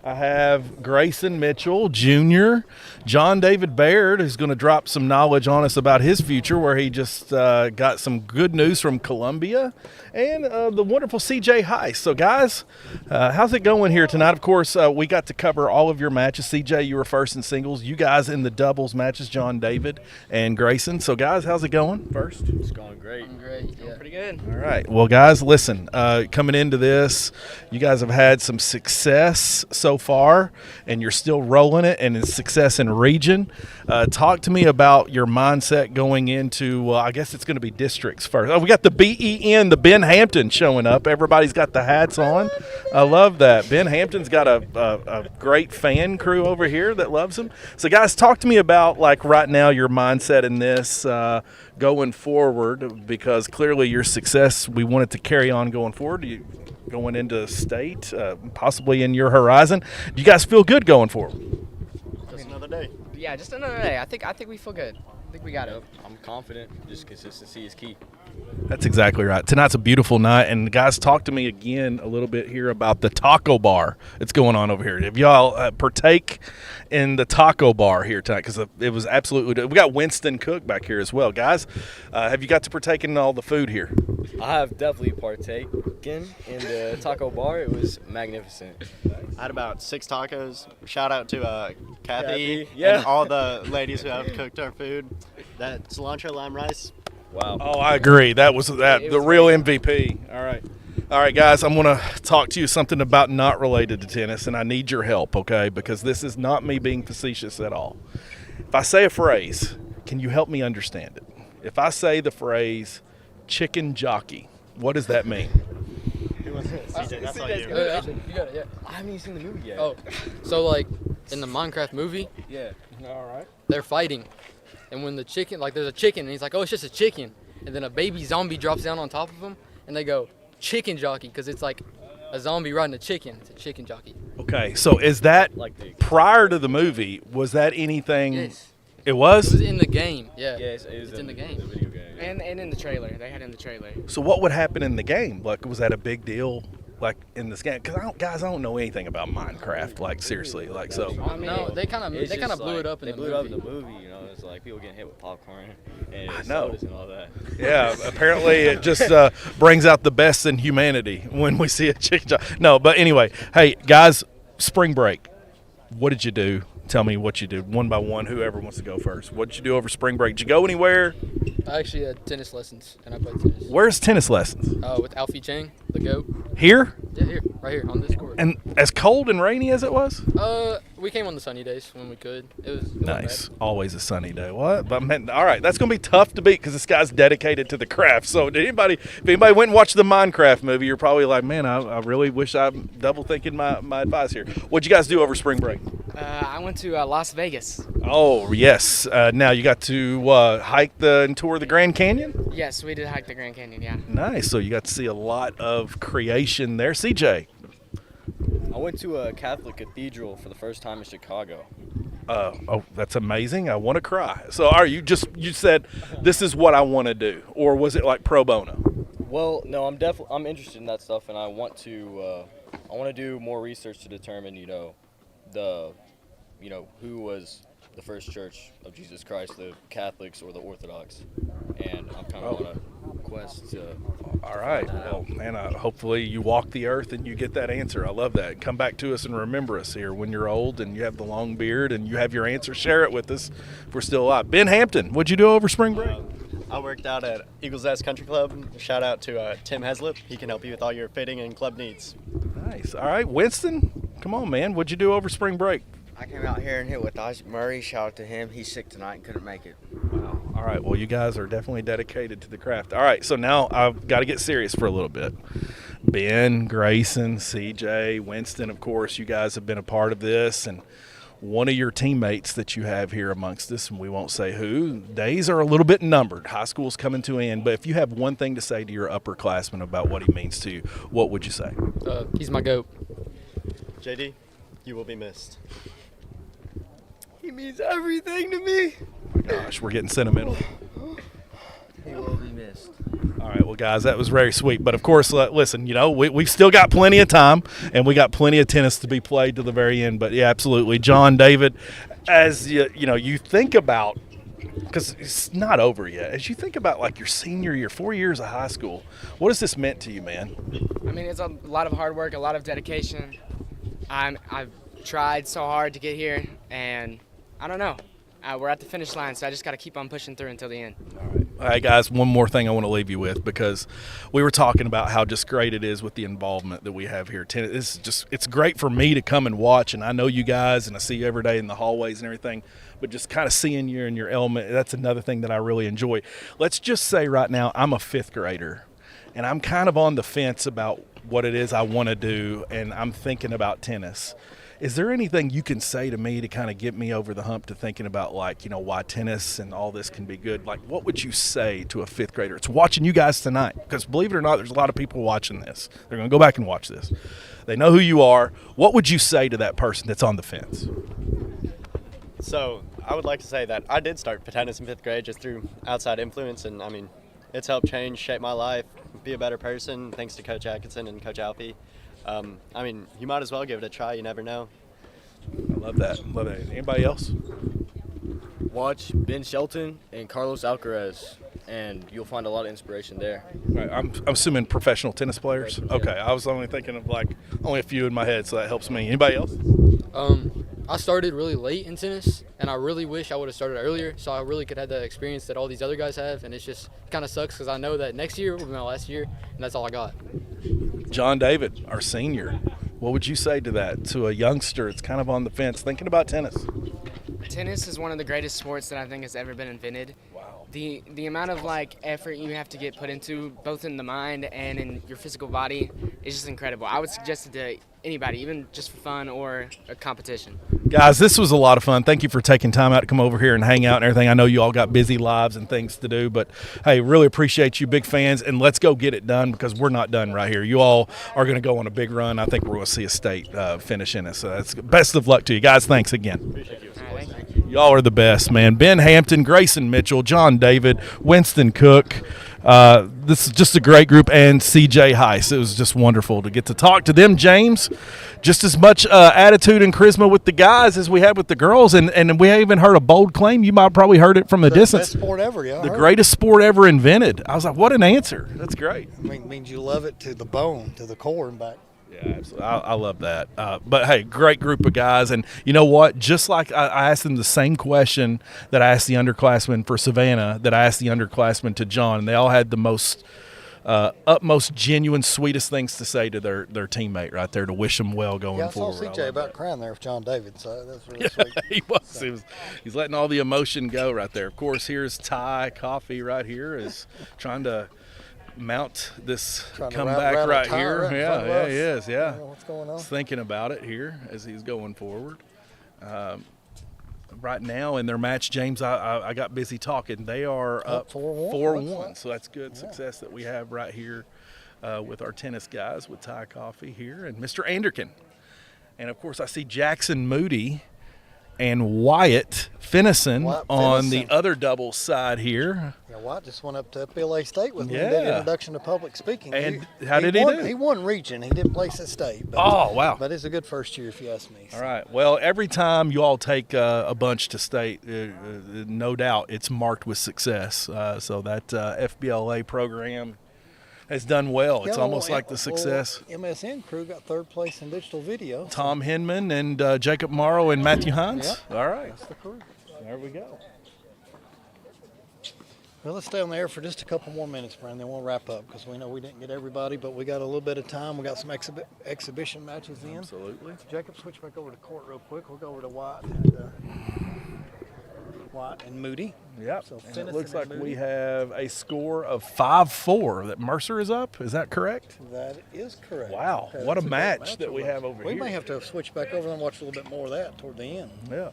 Speaker 2: I have Grayson Mitchell Jr., John David Baird, who's going to drop some knowledge on us about his future, where he just got some good news from Columbia, and the wonderful CJ Heiss. So, guys, how's it going here tonight? Of course, we got to cover all of your matches. CJ, you were first in singles. You guys in the doubles matches, John David and Grayson. So, guys, how's it going first?
Speaker 3: It's going great. Going pretty good.
Speaker 2: All right. Well, guys, listen, coming into this, you guys have had some success so far, and you're still rolling it, and it's success in region. Talk to me about your mindset going into, I guess it's going to be districts first. Oh, we got the BEN, the Ben Hampton showing up. Everybody's got the hats on. I love that. Ben Hampton's got a great fan crew over here that loves him. So, guys, talk to me about, like, right now your mindset in this going forward, because clearly your success, we want it to carry on going forward. You going into state, possibly in your horizon. Do you guys feel good going forward?
Speaker 3: Just another day.
Speaker 8: Yeah, just another day. I think we feel good. I think we got it.
Speaker 3: I'm confident. Just consistency is key.
Speaker 2: That's exactly right. Tonight's a beautiful night, and guys, talk to me again a little bit here about the taco bar that's going on over here. If y'all partake in the taco bar here tonight, because it was absolutely. We got Winston Cook back here as well, guys. Have you got to partake in all the food here?
Speaker 3: I have definitely partaken in the taco bar. It was magnificent.
Speaker 9: I had about 6 tacos. Shout out to Kathy
Speaker 3: Yeah.
Speaker 9: and all the ladies who have cooked our food. That cilantro lime rice,
Speaker 3: Wow.
Speaker 2: Oh, I agree. That was the real MVP. All right, guys. I'm gonna talk to you something about not related to tennis, and I need your help, okay? Because this is not me being facetious at all. If I say a phrase, can you help me understand it? If I say the phrase "chicken jockey," what does that mean?
Speaker 9: CJ, that's all you.
Speaker 3: You got it, yeah. I haven't even seen the movie yet.
Speaker 10: Oh, so like in the Minecraft movie,
Speaker 3: Yeah.
Speaker 2: All right.
Speaker 10: they're fighting, and when the chicken, like there's a chicken, and he's like, oh, it's just a chicken, and then a baby zombie drops down on top of him, and they go chicken jockey because it's like a zombie riding a chicken. It's a chicken jockey.
Speaker 2: Okay, so is that
Speaker 3: Like the
Speaker 2: prior to the movie? Was that anything?
Speaker 10: Yes.
Speaker 2: It
Speaker 10: It was
Speaker 2: was.
Speaker 10: in the game. Yeah.
Speaker 3: Yes, it was
Speaker 10: It's in the game.
Speaker 3: The video game.
Speaker 8: And in the trailer, they had it in the trailer.
Speaker 2: So what would happen in the game? Like, was that a big deal? Like in this game? Because I don't know anything about Minecraft. Like seriously, like so.
Speaker 10: I mean, no, they kind
Speaker 3: It's
Speaker 10: of
Speaker 3: just
Speaker 10: blew
Speaker 3: like-
Speaker 10: it up in
Speaker 3: they
Speaker 10: the
Speaker 3: blew
Speaker 10: movie.
Speaker 3: it up in the movie. You know, it's like people getting hit with popcorn and
Speaker 2: I know.
Speaker 3: sodas and all that.
Speaker 2: Yeah, apparently it just brings out the best in humanity when we see a chicken job. No, but anyway, hey guys, spring break. What did you do? Tell me what you did, one by one. Whoever wants to go first. What did you do over spring break? Did you go anywhere?
Speaker 10: I actually had tennis lessons, and I played tennis.
Speaker 2: Where's tennis lessons?
Speaker 10: With Alfie Chang, the GOAT.
Speaker 2: Here?
Speaker 10: Yeah, here, right here on this court.
Speaker 2: And as cold and rainy as it was?
Speaker 10: We came on the sunny days when we could. It was
Speaker 2: Nice. Always a sunny day. What? But man, all right, that's gonna be tough to beat because this guy's dedicated to the craft. So, if anybody went and watched the Minecraft movie, you're probably like, man, I really wish I'm double thinking my advice here. What'd you guys do over spring break?
Speaker 8: I went to Las Vegas.
Speaker 2: Oh yes. Now you got to hike and tour the Grand Canyon.
Speaker 8: Yes, we did hike the Grand Canyon, yeah.
Speaker 2: Nice. So you got to see a lot of creation there. CJ.
Speaker 3: I went to a Catholic cathedral for the first time in Chicago.
Speaker 2: Oh, that's amazing. I want to cry. So are you said this is what I want to do, or was it like pro bono?
Speaker 3: Well, no, I'm interested in that stuff, and I want to do more research to determine, who was the first church of Jesus Christ, the Catholics or the Orthodox, and I'm kind of on a quest to.
Speaker 2: All right. Well, man, hopefully you walk the earth and you get that answer. I love that. Come back to us and remember us here when you're old and you have the long beard and you have your answer. Share it with us if we're still alive. Ben Hampton, what'd you do over spring break?
Speaker 9: I worked out at Eagles Nest Country Club. Shout out to Tim Heslip. He can help you with all your fitting and club needs.
Speaker 2: Nice. All right, Winston, come on, man. What'd you do over spring break?
Speaker 11: I came out here and hit with Isaac Murray. Shout out to him. He's sick tonight and couldn't make it.
Speaker 2: Wow. All right. Well, you guys are definitely dedicated to the craft. All right. So now I've got to get serious for a little bit. Ben, Grayson, CJ, Winston, of course, you guys have been a part of this. And one of your teammates that you have here amongst us, and we won't say who, days are a little bit numbered. High school's coming to an end. But if you have one thing to say to your upperclassmen about what he means to you, what would you say?
Speaker 10: He's my GOAT.
Speaker 9: JD, you will be missed.
Speaker 3: He means everything to me.
Speaker 2: Gosh, we're getting sentimental.
Speaker 11: He will be missed.
Speaker 2: All right, well, guys, that was very sweet. But, of course, listen, we've still got plenty of time, and we got plenty of tennis to be played to the very end. But, yeah, absolutely. John, David, as you think about, because it's not over yet, as you think about, like, your senior year, 4 years of high school, what has this meant to you, man?
Speaker 8: I mean, it's a lot of hard work, a lot of dedication. I've tried so hard to get here, and I don't know. We're at the finish line, so I just got to keep on pushing through until the end.
Speaker 2: All right, guys, one more thing I want to leave you with, because we were talking about how just great it is with the involvement that we have here. It's great for me to come and watch, and I know you guys, and I see you every day in the hallways and everything, but just kind of seeing you in your element, that's another thing that I really enjoy. Let's just say right now I'm a fifth grader, and I'm kind of on the fence about what it is I want to do, and I'm thinking about tennis. Is there anything you can say to me to kind of get me over the hump to thinking about, like, why tennis and all this can be good? Like, what would you say to a fifth grader? It's watching you guys tonight, because believe it or not, there's a lot of people watching this. They're going to go back and watch this. They know who you are. What would you say to that person that's on the fence?
Speaker 9: So I would like to say that I did start tennis in fifth grade just through outside influence, and I mean, it's helped shape my life, be a better person, thanks to Coach Atkinson and Coach Alfie. I mean, you might as well give it a try. You never know.
Speaker 2: I love that. Love that. Anybody else?
Speaker 3: Watch Ben Shelton and Carlos Alcaraz, and you'll find a lot of inspiration there.
Speaker 2: Right, I'm assuming professional tennis players.
Speaker 3: Yeah.
Speaker 2: Okay, I was only thinking of only a few in my head, so that helps me. Anybody else?
Speaker 10: I started really late in tennis, and I really wish I would have started earlier, so I really could have the experience that all these other guys have. And it's just kind of sucks because I know that next year will be my last year, and that's all I got.
Speaker 2: John David, our senior, what would you say to that, to a youngster that's kind of on the fence thinking about tennis?
Speaker 8: Tennis is one of the greatest sports that I think has ever been invented.
Speaker 2: Wow.
Speaker 8: The amount of effort you have to get put into, both in the mind and in your physical body, is just incredible. I would suggest it to anybody, even just for fun or a competition.
Speaker 2: Guys, this was a lot of fun. Thank you for taking time out to come over here and hang out and everything. I know you all got busy lives and things to do, but hey, really appreciate you, big fans, and let's go get it done because we're not done right here. You all are going to go on a big run. I think we're going to see a state finish in it. So that's best of luck to you guys. Thanks again.
Speaker 8: Thank you.
Speaker 2: Y'all are the best, man. Ben Hampton, Grayson Mitchell, John David, Winston Cook. This is just a great group, and CJ Heiss. It was just wonderful to get to talk to them, James. Just as much attitude and charisma with the guys as we had with the girls, and we even heard a bold claim. You might have probably heard it from a distance.
Speaker 1: Best sport ever, yeah.
Speaker 2: The greatest sport ever invented. I was like, what an answer. That's great.
Speaker 1: I mean, it means you love it to the bone, to the core and back.
Speaker 2: Yeah, absolutely. I love that. But, hey, great group of guys. And you know what? Just like I asked them the same question that I asked the underclassmen for Savannah, that I asked the underclassmen to John, and they all had the most utmost genuine, sweetest things to say to their teammate right there to wish them well going forward.
Speaker 1: Yeah, I saw CJ about crying there with John David, so that's really sweet.
Speaker 2: He's letting all the emotion go right there. Of course, here's Ty Coffee right here is trying to mount this comeback right here. Yeah, he is. Yeah.
Speaker 1: What's going on?
Speaker 2: He's thinking about it here as he's going forward. Right now in their match, James, I got busy talking. They are up 4-1. So that's good success that we have right here with our tennis guys with Ty Coffee here and Mr. Anderkin. And, of course, I see Jackson Moody and Wyatt Finnison on the other double side here.
Speaker 1: Yeah, Wyatt just went up to PLA State with me and did introduction to public speaking.
Speaker 2: And how did he do?
Speaker 1: He won region. He didn't place at state. But,
Speaker 2: oh, wow.
Speaker 1: But it's a good first year if you ask me. So.
Speaker 2: All right. Well, every time you all take a bunch to state, no doubt it's marked with success. So that FBLA program has done well. It's almost like the success.
Speaker 1: MSN crew got third place in digital video.
Speaker 2: Tom Hemmann and Jacob Morrow and Matthew Hines.
Speaker 1: Yep.
Speaker 2: All right.
Speaker 1: That's the crew.
Speaker 2: There we go.
Speaker 1: Well, let's stay on the air for just a couple more minutes, Brandon. Then we'll wrap up because we know we didn't get everybody, but we got a little bit of time. We got some exhibition matches in.
Speaker 2: Absolutely.
Speaker 1: Jacob, switch back over to court real quick. We'll go over to White and Moody.
Speaker 2: Yep.
Speaker 1: So
Speaker 2: it looks like we have a score of 5-4 that Mercer is up. Is that correct?
Speaker 1: That is correct.
Speaker 2: Wow.
Speaker 1: Okay,
Speaker 2: what a match that we have over here.
Speaker 1: We may have to switch back over and watch a little bit more of that toward the end.
Speaker 2: Yeah.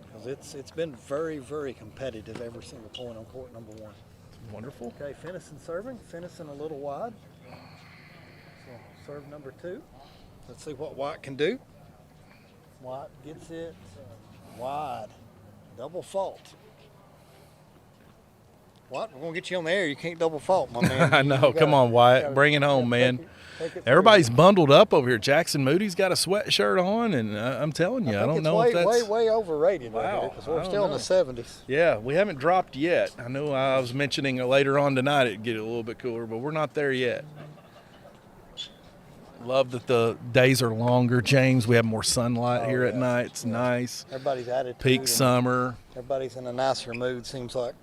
Speaker 1: Because it's been very, very competitive every single point on court number one.
Speaker 2: Wonderful.
Speaker 1: Okay, Finnison serving. Finnison a little wide. So serve number 2. Let's see what White can do. White gets it wide. Double fault. What? We're going to get you on the air. You can't double fault, my man.
Speaker 2: I know. Come on, Wyatt. Bring it home, man. Everybody's bundled up over here. Jackson Moody's got a sweatshirt on, and I'm telling you, I don't know if that's
Speaker 1: way overrated. Wow. Because we're still in the 70s.
Speaker 2: Yeah, we haven't dropped yet. I know I was mentioning later on tonight it'd get a little bit cooler, but we're not there yet. Love that the days are longer, James. We have more sunlight here at night. It's nice.
Speaker 1: Everybody's attitude.
Speaker 2: Peak summer.
Speaker 1: Everybody's in a nicer mood, seems like.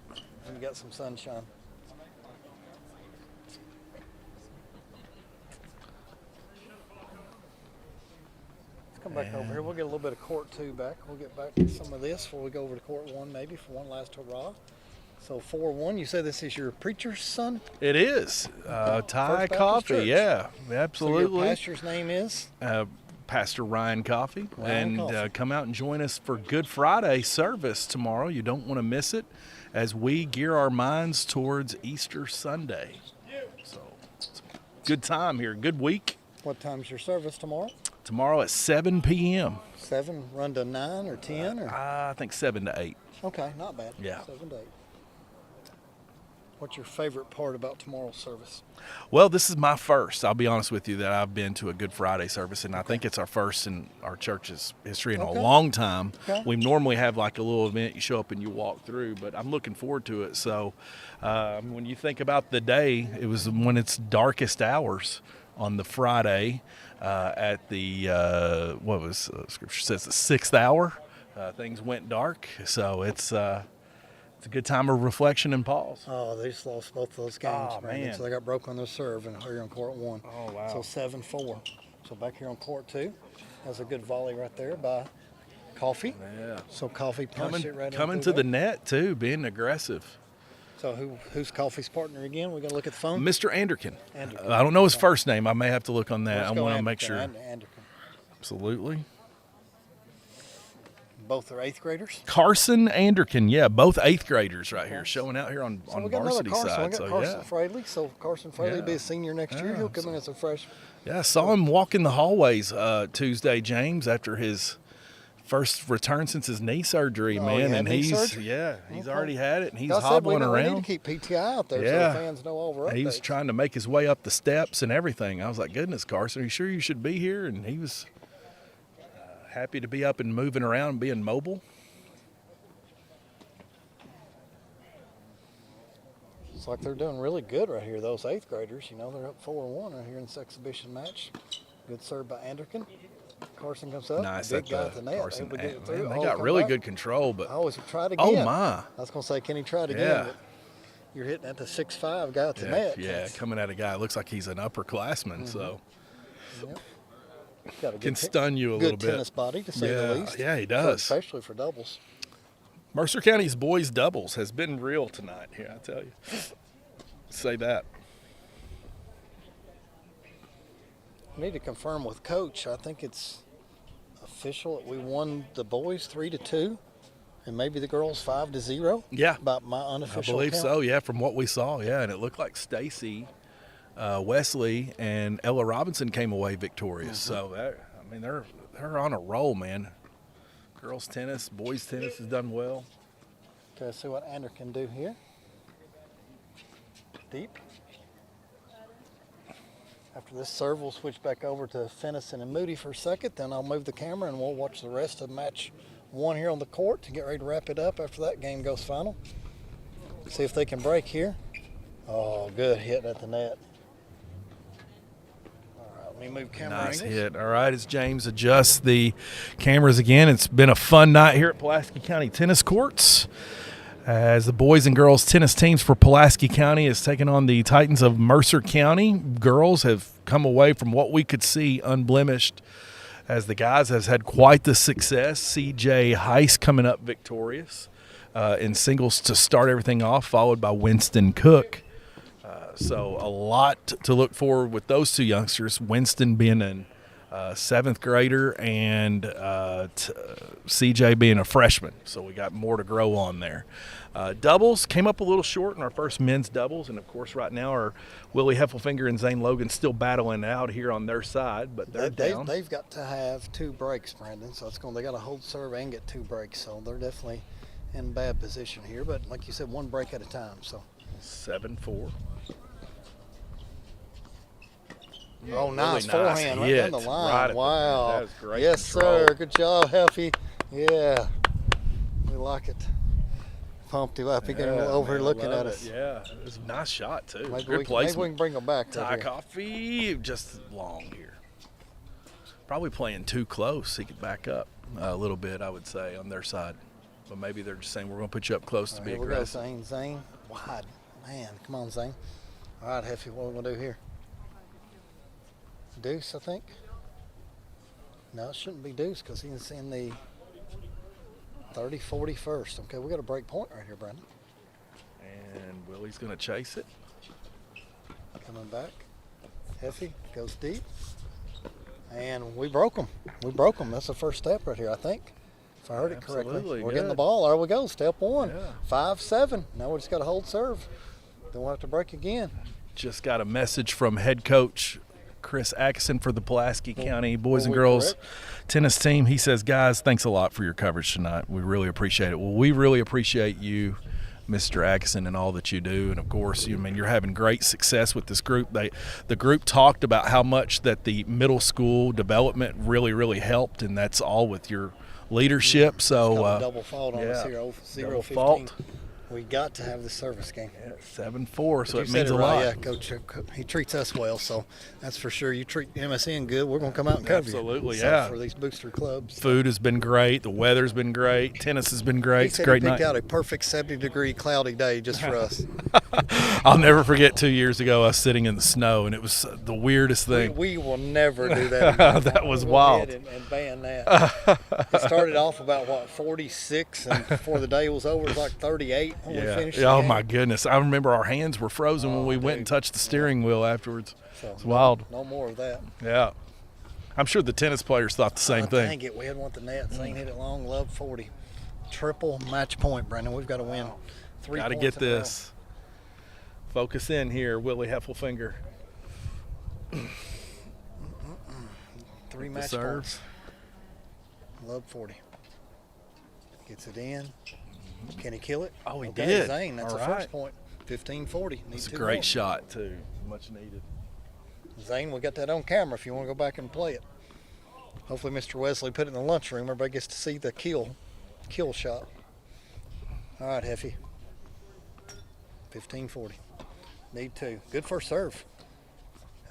Speaker 1: We got some sunshine. Let's come back over here. We'll get a little bit of court 2 back. We'll get back to some of this before we go over to court 1 maybe for one last hurrah. So 4-1. You say this is your preacher's son?
Speaker 2: It is. Ty Coffee.
Speaker 1: Church.
Speaker 2: Yeah, absolutely.
Speaker 1: So your pastor's name is?
Speaker 2: Pastor Ryan Coffee. Come out and join us for Good Friday service tomorrow. You don't want to miss it as we gear our minds towards Easter Sunday. So it's a good time here. Good week.
Speaker 1: What time's your service tomorrow?
Speaker 2: Tomorrow at 7 p.m.
Speaker 1: 7 run to 9 or 10? Or?
Speaker 2: I think 7 to 8.
Speaker 1: Okay, not bad.
Speaker 2: Yeah.
Speaker 1: 7 to 8. What's your favorite part about tomorrow's service?
Speaker 2: Well, this is my first. I'll be honest with you that I've been to a Good Friday service, and I think it's our first in our church's history in a long time.
Speaker 1: Okay.
Speaker 2: We normally have like a little event. You show up and you walk through, but I'm looking forward to it. So when you think about the day, it was when it's darkest hours on the Friday at the Scripture says the 6th hour. Things went dark, so it's a good time of reflection and pause.
Speaker 1: Oh, they just lost both of those games,
Speaker 2: Oh,
Speaker 1: Brandon.
Speaker 2: man.
Speaker 1: So they got broke on their serve and here on court 1.
Speaker 2: Oh, wow.
Speaker 1: So 7-4. So back here on court 2, that's a good volley right there by Coffee.
Speaker 2: Yeah.
Speaker 1: So Coffee punched it right
Speaker 2: coming
Speaker 1: into
Speaker 2: to the net too, being aggressive.
Speaker 1: So who's Coffee's partner again? We got to look at the phone.
Speaker 2: Mr. Anderkin.
Speaker 1: Anderkin.
Speaker 2: I don't know his first name. I may have to look on that.
Speaker 1: Let's
Speaker 2: I
Speaker 1: go
Speaker 2: want to make
Speaker 1: Anderkin.
Speaker 2: sure.
Speaker 1: Anderkin.
Speaker 2: Absolutely.
Speaker 1: Both are 8th graders.
Speaker 2: Carson Anderkin, yeah, both 8th graders right here, showing out here on
Speaker 1: So we got another
Speaker 2: varsity
Speaker 1: Carson.
Speaker 2: side.
Speaker 1: We got
Speaker 2: So
Speaker 1: Carson
Speaker 2: yeah,
Speaker 1: Fraley. So Carson Fraley will be
Speaker 2: Yeah.
Speaker 1: a senior next year. He'll come in as a freshman.
Speaker 2: yeah. I saw him walking the hallways Tuesday, James, after his first return since his knee surgery,
Speaker 1: Oh,
Speaker 2: man,
Speaker 1: he had
Speaker 2: and
Speaker 1: knee
Speaker 2: he's
Speaker 1: surgery?
Speaker 2: he's
Speaker 1: Okay.
Speaker 2: already had it, and he's
Speaker 1: God said
Speaker 2: hobbling
Speaker 1: we
Speaker 2: around.
Speaker 1: need to keep PTI out there so
Speaker 2: Yeah.
Speaker 1: the fans know all our updates.
Speaker 2: He was trying to make his way up the steps and everything. I was like, goodness, Carson, are you sure you should be here? And he was happy to be up and moving around and being mobile.
Speaker 1: It's like they're doing really good right here, those 8th graders. You know, they're up 4-1 right here in this exhibition match. Good serve by Anderkin. Carson comes up.
Speaker 2: Nice,
Speaker 1: Big
Speaker 2: that
Speaker 1: guy at the net.
Speaker 2: Carson.
Speaker 1: Able to get it
Speaker 2: Man,
Speaker 1: through.
Speaker 2: they
Speaker 1: Oh,
Speaker 2: got
Speaker 1: come
Speaker 2: really
Speaker 1: back.
Speaker 2: good control, but
Speaker 1: I always try it again.
Speaker 2: oh my,
Speaker 1: I was going to say, can he try it again?
Speaker 2: Yeah.
Speaker 1: But you're hitting at the 6'5" guy at the net.
Speaker 2: yeah, coming at a guy looks like he's an upperclassman, so
Speaker 1: Yep. Got a
Speaker 2: can
Speaker 1: good
Speaker 2: stun you a
Speaker 1: good
Speaker 2: little bit.
Speaker 1: tennis body, to say the least.
Speaker 2: Yeah, he does.
Speaker 1: Especially for doubles.
Speaker 2: Mercer County's boys doubles has been real tonight. Here, I tell you, say that.
Speaker 1: I need to confirm with Coach. I think it's official that we won the boys 3-2, and maybe the girls 5-0.
Speaker 2: Yeah,
Speaker 1: About my
Speaker 2: I
Speaker 1: unofficial
Speaker 2: believe
Speaker 1: count.
Speaker 2: so. Yeah, from what we saw, yeah, and it looked like Stacy, Wesley, and Ella Robinson came away victorious. So they're on a roll, man. Girls tennis, boys tennis has done well.
Speaker 1: Okay, let's see what Ander can do here. Deep. After this serve, we'll switch back over to Fennison and Moody for a second. Then I'll move the camera and we'll watch the rest of match 1 here on the court to get ready to wrap it up after that game goes final. See if they can break here. Oh, good hit at the net. All right, let me move camera
Speaker 2: Nice
Speaker 1: angles.
Speaker 2: hit. All right, as James adjusts the cameras again, it's been a fun night here at Pulaski County Tennis Courts, as the boys and girls tennis teams for Pulaski County is taking on the Titans of Mercer County. Girls have come away from what we could see unblemished, as the guys has had quite the success. CJ Heiss coming up victorious in singles to start everything off, followed by Winston Cook. So a lot to look forward with those two youngsters, Winston being an 7th grader and CJ being a freshman. So we got more to grow on there. Doubles came up a little short in our first men's doubles, and of course right now are Willie Heffelfinger and Zane Logan still battling out here on their side, but they're down.
Speaker 1: They've got to have 2 breaks, Brandon. So they got to hold serve and get 2 breaks. So they're definitely in bad position here. But like you said, 1 break at a time. So
Speaker 2: 7-4.
Speaker 1: Oh, nice
Speaker 2: Really nice
Speaker 1: forehand right
Speaker 2: hit.
Speaker 1: down the line.
Speaker 2: Right at the-
Speaker 1: Wow.
Speaker 2: that was great
Speaker 1: Yes,
Speaker 2: control.
Speaker 1: sir. Good job, Heffy. Yeah. We like it. Pumped him up. He got over here looking at us.
Speaker 2: Yeah, it was a nice shot too.
Speaker 1: Maybe
Speaker 2: Good
Speaker 1: we
Speaker 2: placement.
Speaker 1: can bring him back.
Speaker 2: Ty
Speaker 1: right here.
Speaker 2: Coffee just long here. Probably playing too close. He could back up a little bit, I would say, on their side. But maybe they're just saying we're going to put you up close to be
Speaker 1: Here we go,
Speaker 2: aggressive.
Speaker 1: Zane. Zane. Wide. Man, come on, Zane. All right, Heffy, what are we going to do here? Deuce, I think. No, it shouldn't be deuce because he's in the 30-40 first. Okay, we got a break point right here, Brandon.
Speaker 2: And Willie's going to chase it.
Speaker 1: Coming back. Heffy goes deep. And we broke them. We broke them. That's the first step right here, I think. If I heard it correctly.
Speaker 2: Absolutely,
Speaker 1: We're getting the
Speaker 2: good.
Speaker 1: ball. There we go. Step 1.
Speaker 2: Yeah.
Speaker 1: 5-7. Now we just got to hold serve. Then we'll have to break again.
Speaker 2: Just got a message from head coach Chris Atkinson for the Pulaski County boys and
Speaker 1: we
Speaker 2: girls
Speaker 1: correct?
Speaker 2: tennis team. He says, guys, thanks a lot for your coverage tonight. We really appreciate it. Well, we really appreciate you, Mr. Atkinson, and all that you do. And of course, you're having great success with this group. The group talked about how much that the middle school development really helped, and that's all with your leadership. So
Speaker 1: Got a double fault on us here.
Speaker 2: double
Speaker 1: 0-15.
Speaker 2: fault.
Speaker 1: We got to have the service game.
Speaker 2: Yeah, 7-4, so
Speaker 1: You
Speaker 2: it
Speaker 1: said
Speaker 2: means a
Speaker 1: right,
Speaker 2: lot.
Speaker 1: Yeah, Coach, he treats us well, so that's for sure. You treat MSN good, we're going to come out and cover
Speaker 2: Absolutely,
Speaker 1: you.
Speaker 2: yeah.
Speaker 1: For these booster clubs.
Speaker 2: Food has been great. The weather's been great. Tennis has been great.
Speaker 1: He
Speaker 2: It's a
Speaker 1: said
Speaker 2: great
Speaker 1: he picked
Speaker 2: night.
Speaker 1: out a perfect 70-degree cloudy day just for us.
Speaker 2: I'll never forget 2 years ago us sitting in the snow, and it was the weirdest thing.
Speaker 1: We will never do that again.
Speaker 2: That was
Speaker 1: We'll go
Speaker 2: wild.
Speaker 1: ahead and ban that. It started off about, 46, and before the day was over, it was like 38 when we finished the
Speaker 2: Oh,
Speaker 1: game.
Speaker 2: my goodness. I remember our hands were frozen when we went and touched the steering wheel afterwards.
Speaker 1: So,
Speaker 2: It's wild.
Speaker 1: No more of that.
Speaker 2: Yeah. I'm sure the tennis players thought the same thing.
Speaker 1: Dang it, we had one at the net. Zane hit it long, love 40. Triple match point, Brandon. We've got to win 3
Speaker 2: Got to
Speaker 1: points
Speaker 2: get
Speaker 1: in a row.
Speaker 2: this. Focus in here, Willie Heffelfinger.
Speaker 1: 3
Speaker 2: The
Speaker 1: match
Speaker 2: serves.
Speaker 1: points. Love 40. Gets it in. Can he kill it?
Speaker 2: Oh, he
Speaker 1: Okay,
Speaker 2: did.
Speaker 1: Zane, that's
Speaker 2: All
Speaker 1: the first
Speaker 2: right.
Speaker 1: point. 15-40.
Speaker 2: It's a great shot, too. Much needed.
Speaker 1: Zane, we got that on camera if you want to go back and play it. Hopefully Mr. Wesley put it in the lunchroom. Everybody gets to see the kill shot. All right, Heffy. 15-40. Need 2. Good first serve.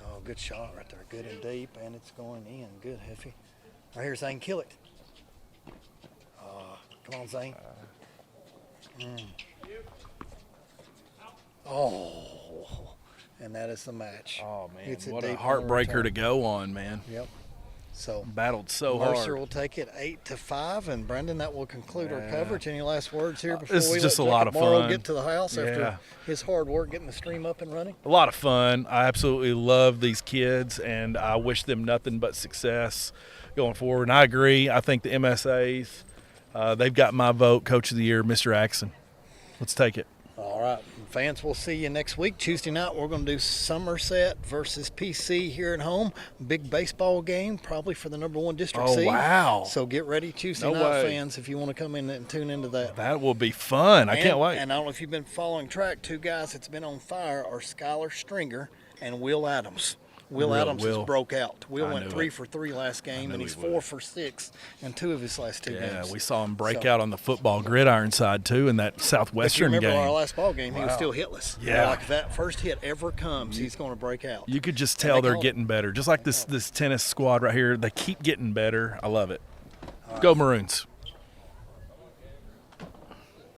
Speaker 1: Oh, good shot right there. Good and deep, and it's going in. Good, Heffy. Right here, Zane, kill it. Come on, Zane. Oh, and that is the match.
Speaker 2: Oh, man.
Speaker 1: It's
Speaker 2: What a
Speaker 1: deep
Speaker 2: heartbreaker
Speaker 1: return.
Speaker 2: to go on, man.
Speaker 1: Yep. So
Speaker 2: Battled so
Speaker 1: Mercer
Speaker 2: hard.
Speaker 1: will take it 8-5, and Brendan, that will conclude our coverage. Any last words here before
Speaker 2: This
Speaker 1: we
Speaker 2: is just
Speaker 1: let
Speaker 2: a lot
Speaker 1: Jacob
Speaker 2: of
Speaker 1: Morrow
Speaker 2: fun.
Speaker 1: get to the house
Speaker 2: Yeah.
Speaker 1: after his hard work getting the stream up and running?
Speaker 2: A lot of fun. I absolutely love these kids, and I wish them nothing but success going forward. And I agree. I think the MSAs, they've got my vote, Coach of the Year, Mr. Axon. Let's take it.
Speaker 1: All right, fans, we'll see you next week. Tuesday night, we're going to do Somerset versus PC here at home. Big baseball game, probably for the number 1 district
Speaker 2: Oh,
Speaker 1: seed.
Speaker 2: wow.
Speaker 1: So get ready Tuesday
Speaker 2: No
Speaker 1: night,
Speaker 2: way.
Speaker 1: fans, if you want to come in and tune into that.
Speaker 2: That will be fun. I can't wait.
Speaker 1: And I don't know if you've been following track, 2 guys that's been on fire are Skylar Stringer and Will Adams. Will Adams
Speaker 2: Will.
Speaker 1: has broke out. Will
Speaker 2: I
Speaker 1: went
Speaker 2: knew
Speaker 1: 3
Speaker 2: it.
Speaker 1: for 3 last game,
Speaker 2: knew
Speaker 1: and he's
Speaker 2: he
Speaker 1: 4
Speaker 2: would.
Speaker 1: for 6 in 2 of his last 2
Speaker 2: Yeah,
Speaker 1: games.
Speaker 2: we saw him break
Speaker 1: So-
Speaker 2: out on the football gridiron side, too, in that
Speaker 1: If you
Speaker 2: Southwestern
Speaker 1: remember
Speaker 2: game.
Speaker 1: our last ball game, he was
Speaker 2: Wow.
Speaker 1: still hitless.
Speaker 2: Yeah.
Speaker 1: Like if that first hit ever comes, he's going to break out.
Speaker 2: You could just
Speaker 1: And
Speaker 2: tell
Speaker 1: they
Speaker 2: they're
Speaker 1: call it-
Speaker 2: getting better. Just like this tennis squad right here. They keep getting better. I love it. Go Maroons.